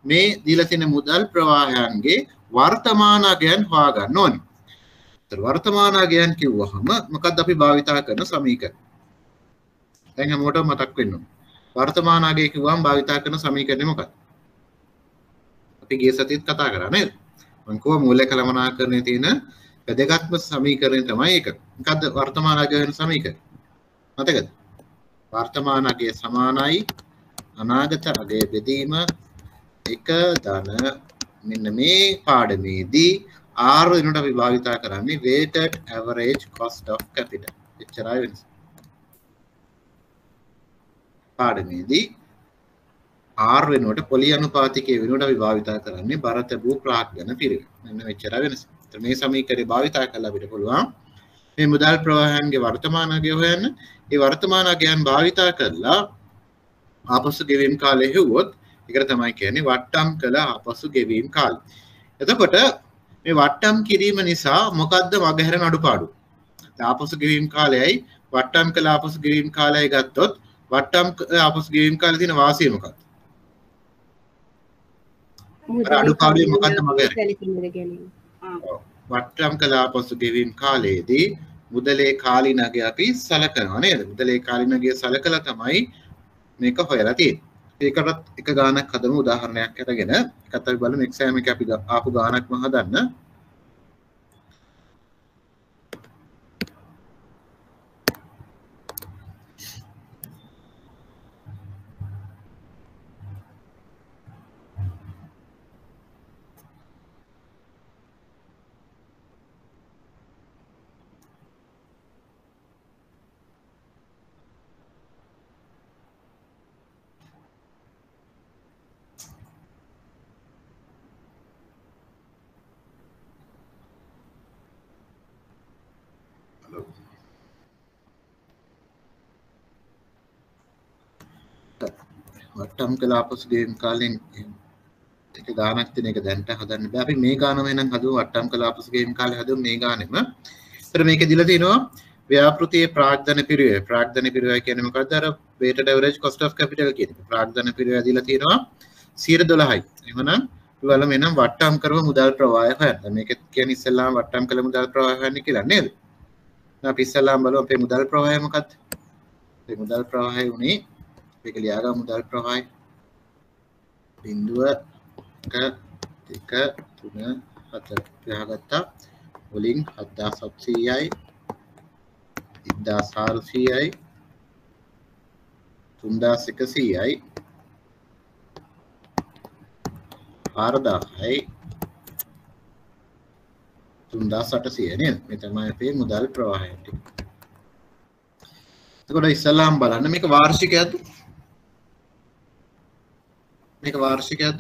මේ දීලා තියෙන මුදල් ප්‍රවාහයන්ගේ වර්තමානගයන් හොයාගන්න ඕනේ. වර්තමානගයන් කිව්වහම මොකක්ද අපි භාවිතා කරන සමීකරණ දැන් හැමෝටම මතක් වෙන්න ඕන වර්තමානගය කිව්වම භාවිතා කරන සමීකරණය මොකක්ද අපි ගිය සතියේත් කතා කරා නේද මම කිව්වා මූලක කළමනාකරණයේ තියෙන වැදගත්ම සමීකරණය තමයි ඒක මොකද්ද වර්තමානගය වෙන සමීකරණය මතකද වර්තමානගය සමානයි අනාගත අගය බෙදීම 1 ධන මෙන්න මේ පාඩමේදී R වෙනුවට අපි භාවිතා කරන්නේ weighted average cost of capital. එච්චරයි වෙනස. පාඩමේදී R වෙනුවට පොලි අනුපාතිකයේ වෙනුවට අපි භාවිතා කරන්නේ බරතබූ ප්‍රාග්ධන පිරිවෙන. මෙන්න මෙච්චරයි වෙනස. මේ සමීකරණය භාවිතා කරලා අපිට පුළුවන් මේ මුදල් ප්‍රවාහයන්ගේ වර්තමානගය හොයන්න. ඒ වර්තමානගයන් භාවිතා කරලා ආපසු ගෙවීම් කාලය හෙව්වොත් ඒකට තමයි කියන්නේ වට්ටම් කළ ආපසු ගෙවීම් කාලය. එතකොට මේ වට්ටම් කිරීම නිසා මොකද්ද මගහැරෙන අඩුපාඩු? ආපසු ගෙවීම් කාලයයි වට්ටම් කළ ආපසු ගෙවීම් කාලයයි ගත්තොත් වට්ටම් ආපසු ගෙවීම් කාලේ තියෙන වාසිය මොකක්ද? අර අඩුපාඩුවේ මොකක්ද මගේ? වට්ටම් කළ ආපසු ගෙවීම් කාලයේදී මුදලේ කාලිනගය අපි සලකනවා නේද? මුදලේ කාලිනගය සලකලා තමයි මේක හොයලා තියෙන්නේ. ඒකටත් එක ගානක් හදමු උදාහරණයක් අරගෙන එකත් අපි බලමු එක්සෑම් එක අපි ආපු ගානක්ම හදන්න. වට්ටම් කළ ආපසු ගෙවීම් කාලෙන් එක ගානක් තියෙන එක දැන්ට හදන්න බෑ. අපි මේ ගානම එනම් හදුව වට්ටම් කළ ආපසු ගෙවීම් කාලේ හදුව මේ ගානෙම. ඒතර මේකේ දීලා තියෙනවා ව්‍යාපෘතියේ ප්‍රාග්ධන පිරිවැය. ප්‍රාග්ධන පිරිවැය කියන්නේ මොකද්ද? අර weighted average cost of capital කියන එක. ප්‍රාග්ධන පිරිවැය දීලා තියෙනවා 12යි. එහෙමනම් අපි බලමු එනම් වට්ටම් කරව මුදල් ප්‍රවාහය හොයන්න. මේක කියන්නේ ඉස්සෙල්ලාම වට්ටම් කළ මුදල් ප්‍රවාහය හොයන්න කියලා නේද? අපි ඉස්සෙල්ලාම බලමු අපේ මුදල් ප්‍රවාහය මොකක්ද? අපේ මුදල් ප්‍රවාහය උනේ මේක ලියාගමු මුදල් ප්‍රවාහය 0 1 2 3 4 ලියාගත්තා. වලින් 7700යි 1400යි 3100යි 4000යි 3800 නේද? මේ තමයි අපේ මුදල් ප්‍රවාහය ටික. එතකොට ඉස්සල්ලාම බලන්න මේක වාර්ෂිකයක්ද? මේක වාර්ෂිකයක්ද?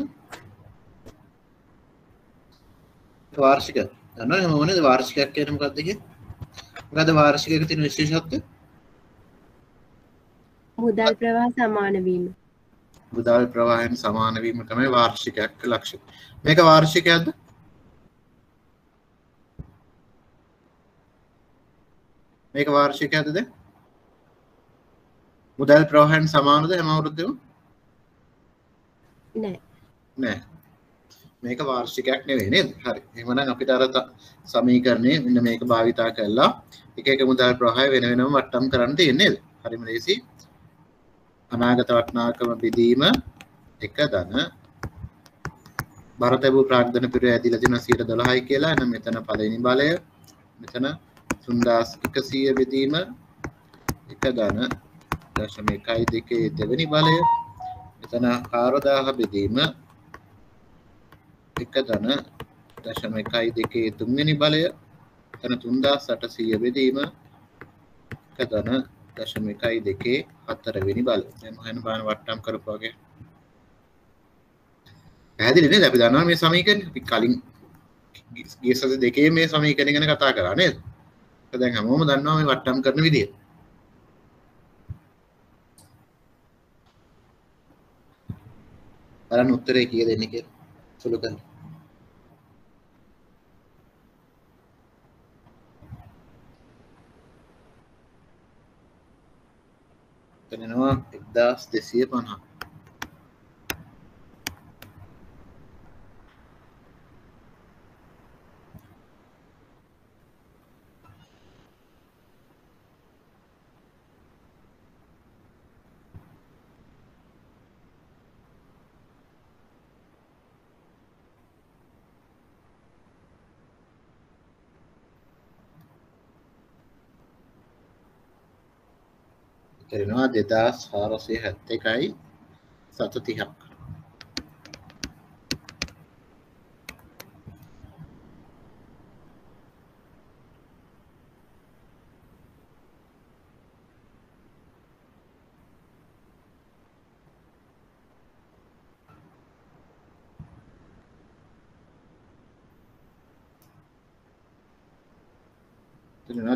වාර්ෂික. දන්නවද මොනවද වාර්ෂිකයක් කියන්නේ මොකක්ද කියන්නේ? මොකද්ද වාර්ෂිකයක තියෙන විශේෂත්වය? මුදල් ප්‍රවාහ සමාන වීම. මුදල් ප්‍රවාහයෙන් සමාන වීම තමයි වාර්ෂිකයක් ලක්ෂණ. මේක වාර්ෂිකයක්ද? මේක වාර්ෂිකයක්ද දැන්? මුදල් ප්‍රවාහයෙන් සමානද හැම අවුරුද්දෙම? නෑ. නෑ. මේක වාර්ෂිකයක් නෙවෙයි නේද? හරි. එහෙමනම් අපිට අර සමීකරණේ මෙන්න මේක භාවිතා කරලා එක එක මුදල් ප්‍රවාහය වෙන වෙනම වට්ටම් කරන්න තියෙන්නේ නේද? හරිම ලේසි. අනාගත වටිනාකම බෙදීම එක ධන බරතැබූ ප්‍රාග්ධන පිරිවැය ඇදිලා තියෙනවා 12යි කියලා. එහෙනම් මෙතන පළවෙනි බලය. මෙතන 3100 බෙදීම එක ධන 0.12 දෙවෙනි බලය. මෙතන 4000 බෙදීම එක ධන 0.12 තුන්වෙනි බලය. එතන 3800 බෙදීම එක ධන 0.12 හතරවෙනි බලය. දැන් මම බලන වට්ටම් කරපු වගේ. පැහැදිලි නේද? අපි දන්නවා මේ සමීකරණ අපි කලින් ගිය සති දෙකේ මේ සමීකරණ ගැන කතා කරා නේද? දැන් හැමෝම දන්නවා මේ වට්ටම් කරන විදිය. බලන්න උත්තරේ කීයද එන්නේ කියලා. සුළු කරන්න. එතනනවා 1250. කරනවා 2471යි 730ක්. කරනවා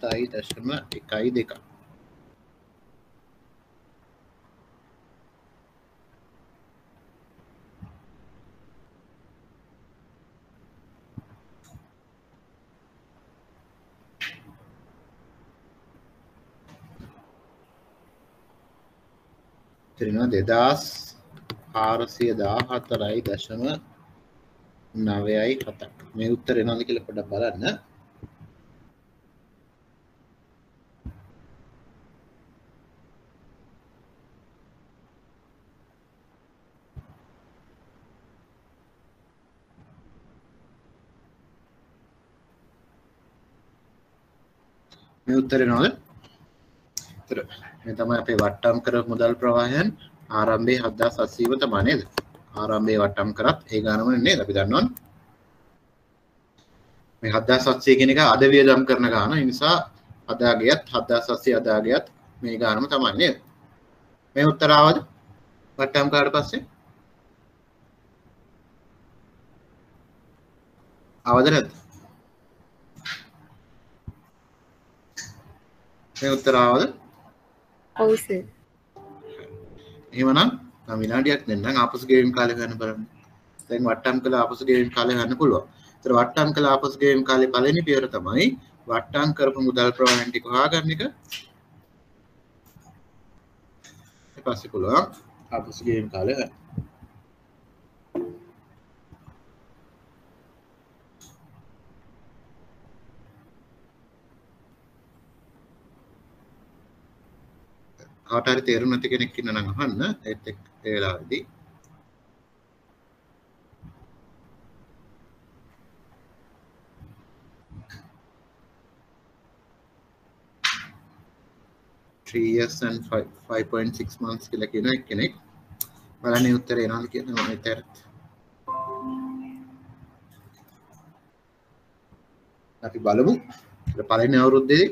2840.12. උත්තරේනවා 2414.9.7ක්. මේ උත්තරේ එනවද කියලා පොඩ්ඩක් බලන්න. මේ උත්තරේ නේද? මේ තමයි අපේ වට්ටම් කරපු මුදල් ප්‍රවාහයන් ආරම්භයේ 7700ව තමයි නේද? ආරම්භයේ වට්ටම් කරත් ඒ ගානම නේද අපි දන්නවනේ. මේ 7700 කියන එක අද වියදම් කරන ගාන. ඒ නිසා අදාගියත් 7700 අදාගියත් මේ ගානම තමයි නේද? මේ උත්තර ආවද? වට්ටම් කරාට පස්සේ ආවද නැද්ද? මේ උත්තර ආවද? ඔව් සර්. එහෙමනම් මම විනාඩියක් දෙන්නම් ආපසු ගෙවීම් කාලය ගන්න බලන්න. දැන් වට්ටම් කළ ආපසු ගෙවීම් කාලය ගන්න පුළුවන්. ඒතර වට්ටම් කළ ආපසු ගෙවීම් කාලේ පළවෙනි පියවර තමයි වට්ටම් කරපු මුදල් ප්‍රවාහයන් ටික හොයාගන්න එක. ඊට පස්සේ පුළුවන් ආපසු ගෙවීම් කාලය ගන්න. කාට හරි තේරුම් නැති කෙනෙක් ඉන්න නම් අහන්න ඒත් ඒ වෙලාවේදී three years and 5.6 months කියලා කියන කෙනෙක් බලන්න උත්තරේ එනවද කියලා මම හිතට අපි බලමු. පළවෙනි අවුරුද්දේ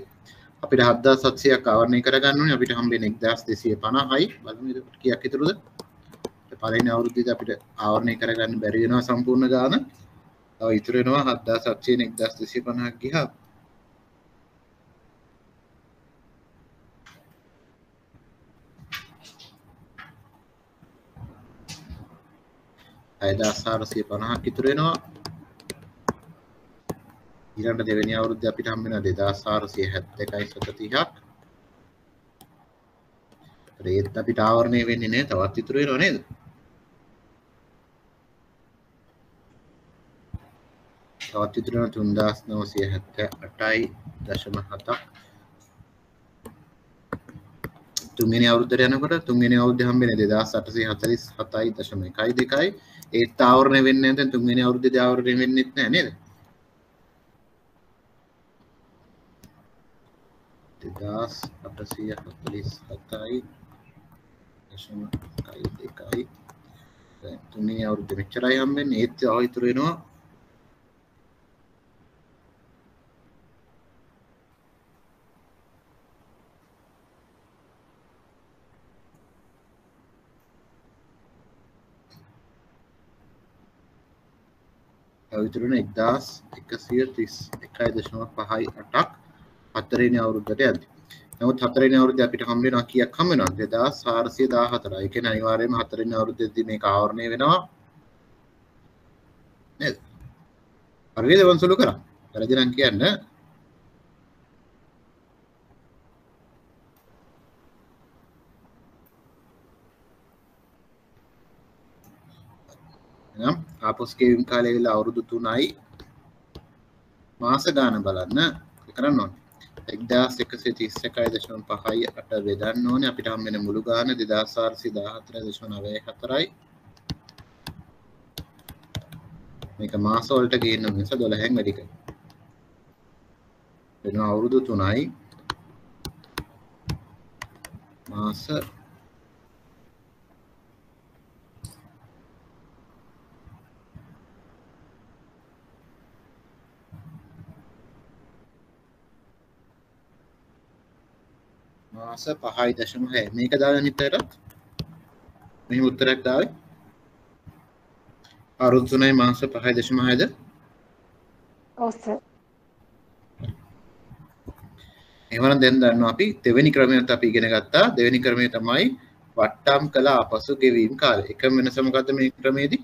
අපිට 7700ක් ආවරණය කරගන්න ඕනේ. අපිට හම්බෙන්නේ 1250යි. බලමු ඒක කීයක් විතරද? පළවෙනි අවුරුද්දේදී අපිට ආවරණය කරගන්න බැරි වෙනවා සම්පූර්ණ ගාන. තව ඉතුරු වෙනවා 7700 න් 1250ක් ගියා. අයදාසාරසිය 50ක් ඉතුරු වෙනවා. ඊළඟ දෙවෙනි අවුරුද්දේ අපිට හම්බ වෙනවා 2471.30ක්. ඒත් අපිට ආවරණය වෙන්නේ නැහැ. තවත් ඉතුරු වෙනවා නේද? තවත් ඉතුරු වෙනවා 3978.7ක්. තුන්වෙනි අවුරුද්දට යනකොට තුන්වෙනි අවුරුද්දේ හම්බෙන්නේ 2847.1.2යි. ඒත් ආවරණය වෙන්නේ නැත්නම් තුන්වෙනි අවුරුද්දේදී ආවරණය වෙන්නේ නැහැ නේද? 1847.1.2යි. දැන් තුන්වෙනි අවුරුද්දේ මෙච්චරයි හම්බෙන්නේ. ඒත් ඉතුරු වෙනවා විතරන 1131.58ක් හතරවෙනි අවුරුද්දට යද්දි. නමුත් හතරවෙනි අවුරුද්දේ අපිට හම්බ වෙනවා කීයක් හම්බ වෙනවද? 2414. ඒ කියන්නේ අනිවාර්යයෙන්ම හතරවෙනි අවුරුද්දේදී මේක ආවරණය වෙනවා. නේද? හරියද වන්සලු කරා? වැරදි නම් කියන්න. නම් ආපස් ගෙවීම් කාලය වෙලා අවුරුදු 3යි මාස ගාන බලන්න කරන්න ඕනේ 1131.5.8 බෙදන්න ඕනේ අපිට හම් වෙන මුළු ගාන 2414.94යි මේක මාස වලට ගේන්න නිසා 12න් වැඩි කරනවා වෙන අවුරුදු 3යි මාස මාස 5.6 මේක දාලා නිතරත් මෙහි උත්තරයක් දාවේ අවුරුදු 3යි මාස 5.6ද ඔව් සර් එහෙනම් දැන් දන්නවා අපි දෙවෙනි ක්‍රමයට අපි ඉගෙන ගත්තා දෙවෙනි ක්‍රමය තමයි වට්ටම් කළ ආපසු ගෙවීම් කාලය එකම වෙනස මොකද්ද මේ ක්‍රමයේදී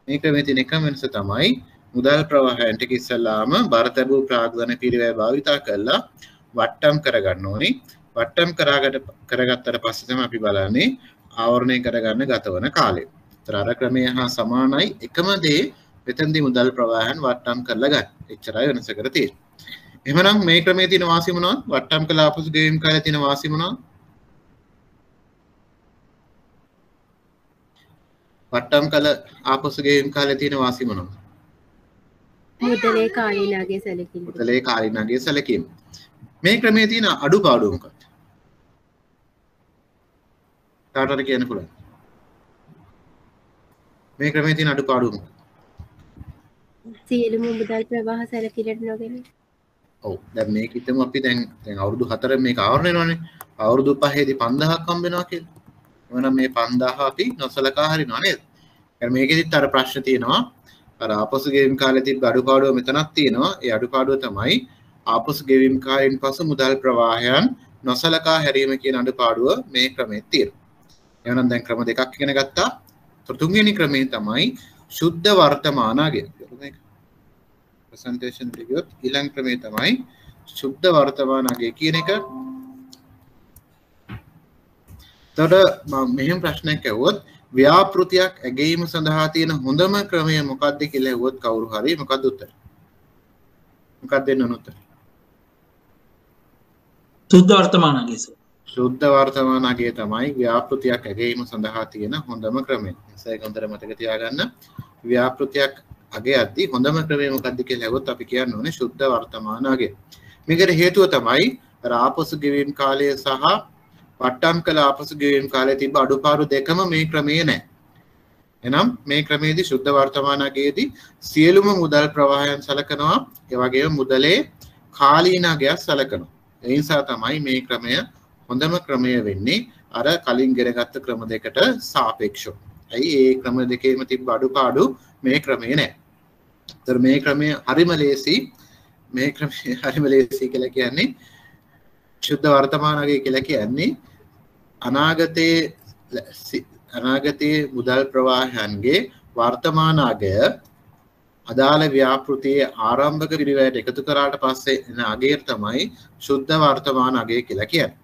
මේ ක්‍රමයේ තියෙන එකම වෙනස තමයි මුදල් ප්‍රවාහයන් ටික ඉස්සලාම බර තැබූ ප්‍රාග්ධන පිරිවැය භාවිතා කරලා වට්ටම් කරගන්න ඕනේ වට්ටම් කරගත්තට පස්සේ තමයි අපි බලන්නේ ආවරණය කරගන්න ගත වන කාලය. ඒතර අර ක්‍රමය හා සමානයි එකම දේ මෙතෙන්දී මුදල් ප්‍රවාහයන් වට්ටම් කරලා ගන්න. එච්චරයි වෙනසකට තියෙන්නේ. එහෙනම් මේ ක්‍රමයේ තියෙන වාසිය මොනවද? වට්ටම් කළ ආපසු ගෙවීම් කාලේ තියෙන වාසිය මොනවද? වට්ටම් කළ ආපසු ගෙවීම් කාලේ තියෙන වාසිය මොනවද? මුදලේ කාලීනගේ සැලකීම. මුදලේ කාලීනගේ සැලකීම. මේ ක්‍රමයේ තියෙන අඩුපාඩු මොකක්ද? කාටද කියන්න පුළුවන්? මේ ක්‍රමයේ තියෙන අඩුපාඩු මොකක්ද? සියලුම මුදල් ප්‍රවාහ සැලකිලිට නොගෙන. ඔව් දැන් මේක හිතමු අපි දැන් අවුරුදු 4 මේක ආවරණය වෙනවනේ. අවුරුදු 5ේදී 5000ක් හම්බ වෙනවා කියලා. එහෙනම් මේ 5000 අපි නොසලකා හරිනවා නේද? එහෙනම් මේකෙදිත් අර ප්‍රශ්න තියෙනවා. අර ආපසු ගෙවීම් කාලේ තිබ්බ අඩුපාඩුව මෙතනක් තියෙනවා. ඒ අඩුපාඩුව තමයි ආපසු ගෙවීම් කාලයෙන් පසු මුදල් ප්‍රවාහයන් නොසලකා හැරීම කියන අඩුපාඩුව මේ ක්‍රමයේ තියෙනවා. එහෙනම් දැන් ක්‍රම දෙකක් ඉගෙන ගත්තා. තුන්වෙනි ක්‍රමය තමයි සුද්ධ වර්තමානගය. මේක ප්‍රසන්ටේෂන් එකේ ඊළඟ ක්‍රමය තමයි සුද්ධ වර්තමානගය කියන එක. එතකොට මම මෙහෙම ප්‍රශ්නයක් ඇහුවොත් ව්‍යාපෘතියක් ඇගීම සඳහා තියෙන හොඳම ක්‍රමය මොකක්ද කියලා ඇහුවොත් කවුරු හරි මොකක්ද උත්තර? මොකක්ද දෙන්න උත්තර? සුද්ධ වර්තමානගය. සුද්ධ වර්තමානගය තමයි ව්‍යාපෘතියක් ඇගීම සඳහා තියෙන හොඳම ක්‍රමය. ඒක හොඳට මතක තියාගන්න. ව්‍යාපෘතියක් අගයද්දී හොඳම ක්‍රමය මොකක්ද කියලා ඇහුවොත් අපි කියන්න ඕනේ සුද්ධ වර්තමානගය. මේකට හේතුව තමයි ආපසු ගෙවීම් කාලය සහ වට්ටම් කළ ආපසු ගෙවීම් කාලයේ තිබ්බ අඩුපාඩු දෙකම මේ ක්‍රමයේ නැහැ. එහෙනම් මේ ක්‍රමයේදී සුද්ධ වර්තමානගයේදී සියලුම මුදල් ප්‍රවාහයන් සලකනවා. ඒ වගේම මුදලේ කාලීනගය සලකනවා. ඒ නිසා තමයි මේ ක්‍රමය හොඳම ක්‍රමය වෙන්නේ අර කලින් ගෙනගත්ත ක්‍රම දෙකට සාපේක්ෂව. ඇයි ඒ ක්‍රම දෙකේම තිබ්බ අඩුපාඩු මේ ක්‍රමයේ නැහැ. ඒතර මේ ක්‍රමය හරිම ලේසි. මේ ක්‍රමය හරිම ලේසි කියලා කියන්නේ සුද්ධ වර්තමානගය කියලා කියන්නේ අනාගතයේ මුදල් ප්‍රවාහයන්ගේ වර්තමාන අගය අදාළ ව්‍යාපෘතියේ ආරම්භක පිරිවැයට එකතු කරාට පස්සේ එන අගය තමයි සුද්ධ වර්තමාන අගය කියලා කියන්නේ.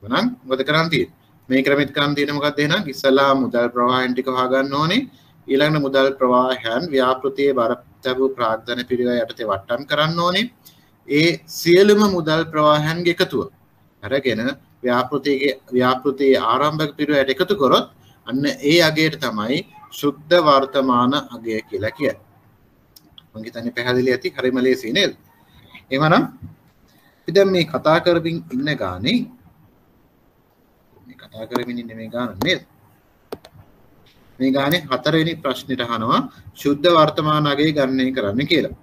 එහෙනම් මොකද කරන්න තියෙන්නේ? මේ ක්‍රමෙත් කරන්න තියෙන්නේ මොකක්ද එහෙනම්? ඉස්සලා මුදල් ප්‍රවාහයන් ටික හොයාගන්න ඕනේ. ඊළඟට මුදල් ප්‍රවාහයන් ව්‍යාපෘතියේ බරපතල ප්‍රාග්ධන පිරිවැය යටතේ වට්ටම් කරන්න ඕනේ. ඒ සියලුම මුදල් ප්‍රවාහයන්ගේ එකතුව අරගෙන ව්‍යාපෘතියේ ආරම්භක පිරිවැයට එකතු කරොත් අන්න ඒ අගයට තමයි සුද්ධ වර්තමාන අගය කියලා කියන්නේ. මම හිතන්නේ පැහැදිලි ඇති. හරිම ලේසි නේද? එහෙනම් අපි දැන් මේ කතා කරමින් ඉන්න ගානේ මේ ගාන නේද? මේ ගානේ හතරවෙනි ප්‍රශ්නෙට අහනවා සුද්ධ වර්තමාන අගය ගණනය කරන්න කියලා.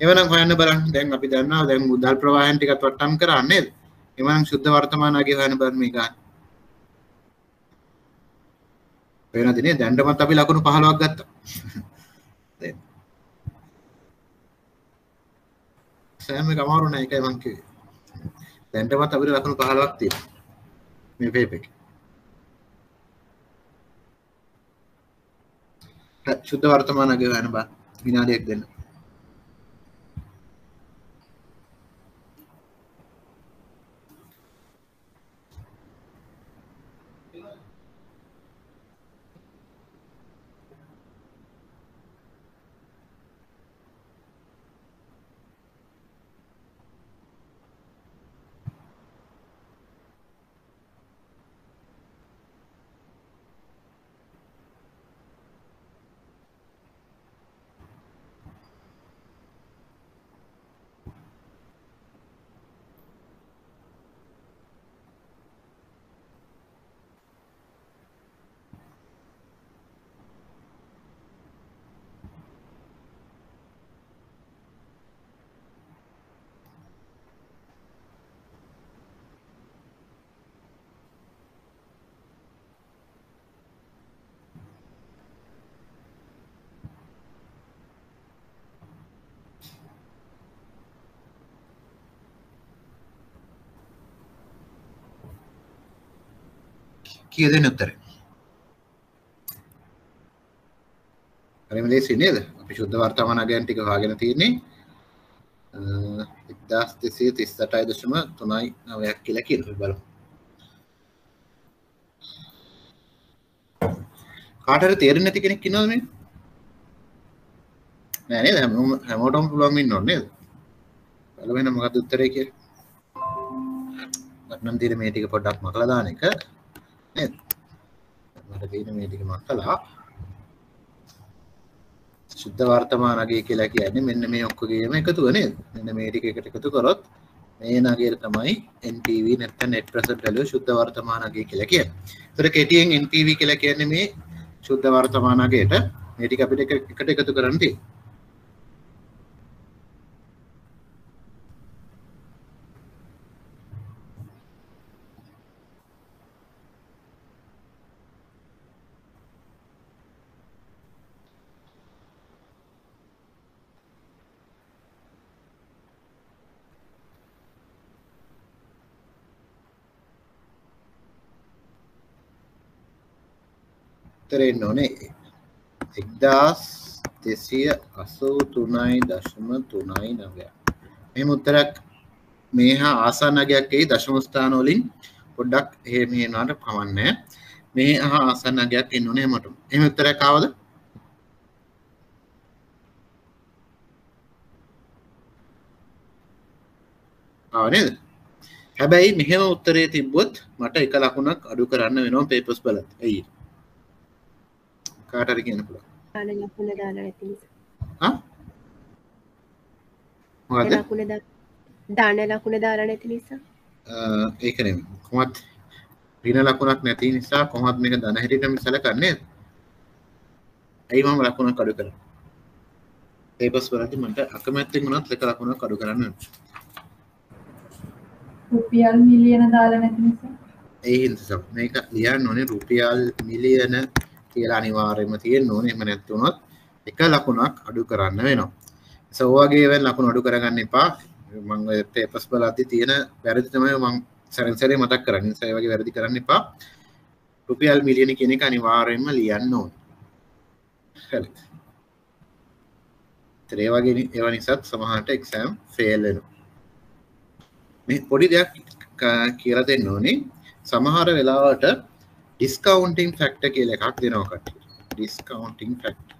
එවනම් හොයන්න බලන්න. දැන් අපි දන්නවා දැන් මුදල් ප්‍රවාහයන් ටිකත් වට්ටම් කරා නේද? එවනම් සුද්ධ වර්තමාන අගය හොයන්න බලන්න මේ ගාන. වෙනද නේ? දැන්ටමත් අපි ලකුණු 15ක් ගත්තා. දැන් සෑම එක අමාරු නෑ ඒකයි මං කිව්වේ. දැන්ටමත් අපිට ලකුණු 15ක් තියෙනවා. මේ පේපර් එකේ. සුද්ධ වර්තමාන අගය හොයන්න බා. විනාඩියක් දෙන්න. කිය දෙන්න උත්තරේ. හරිම ලේසි නේද? අපි සුද්ධ වර්තමාන අගයන් ටික හොයාගෙන තියෙන්නේ 1238.39ක් කියලා කියනවා. බලමු. කාට හරි තේරෙන්නේ නැති කෙනෙක් ඉන්නවද මේ? නෑ නේද? හැමෝටම පුළුවන් ඉන්නව නේද? බලවෙන මොකක්ද උත්තරේ කියලා. වටනම් තියෙන මේ ටික පොඩ්ඩක් මකලා දාන එක නේද? මට තියෙන මේ ටික මකලා සුද්ධ වර්තමාන අගය කියලා කියන්නේ මෙන්න මේ ඔක්කොගේම එකතුව නේද? මෙන්න මේ ටික එකට එකතු කරොත් මේ නගයට තමයි NPV නැත්නම් net present value සුද්ධ වර්තමාන අගය කියලා කියන්නේ. ඒතර කෙටියෙන් NPV කියලා කියන්නේ මේ සුද්ධ වර්තමාන අගයට මේ ටික අපිට එකට එකතු කරන්න තියෙනවා. උත්තරෙන්න ඕනේ 1283.39. මෙහෙම උත්තරයක් මේ හා ආසන්න අගයක් එයි දශම ස්ථාන වලින් පොඩ්ඩක් එහෙම වෙනවාට කවන්නේ. මේ හා ආසන්න අගයක් එන්න ඕනේ හැමෝටම. එහෙම උත්තරයක් ආවද? ආව නේද? හැබැයි මෙහෙම උත්තරේ තිබ්බොත් මට එක ලකුණක් අඩු කරන්න වෙනවා පේපර්ස් බලද්දි. ඇයි? කාට හරි කියන්න පුළුවන්. දාන ලකුණ දාලා නැති නිසා. හා? මොකද? දාන ලකුණ දාලා නැති නිසා. ඒක නෙමෙයි. කොහොමත් ඍණ ලකුණක් නැති නිසා කොහොමත් මේක ධන හැටියටම සැලකන්නේ. ඇයි මම ලකුණක් අඩු කරන්නේ? පේපර්ස් වලදී මට අකමැත්තෙන් වුණත් එක ලකුණක් අඩු කරන්න වෙනවා. රුපියල් මිලියන දාලා නැති නිසා. ඒ හින්දා මේක ලියන්න ඕනේ රුපියල් මිලියන කියලා අනිවාර්යයෙන්ම තියෙන්න ඕනේ. එහෙම නැත්නම් එක ලකුණක් අඩු කරන්න වෙනවා. ඒ වගේ වෙන ලකුණු අඩු කරගන්න එපා. මම ඔය පේපර්ස් බලද්දි තියෙන වැරදි තමයි මම සැරෙන් සැරේ මතක් කරන්නේ. ඒ වගේ වැරදි කරන්න එපා. රුපියල් මිලියන කියන එක අනිවාර්යයෙන්ම ලියන්න ඕනේ. හරි. ඒ වගේ ඒවා නිසාත් සමහරට එක්සෑම් ෆේල් වෙනවා. මේ පොඩි දෙයක් කියලා දෙන්න ඕනේ. සමහර වෙලාවට ඩිස්කවුන්ටිං ෆැක්ටර් කියලා එකක් දෙනවා කට්ටියට. ඩිස්කවුන්ටිං ෆැක්ටර්.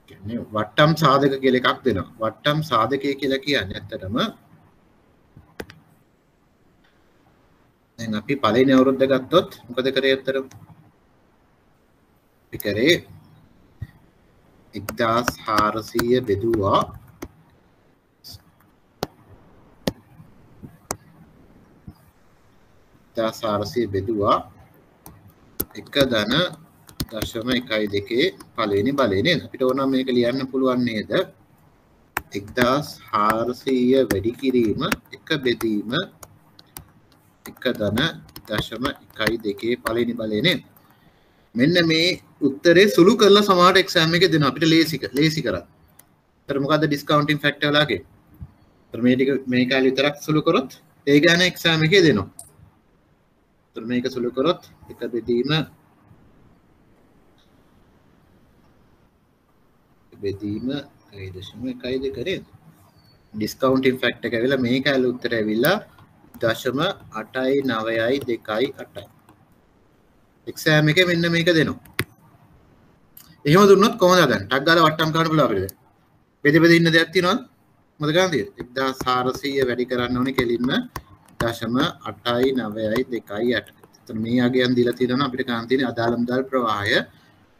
කියන්නේ වට්ටම් සාධක කියලා එකක් දෙනවා. වට්ටම් සාධකය කියලා කියන්නේ ඇත්තටම දැන් අපි පළවෙනි අවුරුද්ද ගත්තොත් මොකද කරේ ඇත්තටම? අපි කරේ 1400 බෙදුවා 1400 බෙදුවා 1.12 පළවෙනි බලය නේද? අපිට ඕන නම් මේක ලියන්න පුළුවන් නේද? 1400 වැඩි කිරීම 1 බෙදීම 1.12 පළවෙනි බලය නේද? මෙන්න මේ උත්තරේ සුළු කරලා සමහරට එක්සෑම් එකේ දෙනවා අපිට ලේසි කරා. ඒතර මොකද්ද ඩිස්කවුන්ටිංగ్ ෆැක්ටර් වලගේ? ඒතර මේ ටික මේ කාලේ විතරක් සුළු කරොත් ඒ ගාන එක්සෑම් එකේ දෙනවා. මේක සුළු කරොත් එක බෙදීම 1.12 කරේ ඩිස්කවුන්ටිං ෆැක්ටර් එක ඇවිල්ලා මේ කාලේ උත්තරය ඇවිල්ලා 0.89228 එක්සෑම් එකේ මෙන්න මේක දෙනවා. එහෙම දුන්නොත් කොහොමද හදන්නේ? ටක් ගාලා වට්ටම් කරන්න පුළුවන් අපිට. බෙද ඉන්න දෙයක් තියෙනවද? මොකද ගන්න තියෙන්නේ? 1400 වැඩි කරන්න ඕනේ කෙලින්ම 0.89228. එතන මේ අගයන් දීලා තියෙනවා අපිට ගන්න තියෙන්නේ අදාළ මුදල් ප්‍රවාහය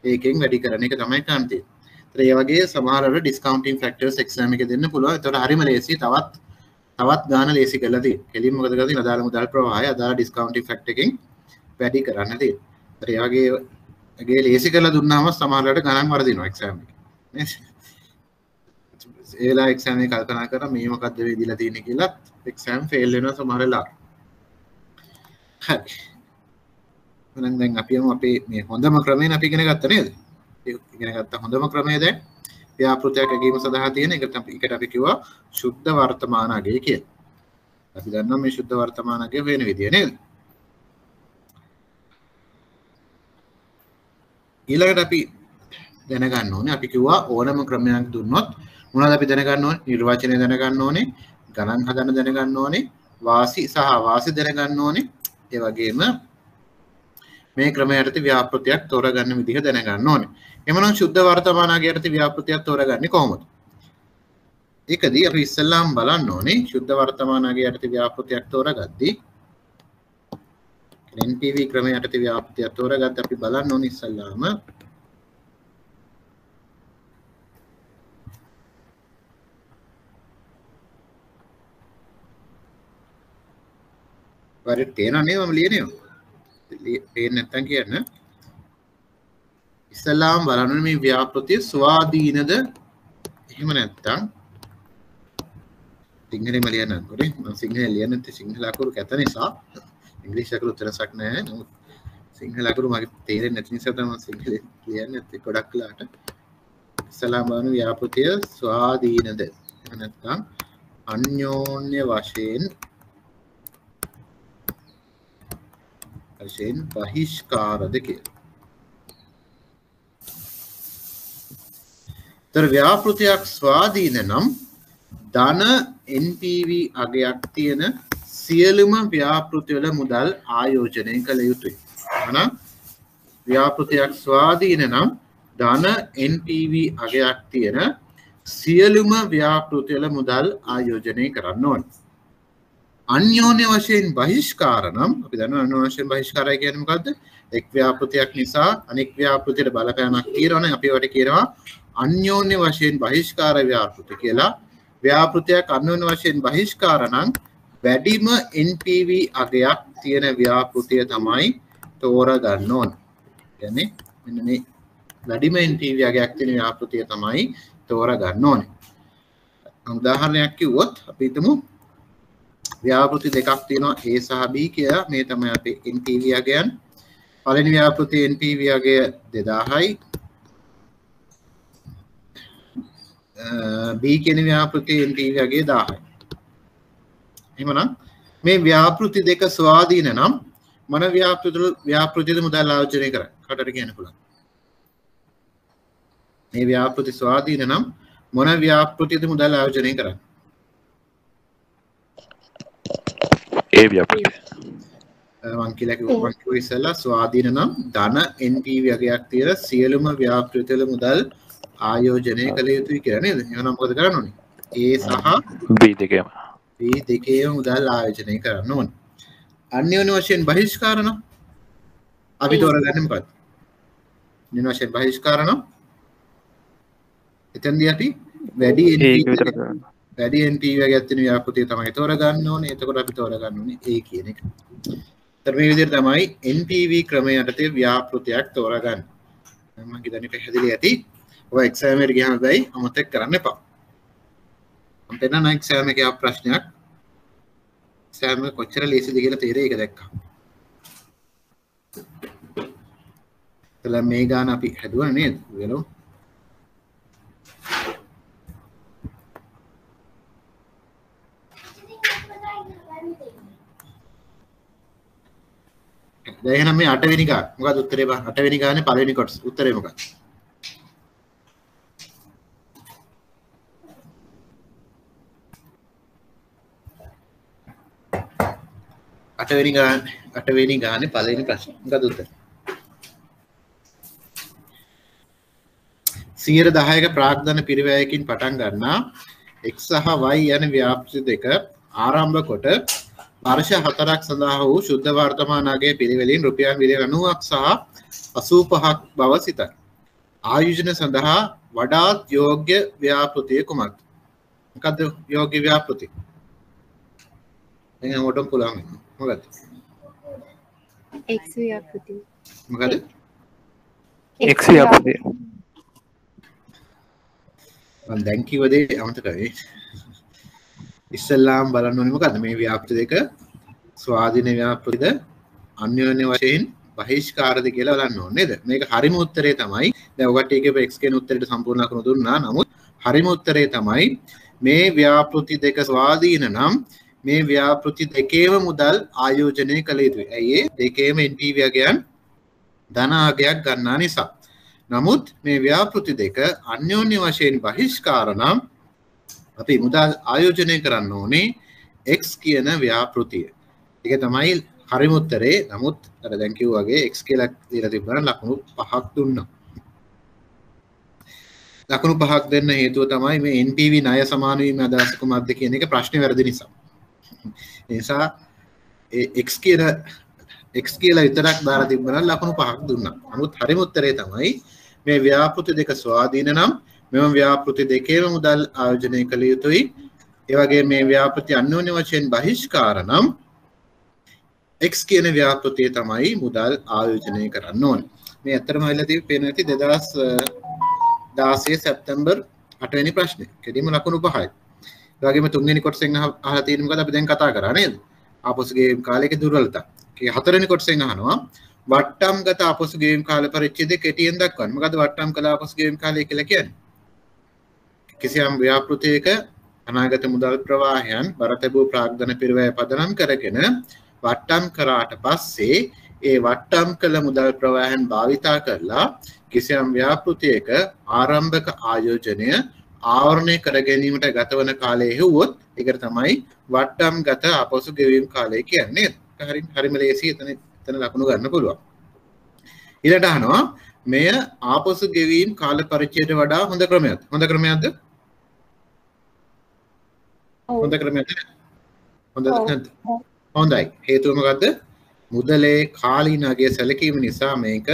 ඒකෙන් වැඩි කරන එක තමයි ගන්න තියෙන්නේ. ඒතර ඒ වගේ සමහර අර ඩිස්කවුන්ටිංగ్ ෆැක්ටර්ස් එක්සෑම් එකේ දෙන්න පුළුවන්. ඒතර හරිම ලේසි තවත් ගාන ලේසි කරලා තියෙන්නේ. කෙලින්ම මොකද කරලා තියෙන්නේ? අදාළ මුදල් ප්‍රවාහය අදාළ ඩිස්කවුන්ටිංగ్ ෆැක්ටර් එකෙන් වැඩි කරන්න තියෙන්නේ. ඒතර ඒ වගේ ලේසි කරලා දුන්නාම සමහරවිට ගණන් වරදිනවා එක්සෑම් එකේ. නේද? ඒලා එක්සෑම් එක කල්පනා කරලා මේ මොකක්ද මේ දීලා තියෙන්නේ කියලා එක්සෑම් ෆේල් වෙනවා සමහර වෙලාවට. හරි. එහෙනම් දැන් අපි යමු අපේ මේ හොඳම ක්‍රමයෙන් අපි ඉගෙන ගත්තා නේද? ඉගෙන ගත්ත හොඳම ක්‍රමය දැන් ව්‍යාපෘතයක් ඇගීම සඳහා තියෙන එකට අපි කිව්වා සුද්ධ වර්තමාන අගය කියලා. අපි දන්නවා මේ සුද්ධ වර්තමාන අගය වෙන විදිය නේද? ඊළඟට අපි දැනගන්න ඕනේ අපි කිව්වා ඕනම ක්‍රමයක් දුන්නොත් මොනවද අපි දැනගන්න ඕනේ? නිර්වචනය දැනගන්න ඕනේ, ගණන් හදන්න දැනගන්න ඕනේ, වාසි සහ අවාසි දැනගන්න ඕනේ. ඒ වගේම මේ ක්‍රමය යටතේ ව්‍යාපෘතියක් තෝරගන්න විදිහ දැනගන්න ඕනේ. එමනම් සුද්ධ වර්තමානාගය යටතේ ව්‍යාපෘතියක් තෝරගන්නේ කොහොමද? ඒකදී අපි ඉස්සෙල්ලාම බලන්න ඕනේ සුද්ධ වර්තමානාගය යටතේ ව්‍යාපෘතියක් තෝරගද්දී NPV ක්‍රමය යටතේ ව්‍යාපෘතියක් තෝරගද්දී අපි බලන්න ඕනේ ඉස්සෙල්ලාම වරිට පේනව නේ මම ලියන්නේ. පේන්නේ නැත්තම් කියන්න. ඉස්සලාම් බලන්න මේ ව්‍යාපෘතිය ස්වාධීනද එහෙම නැත්තම් සිංහලෙන්ම ලියන්න ඕනේ. මම සිංහලෙන් ලියන්නේ නැත්නම් සිංහල අකුරු කැත නිසා ඉංග්‍රීසි අකුරු තරසක් නැහැ. නමුත් සිංහල අකුරු මගේ තේරෙන්නේ නැති නිසා තමයි සිංහලෙන් ලියන්නේ නැත්තේ ගොඩක් වෙලාට. ඉස්සලාම් බලන්න ව්‍යාපෘතිය ස්වාධීනද එහෙම නැත්තම් අන්‍යෝන්‍ය වශයෙන් බහිෂ්කාරද කියලා. තර ව්‍යාපෘතියක් ස්වාධීන නම් ධන NPV අගයක් තියෙන සියලුම ව්‍යාපෘතිවල මුදල් ආයෝජනය කළ යුතුයි. එහෙනම් ව්‍යාපෘතියක් ස්වාධීන නම් ධන NPV අගයක් තියෙන සියලුම ව්‍යාපෘතිවල මුදල් ආයෝජනය කරන්න ඕනේ. අන්‍යෝන්‍ය වශයෙන් බහිෂ්කාර නම් අපි දන්නවා අන්‍යෝන්‍ය වශයෙන් බහිෂ්කාරය කියන්නේ මොකද්ද? එක් ව්‍යාපෘතියක් නිසා අනෙක් ව්‍යාපෘතියට බලපෑමක් තියෙනවනේ අපි ඒවට කියනවා අන්‍යෝන්‍ය වශයෙන් බහිෂ්කාර ව්‍යාපෘති කියලා. ව්‍යාපෘතියක් අන්‍යෝන්‍ය වශයෙන් බහිෂ්කාර නම් වැඩිම NPV අගයක් තියෙන ව්‍යාපෘතිය තමයි තෝරගන්න ඕනේ. කියන්නේ මෙන්න මේ වැඩිම NPV අගයක් තියෙන ව්‍යාපෘතිය තමයි තෝරගන්න ඕනේ. උදාහරණයක් කිව්වොත් අපි හිතමු ව්‍යාපෘති දෙකක් තියෙනවා A සහ B කියලා. මේ තමයි අපේ NPV අගයන්. පළවෙනි ව්‍යාපෘතියේ NPV අගය 2000යි. B කියන ව්‍යාපෘතියේ NPV අගය 1000යි. එහෙමනම් මේ ව්‍යාපෘති දෙක ස්වාධීන නම් මොන ව්‍යාපෘතියද මුදල් ආයෝජනය කරන්නේ? කටට කියන්න පුළුවන්. මේ ව්‍යාපෘති ස්වාධීන නම් මොන ව්‍යාපෘතියද මුදල් ආයෝජනය කරන්නේ? ඒ ව්‍යාපෘතිය. මං කියලා කිව්වා ඉස්සෙල්ලා ස්වාධීන නම් ධන NPV අගයක් තියෙන සියලුම ව්‍යාපෘතිවල මුදල් ආයෝජනය කළ යුතුයි කියලා නේද? එහෙනම් මොකද කරන්න ඕනේ? A සහ B දෙකේම මුදල් ආයෝජනය කරන්න ඕනේ. අන්‍යෝන්‍ය වශයෙන් බහිෂ්කාර නම් අපි තෝරගන්නේ මොකක්ද? අන්‍යෝන්‍ය වශයෙන් බහිෂ්කාර නම් එතෙන්දී අපි වැඩි NPV එකක් තියෙන ව්‍යාපෘතිය තමයි තෝරගන්න ඕනේ. එතකොට අපි තෝරගන්න ඕනේ A කියන එක. ඊට මේ විදිහට තමයි NPV ක්‍රමය යටතේ ව්‍යාපෘතියක් තෝරගන්න. මම හිතන්නේ පැහැදිලි ඇති. ඔය එක්සෑම් එකට ගියාම බැයි අමතක කරන්න එපා. මම පෙන්නන එක්සෑම් එකේ ප්‍රශ්නයක්. එක්සෑම් එක කොච්චර ලේසිද කියලා තේරෙයි ඒක දැක්කා. එතලා මේ ගාන අපි හැදුවා නේද? වෙලෝ දැන් එහෙනම් මේ 8 වෙනි ගාන මොකක්ද උත්තරේ බං? 8 වෙනි ගානේ පළවෙනි කොටස උත්තරේ මොකක්ද? 8 වෙනි ගානේ පළවෙනි ප්‍රශ්නේ මොකක්ද උත්තරේ? 10%ක ප්‍රාග්ධන පිරිවැයකින් පටන් ගන්නා x සහ y යන ව්‍යාපෘති දෙක ආරම්භ කොට වර්ෂ 4ක් සඳහා වූ ශුද්ධ වර්තමාන අගයේ පිරිවැලින් රුපියල් මිලියන 90ක් සහ 85ක් බව සිතයි. ආයෝජන සඳහා වඩාත් යෝග්‍ය ව්‍යාපෘතිය කුමක්ද? මොකද්ද යෝග්‍ය ව්‍යාපෘතිය? එහෙනම් ඔටම පුළුවන්. මොකද්ද? X ව්‍යාපෘතිය. මොකද්ද? X ව්‍යාපෘතිය. මම දැන් කිව්ව දේ අමතකයි. ඉස්සෙල්ලාම බලන්න ඕනේ මොකද්ද මේ ව්‍යාපෘති දෙක ස්වාධීන ව්‍යාපෘතිද අන්‍යෝන්‍ය වශයෙන් බහිෂ්කාරද කියලා බලන්න ඕනේ නේද? මේක හරිම උත්තරේ තමයි. දැන් ඔකට එකේ x කියන උත්තරේට සම්පූර්ණ ලකුණු දුන්නා. නමුත් හරිම උත්තරේ තමයි මේ ව්‍යාපෘති දෙක ස්වාධීන නම් මේ ව්‍යාපෘති දෙකේම මුදල් ආයෝජනය කළ යුතුයි. ඇයි ඒ දෙකේම NPV අගයන් ධන අගයක් ගන්නා නිසා. නමුත් මේ ව්‍යාපෘති දෙක අන්‍යෝන්‍ය වශයෙන් බහිෂ්කාර නම් අපි මුදල් ආයෝජනය කරන්න ඕනේ x කියන ව්‍යාපෘතිය. ඒක තමයි හරිම උත්තරේ. නමුත් අර දැන් කිව්වා වගේ x කියලා දීලා තිබ්බනම් ලකුණු 5ක් දුන්නා. ලකුණු 5ක් දෙන්න හේතුව තමයි මේ NPV ණය සමාන වීම අදහස කුමක්ද කියන එක ප්‍රශ්නේ වැරදි නිසා. ඒ නිසා ඒ x කියලා විතරක් දාලා තිබ්බනම් ලකුණු 5ක් දුන්නා. නමුත් හරිම උත්තරේ තමයි මේ ව්‍යාපෘති දෙක ස්වාධීන නම් මෙම ව්‍යාපෘති දෙකේම මුදල් ආයෝජනය කළ යුතුයි. ඒ වගේ මේ ව්‍යාපෘති අන්‍යෝන්‍ය වශයෙන් බහිෂ්කාර නම් x කියන ව්‍යාපෘතිය තමයි මුදල් ආයෝජනය කරන්න ඕනේ. මේ ඇත්තටම අහලා තියෙන්නේ පේන ඇති 2016 සැප්තැම්බර් 8 වෙනි ප්‍රශ්නේ. කෙලින්ම ලකුණු 5යි. ඒ වගේම 3 වෙනි කොටසෙන් අහලා තියෙන්නේ මොකද අපි දැන් කතා කරා නේද? ආපසු ගේම් කාලයක දුර්වලතා. ඒ 4 වෙනි කොටසෙන් අහනවා වට්ටම්ගත ආපසු ගේම් කාල පරිච්ඡේදය කෙටියෙන් දක්වන්න. මොකද වට්ටම් කළ ආපසු ගේම් කාලය කියලා කියන්නේ? කිසියම් ව්‍යාපෘතියක අනාගත මුදල් ප්‍රවාහයන් බරතැබූ ප්‍රාග්ධන පිරිවැය පදනම් කරගෙන වට්ටම් කරාට පස්සේ ඒ වට්ටම් කළ මුදල් ප්‍රවාහයන් භාවිතා කරලා කිසියම් ව්‍යාපෘතියක ආරම්භක ආයෝජනය ආවරණය කර ගැනීමට ගතවන කාලය හෙව්වොත් ඒකට තමයි වට්ටම් ගත ආපසු ගෙවීම් කාලය කියන්නේ. හරිම ලේසි. එතන ලකුණු ගන්න පුළුවන්. ඊළඟට අහනවා මෙය ආපසු ගෙවීම් කාල පරිච්ඡේදයට වඩා හොඳ ක්‍රමයක්ද? හොඳ ක්‍රමයක්ද? හොඳ ක්‍රමයක්ද? හොඳයි. හේතුව මොකද්ද? මුදලේ කාලීන අගය සැලකීම නිසා මේක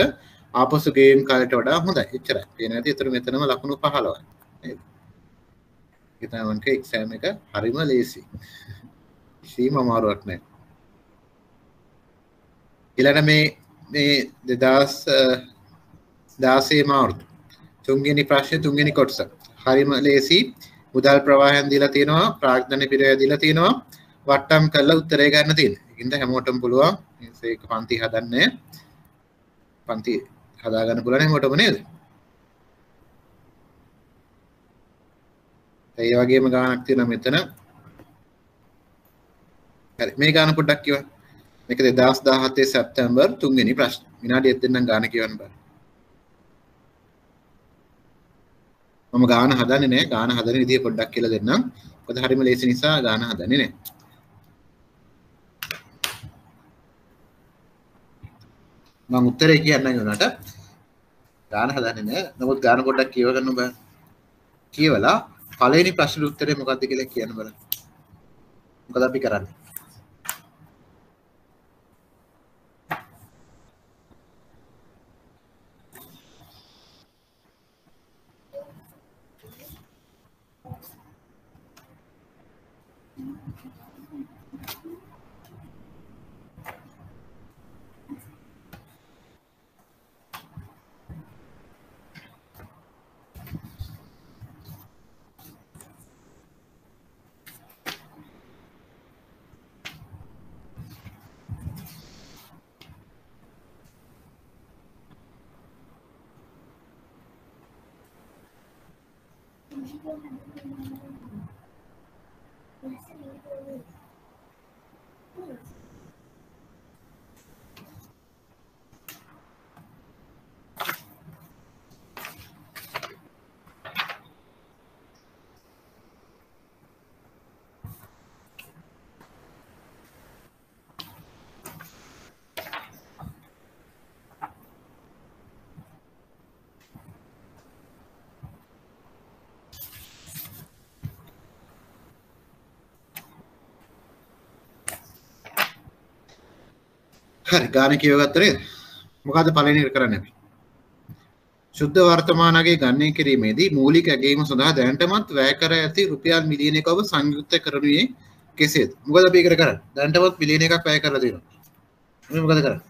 ආපසු ගෙවීම් කාලයට වඩා හොඳයි. එච්චරයි. ඒ නැති ඒතර මෙතනම ලකුණු 15යි. නේද? ඊටමන්ක එක්සෑම් එක හරිම ලේසි. සීම අමාරුවක් නැහැ. ඊළඟ මේ 2016 මාර්තු තුන්වෙනි ප්‍රශ්නේ තුන්වෙනි කොටස. හරිම ලේසි. මුදල් ප්‍රවාහයන් දීලා තියෙනවා, ප්‍රාග්ධන පිරිවැය දීලා තියෙනවා. වට්ටම් කරලා උත්තරය ගන්න තියෙනවා. ඒකින්ද හැමෝටම පුළුවන් මේක පන්ති හදන්නේ. පන්ති හදා ගන්න පුළුවන් හැමෝටම නේද? ඒ වගේම ගානක් තියෙනවා මෙතන. හරි මේ ගාන පොඩ්ඩක් කියවන්න. මේක 2017 සැප්තැම්බර් 3 වෙනි ප්‍රශ්න. විනාඩියක් දෙන්නම් ගාන කියවන්න බෑ. මම ගාන හදන්නේ නැහැ. ගාන හදන විදිය පොඩ්ඩක් කියලා දෙන්නම්. මොකද හරිම ලේසි නිසා ගාන හදන්නේ නැහැ. මම උත්තරේ කියන්නම් උනට ගාන හදන්නේ නැහැ. නමුත් ගාන පොඩ්ඩක් කියව ගන්න බෑ. කියවලා පළවෙනි ප්‍රශ්නෙට උත්තරේ මොකක්ද කියලා කියන්න බලන්න. මොකද අපි කරන්නේ? හරි ගාන කියවගත්ත නේද? මොකද්ද පළවෙනි එක කරන්නේ අපි? සුද්ධ වර්තමානයේ ගණනය කිරීමේදී මූලික ඇගීම සඳහා දැනටමත් වැය කර ඇති රුපියල් මිලියනයක ඔබ සංයුක්ත කරනුයේ කෙසේද? මොකද අපි ඒක කරන්නේ? දැනටමත් මිලියන එකක් වැය කරලා තියෙනවා. මේ මොකද කරන්නේ?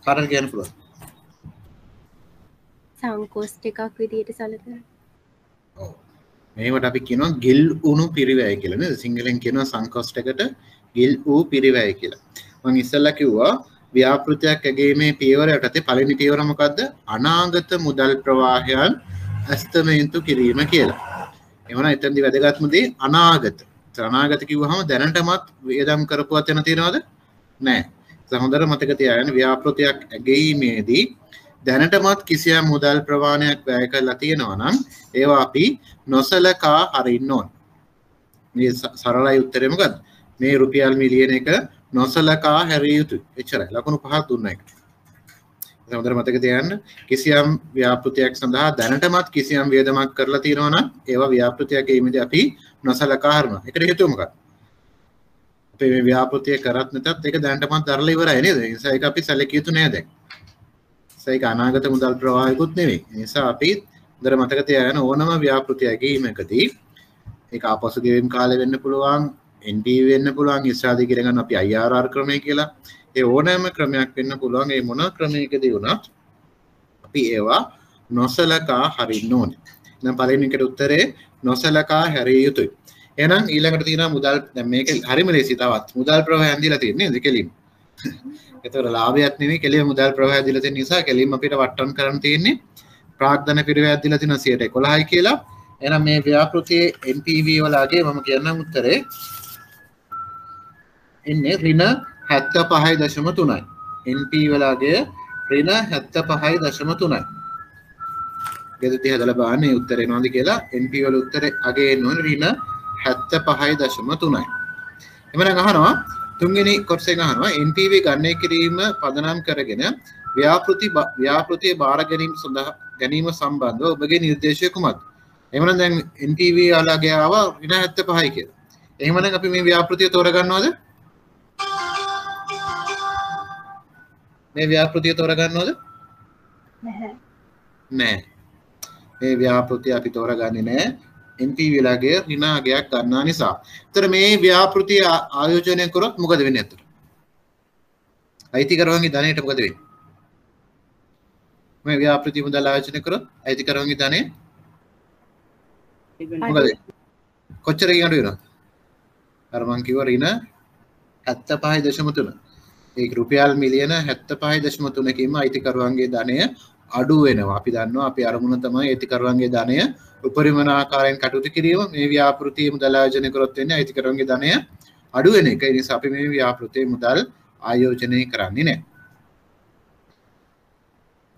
කාටද කියන්න පුළුවන්? සංකෝස්ට් එකක් විදියට සැලකන. ඔව්. මේවට අපි කියනවා ගිල් උණු පිරිවැය කියලා නේද? සිංහලෙන් කියනවා සංකෝස්ට් එකට ගිල් ඌ පිරිවැය කියලා. මම ඉස්සෙල්ලා කිව්වා ව්‍යාපෘතියක් ඇගීමේ පියවර යටතේ පළවෙනි පියවර මොකද්ද? අනාගත මුදල් ප්‍රවාහයන් ඇස්තමේන්තු කිරීම කියලා. එවනම් එතනදී වැදගත්ම දේ අනාගත. අනාගත කිව්වහම දැනටමත් වේදම් කරපුවත් වෙන තියනවද? නැහැ. ඒක හොඳට මතක තියාගන්න. ව්‍යාපෘතියක් ඇගීමේදී දැනටමත් කිසියම් මුදල් ප්‍රමාණයක් වැය කරලා තියෙනවා නම් ඒවා අපි නොසලකා හරින්න ඕන. මේ සරලයි උත්තරේ මොකද්ද? මේ රුපියල් මිලියන එක නොසලකා හැරිය යුතුයි. එච්චරයි. ලකුණු 5ක් දුන්නා එකට. හොඳට මතක තියාගන්න කිසියම් ව්‍යාපෘතියක් සඳහා දැනටමත් කිසියම් වියදමක් කරලා තියෙනවා නම් ඒවා ව්‍යාපෘතියක් ගෙීමේදී අපි නොසලකා හරිනවා. ඒකට හේතුව මොකක්ද? අපි මේ ව්‍යාපෘතිය කරත් නැතත් ඒක දැනටමත් දරලා ඉවරයි නේද? ඒ නිසා ඒක අපි සැලකිය යුතු නෑ දැන්. ඒක අනාගත මුදල් ප්‍රවාහයකුත් නෙවෙයි. ඒ නිසා අපි හොඳට මතක තියාගන්න ඕනම ව්‍යාපෘතියක් ගෙීමකදී ඒක ආපසු ගෙවීම් කාලය වෙන්න පුළුවන්, NPV වෙන්න පුළුවන්, ඉස්සරහදී ඉගෙන ගන්න අපි IRR ක්‍රමය කියලා. ඒ ඕනෑම ක්‍රමයක් වෙන්න පුළුවන්. ඒ මොන ක්‍රමයකදී වුණත් අපි ඒවා නොසලකා හරින්න ඕනේ. දැන් පළවෙනි එකට උත්තරේ නොසලකා හැරිය යුතුයි. එහෙනම් ඊළඟට තියෙනවා මුදල්. දැන් මේක හරිම ලේසි තවත්. මුදල් ප්‍රවාහයන් දීලා තියෙන්නේ නේද කෙලින්ම. ඒතර ලාභයක් නෙවෙයි කෙලින්ම මුදල් ප්‍රවාහය දීලා තියෙන නිසා කෙලින්ම අපිට වට්ටම් කරන්න තියෙන්නේ ප්‍රාග්ධන පිරිවැයක් දීලා තියෙනවා 11%යි කියලා. එහෙනම් මේ ව්‍යාපෘතියේ NPV වලගේ මම කියන්නම් උත්තරේ එන්නේ ඍණ 75.3යි. NP වලගේ ඍණ 75.3යි. ගෙදරදී හදලා බලන්න මේ උත්තරේ එනවද කියලා. NP වල උත්තරේ අගේ එනවා ඍණ 75.3යි. එමනම් අහනවා තුන්වෙනි කොටසෙන් අහනවා NPV ගණනය කිරීම පදනම් කරගෙන ව්‍යාපෘතියේ බාර ගැනීම සම්බන්ධව ඔබගේ නිර්දේශය කුමක්ද? එහෙමනම් දැන් NPV වලගේ ආවා ඍණ 75යි කියලා. එහෙමනම් අපි මේ ව්‍යාපෘතිය තෝරගන්නවද? මේ ව්‍යාපෘතිය තෝරගන්නවද? නැහැ. නෑ. මේ ව්‍යාපෘතිය අපි තෝරගන්නේ නෑ. NPV වලගේ ඍණ අගයක් ගන්නා නිසා. ඒතර මේ ව්‍යාපෘතිය ආයෝජනය කරොත් මොකද වෙන්නේ අතට? අයිතිකරුවන්ගේ ධනයට මොකද වෙන්නේ? මේ ව්‍යාපෘතිය මුදල් ආයෝජනය කරොත් අයිතිකරුවන්ගේ ධනය මොකද? කොච්චර ගියනද වෙනවද? අර මං කිව්වා ඍණ 75.3. ඒක රුපියල් මිලියන 75.3කින්ම අයිතිකරුවන්ගේ ධනය අඩු වෙනවා. අපි දන්නවා අපි අරමුණ තමයි අයිතිකරුවන්ගේ ධනය උපරිමන ආකාරයෙන් කටයුතු කිරීම. මේ ව්‍යාපෘතියේ මුදල් ආයෝජනය කරොත් වෙන්නේ අයිතිකරුවන්ගේ ධනය අඩු වෙන එක. ඒ නිසා අපි මේ ව්‍යාපෘතියේ මුදල් ආයෝජනය කරන්නේ නැහැ.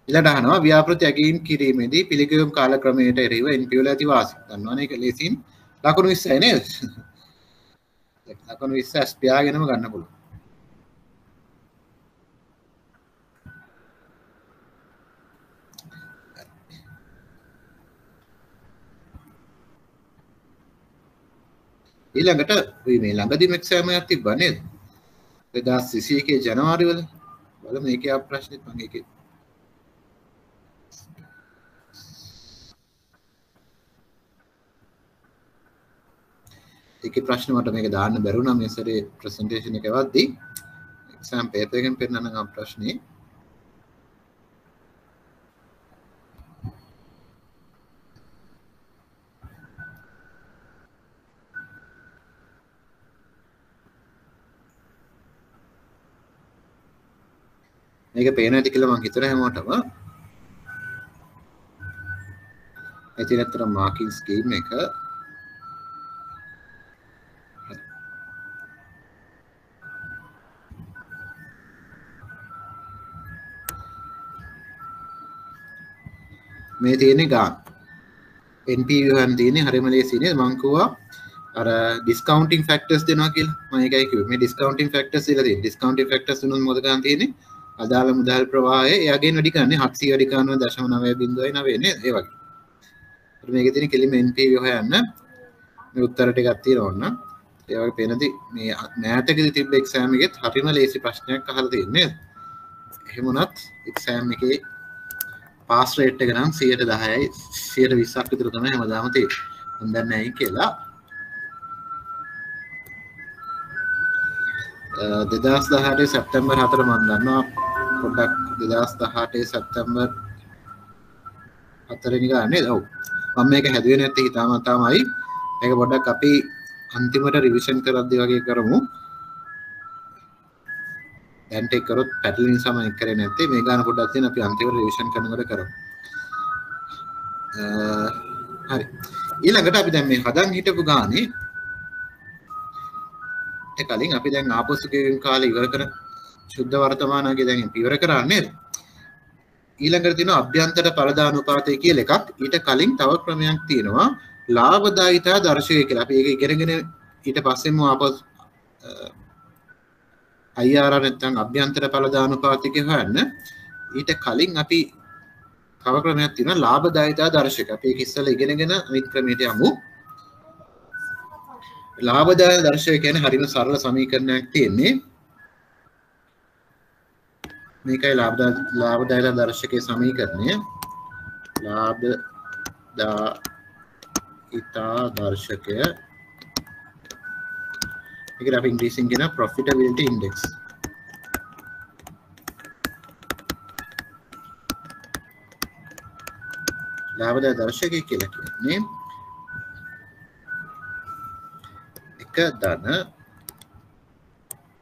ඊළඟට අහනවා ව්‍යාපෘති අගීම් කිරීමේදී පිළිගැවීම් කාලක්‍රමයට එරෙහිව NP වල ඇති වාසි. දන්නවනේ ඒක ලේසින් ලකුණු 20යි නේද? ලකුණු 20 ස්පියාගෙනම ගන්න පුළුවන්. ඊළඟට මේ ළඟදීම එක්සෑම් එකක් තිබ්බා නේද? 2021 ජනවාරි වල බලමු මේකේ ආ ප්‍රශ්නෙත් මම ඒකේ ප්‍රශ්න මට මේක දාන්න බැරුණා මේ සැරේ ප්‍රසන්ටේෂන් එක එවද්දී එක්සෑම් පේපර් එකෙන් පෙන්නන ගම් ප්‍රශ්නේ මේක පේන ඇති කියලා මම හිතුවා හැමෝටම. ඉතින් අතර මාකින් ස්කීම් එක මේ තියෙන්නේ ගාන. NPV එකෙන් තියෙන්නේ හරියම ලේසියි නේද? මම කිව්වා අර ඩිස්කවුන්ටිංగ్ ෆැක්ටර්ස් දෙනවා කියලා. මම ඒකයි කිව්වේ. මේ ඩිස්කවුන්ටිංగ్ ෆැක්ටර්ස් දීලා තියෙන්නේ. ඩිස්කවුන්ටිංగ్ ෆැක්ටර්ස් උනොත් මොකද ගන්න තියෙන්නේ? අදාළ මුදල් ප්‍රවාහය එයාගෙන් වැඩි කරන්නේ 700 වැඩි කරනවා 0.9 නේද? ඒ වගේ. ඒත් මේකේ තියෙන කෙලිම NPV හොයන්න මේ උත්තර ටිකක් තියෙනවා නම් ඒ වගේ පේනදී මේ මෑතකදී තිබ්බ එක්සෑම් එකෙත් හරිම ලේසි ප්‍රශ්නයක් අහලා තියෙන්නේ නේද? එහෙම වුණත් එක්සෑම් එකේ පාස් රේට් එක නම් 10%යි 120ක් විතර තමයි හැමදාම තියෙන්නේ. මම දන්නේ නැහැ කියලා. 2018 සැප්තැම්බර් 4 මම දන්නවා පොඩ්ඩක් 2018 සැප්තැම්බර් 4 වෙනි ගානේ නේද? ඔව්. මම මේක හැදුවේ නැත්තේ හිතාමතාමයි. මේක පොඩ්ඩක් අපි අන්තිමට රිවිෂන් කරද්දී වගේ කරමු. දැන් ටෙක් කරොත් පැටලෙන නිසා මම ඒක කරේ නැත්තේ. මේ ගාන පොඩ්ඩක් තියෙන අපි අන්තිමට රිවිෂන් කරනකොට කරමු. හරි. ඊළඟට අපි දැන් මේ හදන් හිටපු ගානේ කලින් අපි දැන් ආපසු ගෙවීම් කාලේ ඉවර කර සුද්ධ වර්තමානයේ දැන් ඉවර කරන්නේ නේද? ඊළඟට තියෙනවා අභ්‍යන්තර පරදානුපාතය කියලා එකක්. ඊට කලින් තව ක්‍රමයක් තියෙනවා ලාභදායිතා දර්ශකය කියලා. අපි ඒක ඉගෙනගෙන ඊට පස්සෙම ආපසු IRR නැත්නම් අභ්‍යන්තර ඵලදානුපාතිකය හොයන්න ඊට කලින් අපි තව ක්‍රමයක් තියෙනවා ලාභදායකතා දර්ශක. අපි ඒක ඉස්සෙල්ලා ඉගෙනගෙන අනිත් ක්‍රමයට යමු. ලාභදායක දර්ශකය කියන්නේ හරිම සරල සමීකරණයක් තියෙන්නේ. මේකයි ලාභදායක දර්ශකයේ සමීකරණය. ලාභදායකතා දර්ශකය ඒකට අපි ඉංග්‍රීසියෙන් කියන profitability index. ලාභදායක දර්ශකය කියලා කියන්නේ එක ධන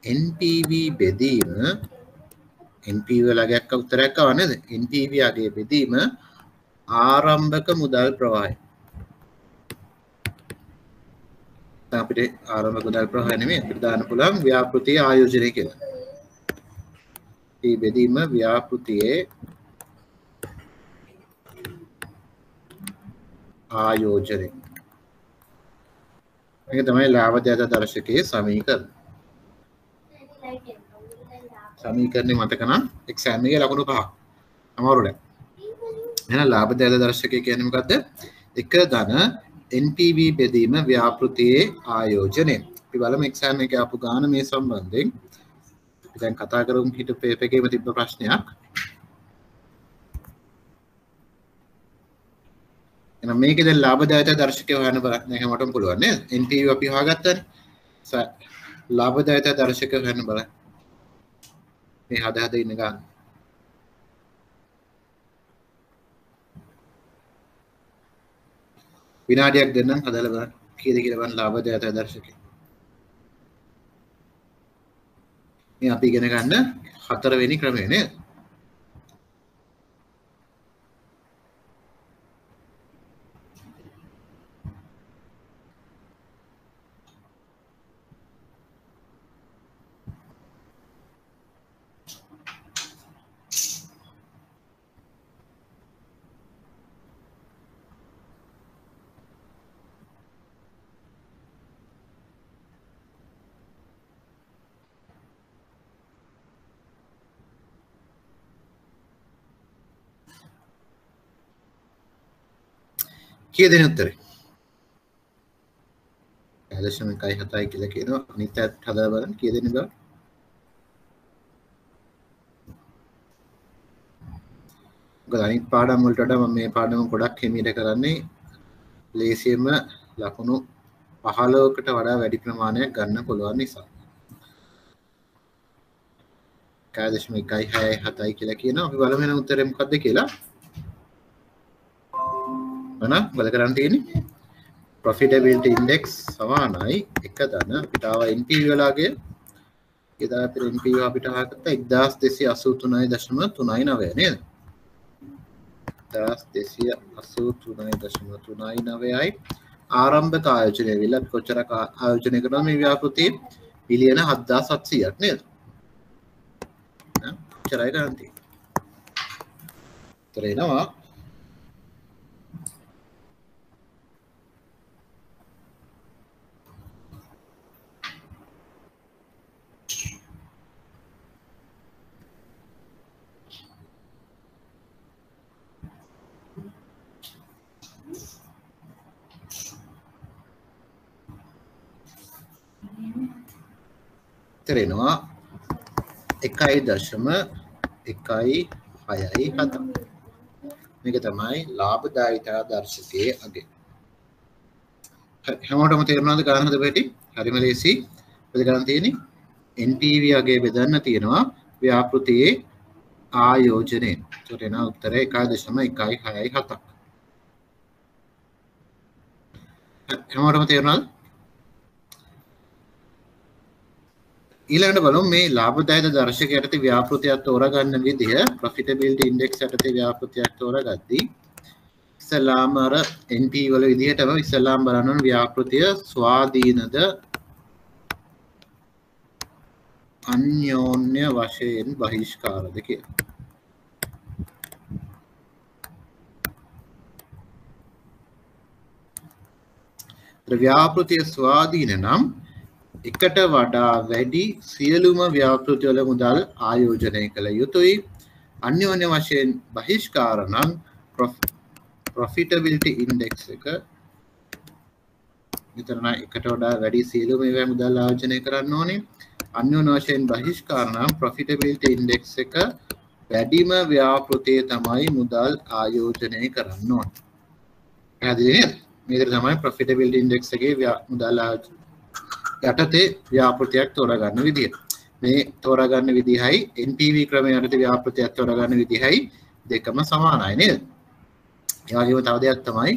NPV බෙදීම NPV වලගයක් උත්තරයක් ආව නේද? NPV අගේ බෙදීම ආරම්භක මුදල් ප්‍රවාහය. අපිට ආරම්භක මුදල් ප්‍රවාහය නෙමෙයි අපිට දාන්න පුළුවන් ව්‍යාපෘතියේ ආයෝජනය කියලා. මේ බෙදීම ව්‍යාපෘතියේ ආයෝජනය. මේක තමයි ලාභදායක දර්ශකයේ සමීකරණ. සමීකරණේ මතක නම් එක්සෑම් එකේ ලකුණු 5ක්. අමාරු නෑ. එහෙනම් ලාභදායක දර්ශකය කියන්නේ මොකද්ද? එක ධන NPV බෙදීම ව්‍යාපෘතියේ ආයෝජනය. අපි බලමු එක්සෑම් එකේ ආපු ගාන මේ සම්බන්ධයෙන්. අපි දැන් කතා කරමු හිටපු පේපර් එකේම තිබ්බ ප්‍රශ්නයක්. එහෙනම් මේකේ දැන් ලාභදායක දර්ශකය හොයන්න බලන්න හැමෝටම පුළුවන් නේද? NPV අපි හොයාගත්තානේ. ලාභදායක දර්ශකය හොයන්න බලන්න. මේ හද ඉන්න ගන්න. විනාඩියක් දෙන්නම් හදලා බලන්න. කීයද කියලා බලන්න ලාභදායක දර්ශකය. මේ අපි ඉගෙන ගන්න 4 වෙනි ක්‍රමය නේද? කිය දෙන උත්තරේ 0.17යි කියලා කියනවා. අනිත් පැත්ත හදලා බලන්න කිය දෙන්නේ බා. මොකද අනිත් පාඩම් වලට වඩා මම මේ පාඩම ගොඩක් හිමීට කරන්නේ ලේසියෙන්ම ලකුණු 15කට වඩා වැඩි ප්‍රමාණයක් ගන්න පුළුවන් නිසා. 1.167යි කියලා කියනවා. අපි බලමු එන උත්තරේ මොකක්ද කියලා. මොකද කරන්න තියෙන්නේ profitability index සමානයි එක ධන අපිට ආව NPV වලගේ එදා අපිට NPV අපිට ආගත්ත 1283.39 නේද 1283.39යි ආරම්භක ආයෝජනය විල අපි කොච්චරක් ආයෝජනය කරනවද මේ ව්‍යාපෘතිය බිලියන 7700ක් නේද කොච්චරයි ගන්න තියෙන්නේ තරේනවා කරනවා 1.1667 මේක තමයි ලාභදායකතා දර්ශකයේ අගය හැමෝටම තේරුණාද ගණන් හදපු හැටි හරිම ලේසි මොකද ගණන් තියෙන්නේ NPV අගය බෙදන්න තියෙනවා ව්‍යාපෘතියේ ආයෝජනයෙන් ඒකට එන උත්තරය 1.167 හැමෝටම තේරුණාද ඊළඟට බලමු මේ ලාභදායක දර්ශකයට යටතේ ව්‍යාපෘතියක් තෝරගන්න විදිහ profitability index යටතේ ව්‍යාපෘතියක් තෝරගද්දී ඉස්සලාම අර NP වල විදිහටම ඉස්සලාම බලන්න ඕන ව්‍යාපෘතිය ස්වාධීනද අන්‍යෝන්‍ය වශයෙන් බහිෂ්කාරද කියලා. ව්‍යාපෘතිය ස්වාධීන නම් එකට වඩා වැඩි සියලුම ව්‍යාපෘතිවල මුදල් ආයෝජනය කළ යුතුයි. අන්‍යෝන්‍ය වශයෙන් බහිෂ්කාර නම් profitability index එක විතරයි එකට වඩා වැඩි සියලුම ඒවා මුදල් ආයෝජනය කරන්න ඕනේ. අන්‍යෝන්‍ය වශයෙන් බහිෂ්කාර නම් profitability index එක වැඩිම ව්‍යාපෘතිය තමයි මුදල් ආයෝජනය කරන්න ඕනේ. පැහැදිලි නේද? මේ විදිහට තමයි profitability index එකේ මුදල් යටතේ ව්‍යාපෘතියක් තෝරගන්න විදිය. මේ තෝරගන්න විදිහයි NPV ක්‍රමය යටතේ ව්‍යාපෘතියක් තෝරගන්න විදිහයි දෙකම සමානයි නේද? ඒ වගේම තව දෙයක් තමයි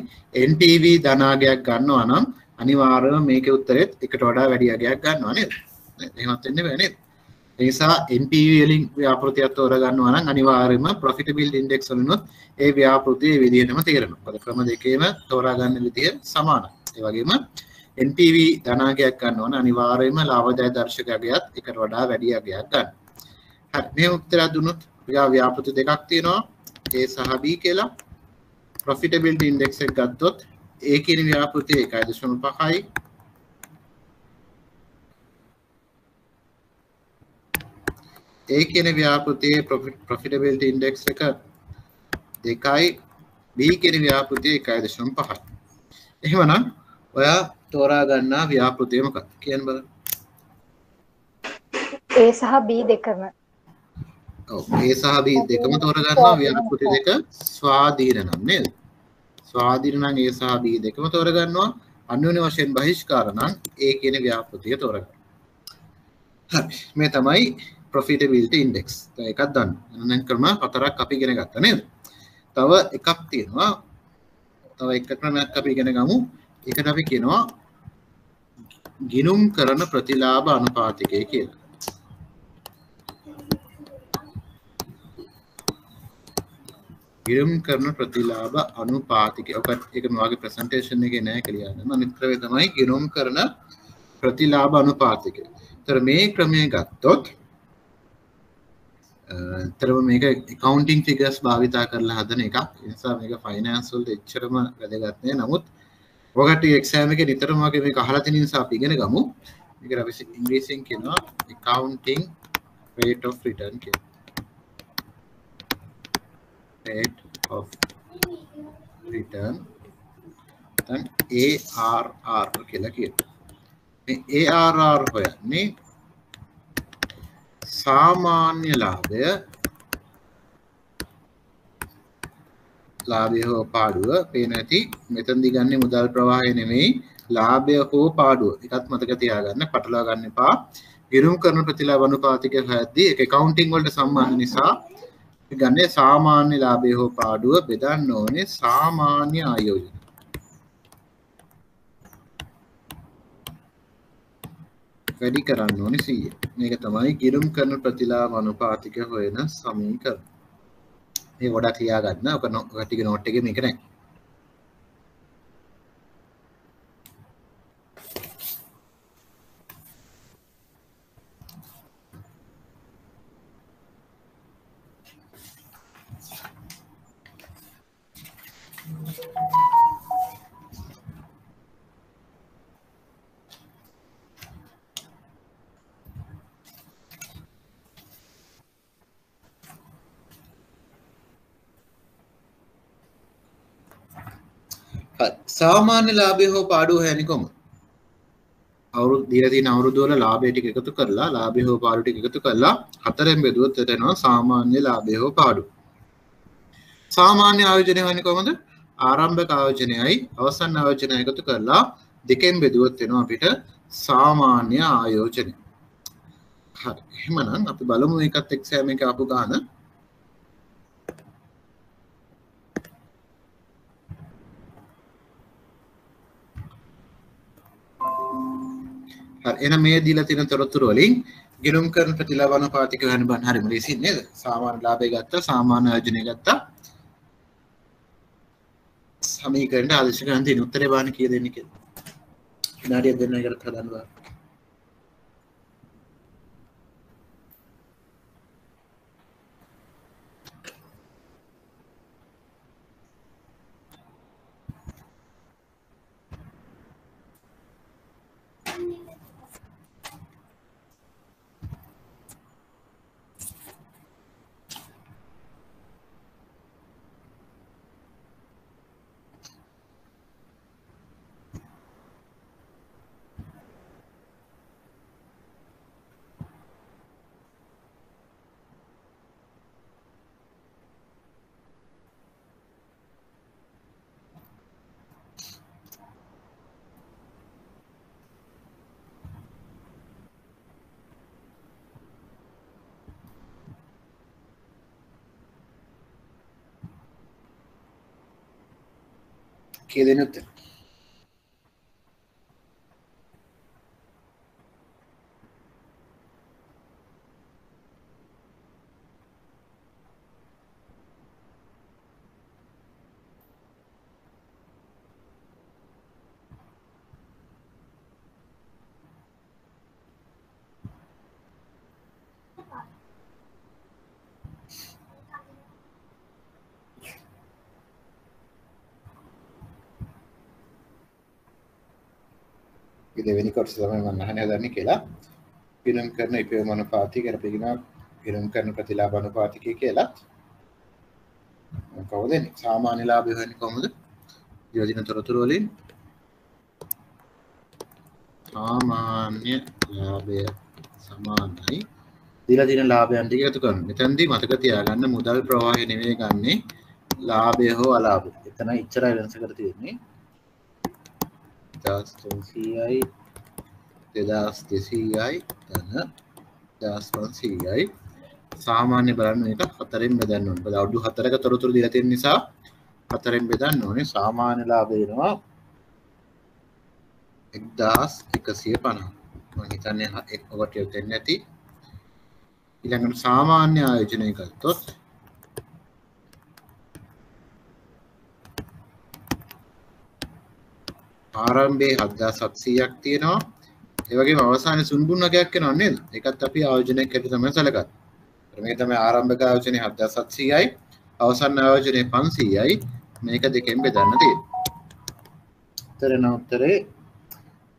NPV ධනාගයක් ගන්නවා නම් අනිවාර්යයෙන්ම මේකේ උත්තරෙත් එකට වඩා වැඩි අගයක් ගන්නවා නේද? එහෙමත් වෙන්නේ බෑ නේද? ඒ නිසා NPV වලින් ව්‍යාපෘතියක් තෝරගන්නවා නම් අනිවාර්යයෙන්ම profitability index වලිනුත් ඒ ව්‍යාපෘතිය ඒ විදිහටම තේරෙනවා. මොකද ක්‍රම දෙකේම තෝරාගන්න විදිය සමානයි. ඒ වගේම NPV ධනාගයක් ගන්නවා නම් අනිවාර්යයෙන්ම ලාභදායක දර්ශක අගයත් එකට වඩා වැඩි අගයක් ගන්න. හරි මේ උත්තරය දුන්නොත් ව්‍යාපෘති දෙකක් තියෙනවා A සහ B කියලා. profitability index එක ගත්තොත් A කියන ව්‍යාපෘතිය 1.5යි A කියන ව්‍යාපෘතියේ profitability index එක 2යි B කියන ව්‍යාපෘතිය 1.5යි. එහෙමනම් ඔයා තෝරා ගන්නා ව්‍යාපෘතිය මොකක්ද කියන්න බලන්න. A සහ B දෙකම. ඔව් A සහ B දෙකම තෝරා ගන්නවා ව්‍යාපෘති දෙක ස්වාධීන නම් නේද? ස්වාධීන නම් A සහ B දෙකම තෝරා ගන්නවා. අන්‍යෝන්‍ය වශයෙන් බහිෂ්කාර නම් A කියන ව්‍යාපෘතිය තෝරා ගන්නවා. හරි මේ තමයි profitability index. දැන් එකක් ගන්න. එහෙනම් ක්‍රම හතරක් අපි ඉගෙන ගත්තා නේද? තව එකක් තියෙනවා. තව එක ක්‍රමයක් අපි ඉගෙන ගමු. ඒකට අපි කියනවා ගිණුම් කරන ප්‍රතිලාභ අනුපාතිකය කියලා. ගිණුම් කරන ප්‍රතිලාභ අනුපාතිකය. ඔකට ඒක මගේ ප්‍රසන්ටේෂන් එකේ නෑ කියලා යනවා. අනිත් ක්‍රමය තමයි ගිණුම් කරන ප්‍රතිලාභ අනුපාතිකය. ඒතර මේ ක්‍රමය ගත්තොත් තරම මේක accounting figures භාවිතා කරලා හදන එකක්. ඒ නිසා මේක finance වලට එච්චරම වැදගත් නෑ. නමුත් ඔකට එක්සෑම් එකේ නිතරම වගේ මේක අහලා තියෙන නිසා අපි ඉගෙන ගමු. මේකට අපි ඉංග්‍රීසියෙන් කියනවා accounting rate of return කියලා. rate of return then ARR කියලා කියනවා. මේ ARR හොයන්නේ සාමාන්‍ය ලාභය හෝ පාඩුව පේන ඇති. මෙතනදී ගන්නේ මුදල් ප්‍රවාහය නෙමෙයි ලාභය හෝ පාඩුව. එකත් මතක තියාගන්න පටලවා ගන්න එපා. ගිණුම් කරන ප්‍රතිලාභ අනුපාතිකය හොයද්දී ඒක accounting වලට සම්බන්ධ නිසා ගන්නේ සාමාන්‍ය ලාභය හෝ පාඩුව බෙදන්න ඕනේ සාමාන්‍ය ආයෝජන. වැඩි කරන්න ඕනේ 100. මේක තමයි ගිණුම් කරන ප්‍රතිලාභ අනුපාතිකය හොයන සමීකරණ. මේ ගොඩක් ලියා ගන්න. ඔක ටික නෝට් එකේ මේක නැහැ. සාමාන්‍ය ලාභය හෝ පාඩුව හොයන්නේ කොහොමද? අවුරුදු දීලා තියෙන අවුරුදු වල ලාභය ටික එකතු කරලා ලාභය හෝ පාඩුව ටික එකතු කරලා හතරෙන් බෙදුවොත් එතනවා සාමාන්‍ය ලාභය හෝ පාඩුව. සාමාන්‍ය ආයෝජනය හොයන්නේ කොහොමද? ආරම්භක ආයෝජනයයි අවසන් ආයෝජනය එකතු කරලා දෙකෙන් බෙදුවොත් එනවා අපිට සාමාන්‍ය ආයෝජනය. හරි. එහෙනම් අපි බලමු මේකත් එක්සෑම් එක ආපු ගාන. හරි එහෙනම් මේ දීලා තියෙන තොරතුරු වලින් ගිණුම් කරන ප්‍රතිලාභ අනුපාතික හොයන්න බෑ. හරිම ලේසි නේද? සාමාන්‍ය ලාභය ගත්තා, සාමාන්‍ය ආයෝජනය ගත්තා. සමීකරණයට ආදේශ ගන්න තියෙන උත්තරේ බලන්න කීය දෙන්නේ කියලා. විනාඩියක් දෙන්න එකට හදන්න බෑ. දෙනෙ උත්තර දෙවෙනි කොටස තමයි මම අහන්න හදන්නේ කියලා. පිනම් කරන ඉපයුම් අනුපාතය කරපින පිනම් කරන ප්‍රතිලාභ අනුපාතිකය කියලා. කොහොමද එන්නේ? සාමාන්‍ය ලාභය හොයන්නේ කොහොමද? යෝජන තොරතුරු වලින් සාමාන්‍ය ලාභය සමානයි දීලා තියෙන ලාභයන් ටික එකතු කරනවා. මෙතනදී මතක තියාගන්න මුදල් ප්‍රවාහය නෙවෙයි ගන්නෙ ලාභය හෝ අලාභය. එතන ඉච්චරයි වෙනස කර තියෙන්නේ. 1300යි 2200යි ධන 1500යි සාමාන්‍ය බලන්න මේක හතරෙන් බෙදන්න ඕනේ. මොකද අවුරුදු 4ක තොරතුරු දීලා තියෙන නිසා හතරෙන් බෙදන්න ඕනේ. සාමාන්‍ය ලාභය වෙනවා 1150. මම හිතන්නේ ඔකට දෙන්නේ නැති. ඊළඟට සාමාන්‍ය ආයෝජනය කළොත් ආරම්භයේ 7700ක් තියෙනවා. ඒ වගේම අවසානයේ සුන්බුන් වගේක් වෙනව නේද? ඒකත් අපි ආයෝජනයක් හැටියට තමයි සැලකන්නේ. මේක තමයි ආරම්භක ආයෝජනයේ 7700යි, අවසාන ආයෝජනයේ 500යි. මේක දෙකෙන් බෙදන්න තියෙනවා. උත්තරේ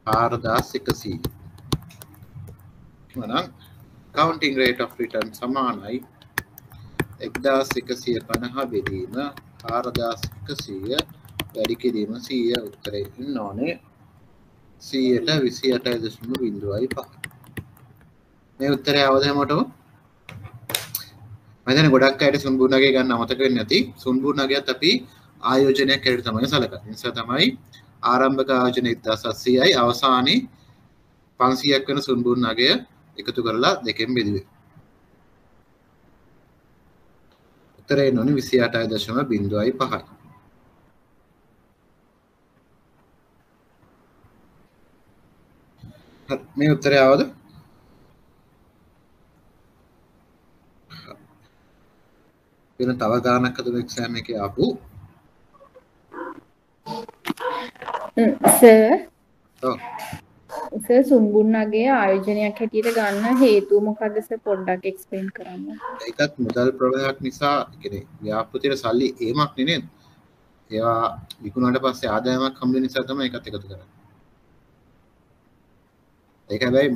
4100. මනම් counting rate of return සමානයි 1150 බෙදීම 4100 වැඩි කිරීම 100 උත්තරේ ඉන්න ඕනේ 100ට 28.05. මේ උත්තරය අවද හැමෝටම මම දැන් ගොඩක් අයට සුන්බුණගේ ගන්න අමතක වෙන්නේ නැති. සුන්බුණගේත් අපි ආයෝජනයක් හැටියට තමයි සැලකන්නේ. ඒ නිසා තමයි ආරම්භක ආයෝජනය 1700යි අවසානයේ 500ක් වෙන සුන්බුණගේ එකතු කරලා දෙකෙන් බෙදුවේ. උත්තරේ එන්නේ 28.05යි. මේ උත්තරය ආවද? වෙන තව ගානක් අද එක්සෑම් එකේ ආපු සර් ඔව් සර් සුන්බුන්නගේ ආයෝජනයක් හැටියට ගන්න හේතුව මොකද්ද සර් පොඩ්ඩක් එක්ස්ප්ලেইন කරන්න. ඒකත් මුදල් ප්‍රවාහයක් නිසා කියන්නේ ව්‍යාපෘතියේ සල්ලි ඒමක් නේ නේද? ඒවා විකුණුවාට පස්සේ ආදායමක් හම්බ වෙන නිසා තමයි ඒකත් එකතු කරන්නේ. ඒක හැබැයි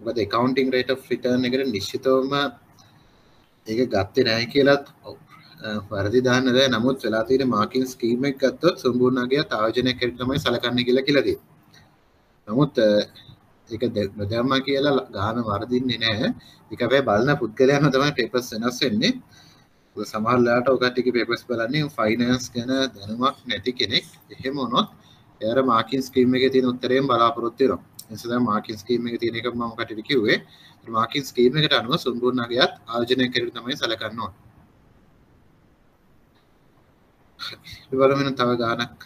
මොකද accounting rate of return එකට නිශ්චිතවම ඒක ගත්තේ නැහැ කියලාත් වරදි දාන්න බෑ. නමුත් වෙලා තියෙන මාකින් ස්කීම් එක ගත්තොත් සම්පූර්ණගේ ආයෝජනයක් හැටියට තමයි සලකන්නේ කියලා දේ. නමුත් ඒක දැම්මා කියලා ගාන වරදින්නේ නැහැ. ඒක හැබැයි බලන පුද්ගලයන්ව තමයි පේපර්ස් වෙනස් වෙන්නේ. සමහර ලාට ඔකටිගේ පේපර්ස් බලන්නේ ෆයිනෑන්ස් ගැන දැනුමක් නැති කෙනෙක්. එහෙම වුණොත් එයාට මාකින් ස්කීම් එකේ තියෙන උත්තරයෙන් බලාපොරොත්තු වෙනවා. ඒ නිසා මාකින් ස්කීම් එකේ තියෙන එක මම ඔකටිට කිව්වේ. මාකින් ස්කීම් එකට අනුව සම්පූර්ණගේත් ආයෝජනයක් හැටියට තමයි සලකන්න ඕනේ. බලමු තව ගානක්.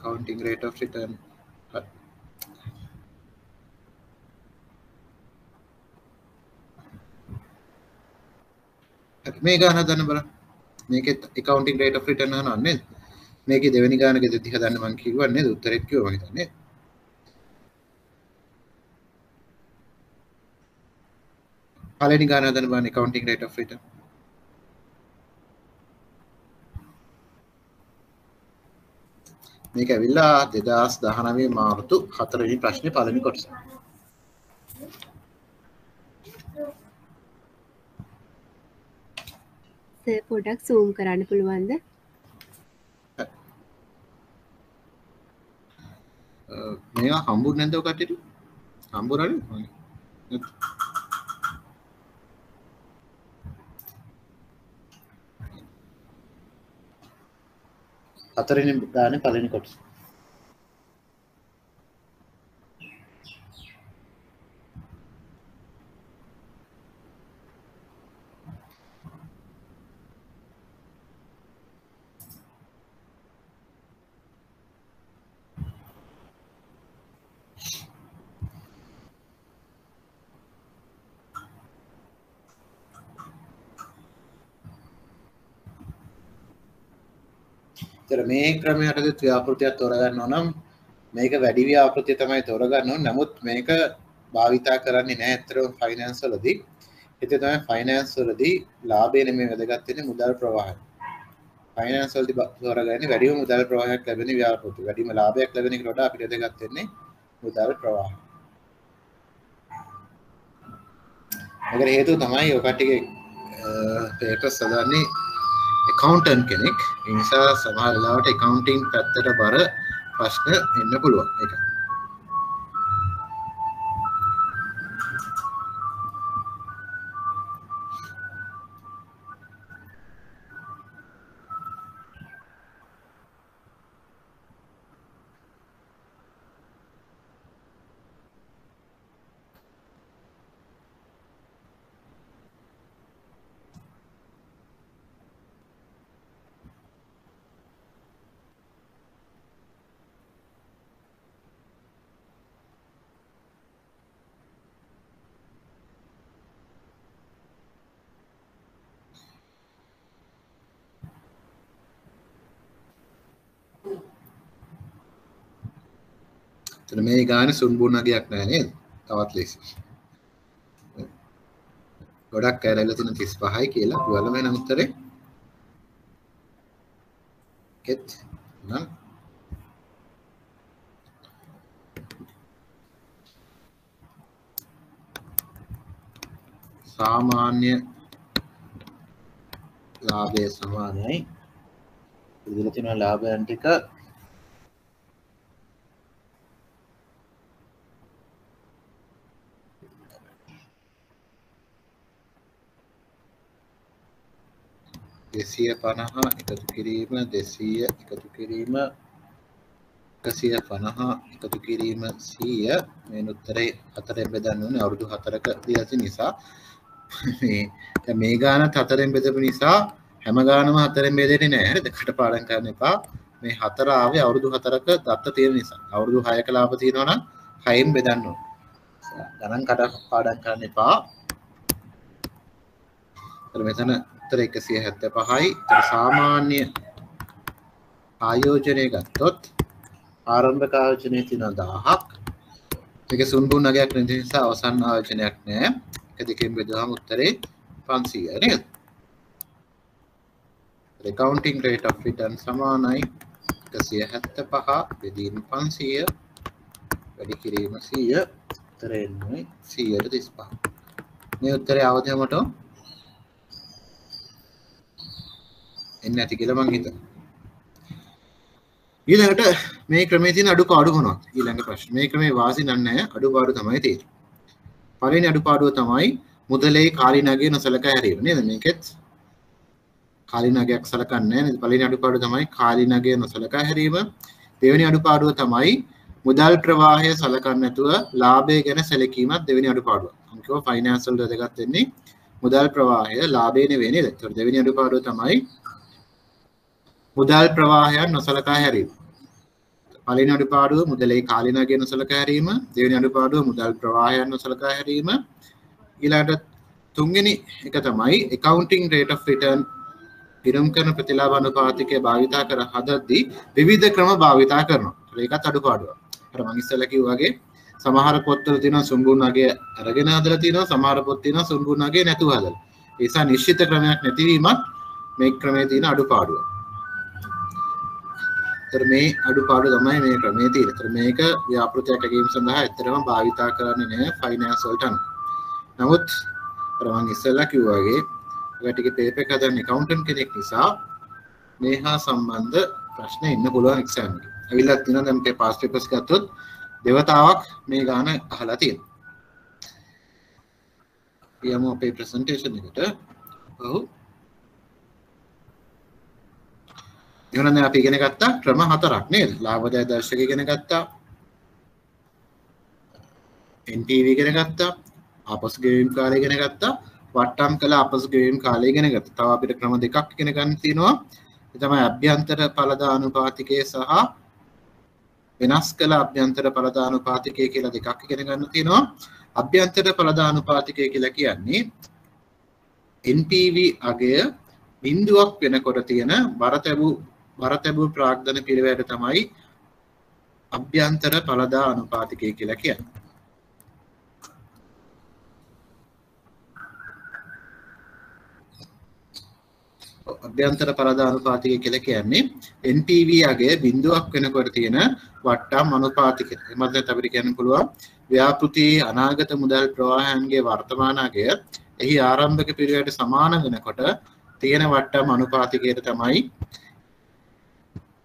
counting rate of return මේ ගාන හදන්න බලන්න. මේකේ accounting rate of return අහනවා නේද? මේකේ දෙවෙනි ගානකෙ 30 හදන්න මම කිව්වා නේද? උත්තරෙත් කිව්වා මම හිතන්නේ. පළවෙනි ගාන හදන්න බලන්න accounting rate of return. මේක ඇවිල්ලා 2019 මාර්තු 4 වෙනි ප්‍රශ්නේ පළවෙනි කොටස. සර් පොඩ්ඩක් zoom කරන්න පුළුවන්ද? මේවා හම්බුනේ නැද්ද ඔය කට්ටියට? හම්බුරනේ. හතරවෙනි ගානේ පළවෙනි කොටස. ඒතර මේ ක්‍රමයටද ව්‍යාපෘතියක් තෝරගන්න ඕන නම් මේක වැඩි ව්‍යාපෘතිය තමයි තෝරගන්න ඕන. නමුත් මේක භාවිතා කරන්නේ නැහැ අතරම ෆයිනෑන්ස් වලදී. ඒකේ තමයි ෆයිනෑන්ස් වලදී ලාභය නෙමෙයි වැදගත් වෙන්නේ මුදල් ප්‍රවාහය. ෆයිනෑන්ස් වලදී තෝරගන්නේ වැඩිම මුදල් ප්‍රවාහයක් ලැබෙන ව්‍යාපෘතිය. වැඩිම ලාභයක් ලැබෙන එකට වඩා අපිට වැදගත් වෙන්නේ මුදල් ප්‍රවාහය. ඒකට හේතුව තමයි ඔය කට්ටියගේ පේපර්ස් හදන්නේ accountant කෙනෙක්. ඒ නිසා සමහර වෙලාවට accounting පැත්තට බර ප්‍රශ්න එන්න පුළුවන්. ඒක. එතන මේ ගානේ සුන්බුණගයක් නැහැ නේද? තවත් ලේසි. ගොඩක් අය ලැබලා තියෙන 35යි කියලා. ඔයාලම එන උත්තරේ කෙත් නම් සාමාන්‍ය ලාභය සමානයි. ඉතින් තියෙන ලාභයන් ටික දෙසිය 50 එකතු කිරීම 200 එකතු කිරීම 150 එකතු කිරීම 100 මේ උත්තරේ 4ෙන් බෙදන්න ඕනේ අවුරුදු 4ක දීලා තියෙන නිසා මේ ගානත් 4ෙන් බෙදපු නිසා හැම ගානම 4ෙන් බෙදෙන්නේ නැහැ හරිද කටපාඩම් කරන්න එපා මේ 4 ආවේ අවුරුදු 4ක දත්ත තියෙන නිසා අවුරුදු 6ක ලාභ තියෙනවා නම් 6ෙන් බෙදන්න ඕනේ ගණන් කටපාඩම් කරන්න එපා මෙතන උත්තර 175යි. ඒතර සාමාන්‍ය ආයෝජනය ගත්තොත් ආරම්භක ආයෝජනයේ තියෙන 1000ක්. ඒක සුන්බුණගයක් නැති නිසා අවසන් ආයෝජනයක් නෑ. ඒක දෙකෙන් බෙදුවම උත්තරේ 500 නේද? accounting rate of return සමානයි 175 බෙදීම 500 වැඩි කිරීම 100 උත්තරේ එන්නේ 135. මේ උත්තරේ අවධියමට එන්නේ නැති කියලා මං හිතනවා. ඊළඟට මේ ක්‍රමයේ තියෙන අඩුපාඩු මොනවද? ඊළඟ ප්‍රශ්න. මේ ක්‍රමේ වාසි නැහැ අඩුපාඩු තමයි තියෙන්නේ. පළවෙනි අඩුපාඩුව තමයි මුදලේ කාලීනගය නොසලකා හැරීම නේද? මේකෙත් කාලීනගයක් සලකන්නේ නැහැ නේද? පළවෙනි අඩුපාඩුව තමයි කාලීනගය නොසලකා හැරීම. දෙවෙනි අඩුපාඩුව තමයි මුදල් ප්‍රවාහය සලකන්නේ නැතුව ලාභය ගැන සැලකීමත් දෙවෙනි අඩුපාඩුව. මම කිව්වා ෆයිනෑන්ස් වල වැදගත් වෙන්නේ මුදල් ප්‍රවාහය ලාභය නෙවෙයි නේද? ඒතකොට දෙවෙනි අඩුපාඩුව තමයි මුදල් ප්‍රවාහයන් නොසලකා හැරීම. පළවෙනි අඩුපාඩුව මුදලේ කාලීනගය නොසලකා හැරීම, දෙවෙනි අඩුපාඩුව මුදල් ප්‍රවාහයන් නොසලකා හැරීම. ඊළඟට තුන්වෙනි එක තමයි accounting rate of return පිරම් කරන ප්‍රතිලාභ අනුපාතිකය භාවිතා කර හදද්දී විවිධ ක්‍රම භාවිතා කරනවා. ඒකත් අඩුපාඩුවක්. අර මම ඉස්සෙල්ලා කිව්වා වගේ සමහර පොත්වල තියෙනවා සුන්බුණගය අරගෙන හදලා තියෙනවා, සමහර පොත් තියෙනවා සුන්බුණගය නැතුව හදලා. ඒ නිසා නිශ්චිත ක්‍රමයක් නැතිවීමත් මේ ක්‍රමයේ තියෙන අඩුපාඩුව. මේ අඩුපාඩු තමයි මේ ක්‍රමයේ තියෙන්නේ. ඒතර මේක ව්‍යාපෘතියක් ගැනීම සඳහා ඇත්තටම භාවිතා කරන්නේ නැහැ ෆයිනෑන්ස් වලට. නමුත් අර මම ඉස්සෙල්ලා කිව්වා වගේ ඔයටිගේ පේපර් එක හදන accountant කෙනෙක් නිසා මේ හා සම්බන්ධ ප්‍රශ්න එන්න පුළුවන් එක්සෑම් එකේ. අවිලක් තියෙනවා දැන් මේ පාස් පේපර්ස් ගත්තොත් දෙවතාවක් මේ ගාන අහලා තියෙනවා. යමු අපේ ප්‍රසන්ටේෂන් එකට. ඔව්. එහෙනම් අපි ඉගෙන ගත්තා ක්‍රම හතරක් නේද? ලාභදාය දර්ශක ඉගෙන ගත්තා. NPV ඉගෙන ගත්තා. ආපසු ගෙවීම් කාලය ඉගෙන ගත්තා. වට්ටම් කළ ආපසු ගෙවීම් කාලය ඉගෙන ගත්තා. තව අපිට ක්‍රම දෙකක් ඉගෙන ගන්න තියෙනවා. ඒ තමයි අභ්‍යන්තර ඵලදා අනුපාතිකය සහ වෙනස් කළ අභ්‍යන්තර ඵලදා අනුපාතිකය කියලා දෙකක් ඉගෙන ගන්න තියෙනවා. අභ්‍යන්තර ඵලදා අනුපාතිකය කියලා කියන්නේ NPV අගය බිඳුවක් වෙනකොට තියෙන බර තැබු බර තැබූ ප්‍රාග්ධන පිරිවැයට තමයි අභ්‍යන්තර ඵලදා අනුපාතිකය කියලා කියන්නේ. අභ්‍යන්තර ඵලදා අනුපාතිකය කියලා කියන්නේ NPV අගය බිඳුවක් වෙනකොට තියෙන වට්ටම් අනුපාතිකය. එමත් නැත්නම් අපිට කියන්න පුළුවන් ව්‍යාපෘතියේ අනාගත මුදල් ප්‍රවාහයන්ගේ වර්තමාන අගය එහි ආරම්භක පිරිවැයට සමාන වෙනකොට තියෙන වට්ටම් අනුපාතිකයට තමයි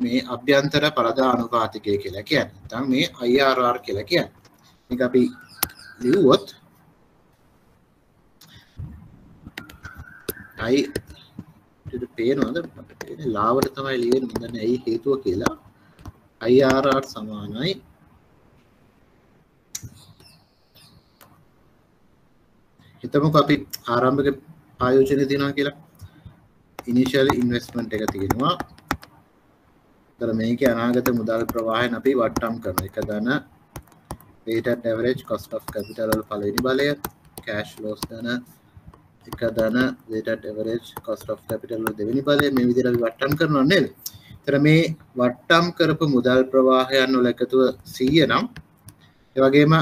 මේ අභ්‍යන්තර ඵලදා අනුපාතිකය කියලා කියන්නේ. නැත්නම් මේ IRR කියලා කියන්නේ. මේක අපි ලියුවොත් ඉතින් පේනවද? මට පේන්නේ ලාවට තමයි ලියන්නේ. දැන් ඇයි හේතුව කියලා IRR සමානයි හිතමුකෝ අපි ආරම්භක ආයෝජනය දිනවා කියලා. ඉනිෂියල් ඉන්වෙස්ට්මන්ට් එක තියෙනවා. ඒතර මේකේ අනාගත මුදල් ප්‍රවාහයන් අපි වට්ටම් කරනවා. එක ධන weighted average cost of capital වල පළවෙනි බලය, cash flows ධන එක ධන weighted average cost of capital වල දෙවෙනි බලය. මේ විදිහට අපි වට්ටම් කරනවා නේද? ඒතර මේ වට්ටම් කරපු මුදල් ප්‍රවාහයන් වල එකතුව 100 නම් ඒ වගේම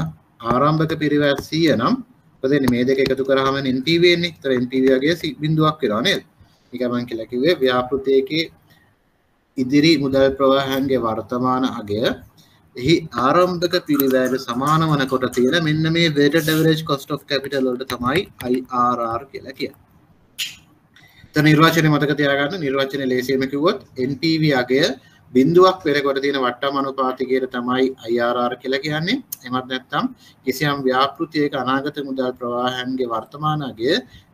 ආරම්භක පිරිවැය 100 නම් මොකද මේ දෙක එකතු කරාම NPV එන්නේ. ඒතර NPV වගේ බිඳුවක් වෙනවා නේද? ඒක මම කියලා කිව්වේ ව්‍යාපෘතියේ ඉදිරි මුදල් ප්‍රවාහයන්ගේ වර්තමාන අගය එහි ආරම්භක පිරිවැයට සමාන වනකොට තියෙන මෙන්න මේ weighted average cost of capital වලට තමයි IRR කියලා කියන්නේ. දැන් නිර්වචනය මතක තියාගන්න. නිර්වචනය ලේසියෙන්ම කිව්වොත් NPV අගය බිඳුවක් වෙනකොට තියෙන වට්ටම් අනුපාතිකයට තමයි IRR කියලා කියන්නේ. එහෙමත් නැත්නම් කිසියම් ව්‍යාපෘතියක අනාගත මුදල් ප්‍රවාහයන්ගේ වර්තමාන අගය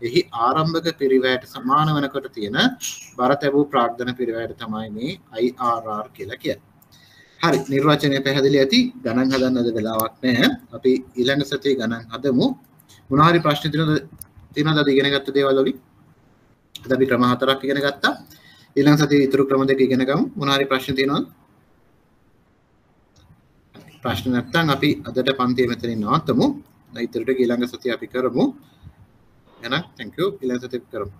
එහි ආරම්භක පිරිවැයට සමාන වෙනකොට තියෙන බර තැබූ ප්‍රාග්ධන පිරිවැයට තමයි මේ IRR කියලා කියන්නේ. හරි, නිර්වචනය පැහැදිලි ඇති. ගණන් හදන්න අද වෙලාවක් නැහැ. අපි ඊළඟ සතියේ ගණන් හදමු. මොනවා හරි ප්‍රශ්න තියෙනවද අද ඉගෙන ගත්ත දේවල් වලින්? අද අපි ක්‍රම 4ක් ඉගෙන ගත්තා. ඊළඟ සතියේ ඊතුරු ක්‍රම 2 ඉගෙන ගමු. මොනවා හරි ප්‍රශ්න තියෙනවද? ප්‍රශ්න නැත්නම් අපි අදට පන්තිය මෙතනින් නවත්තමු. ඊතුරු ටික ඊළඟ සතියේ අපි කරමු. එහෙනම් thank you. ඊළඟ සතියේ කරමු.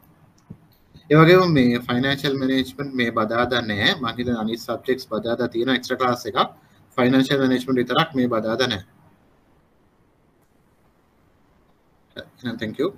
ඒ වගේම මේ ෆයිනෑන්ෂල් මැනේජ්මන්ට් මේ බදාදා නැහැ. මම හිතන අනිත් සබ්ජෙක්ට්ස් බදාදා තියෙන එක්ස්ට්‍රා ක්ලාස් එකක්. ෆයිනෑන්ෂල් මැනේජ්මන්ට් විතරක් මේ බදාදා නැහැ. එහෙනම් thank you.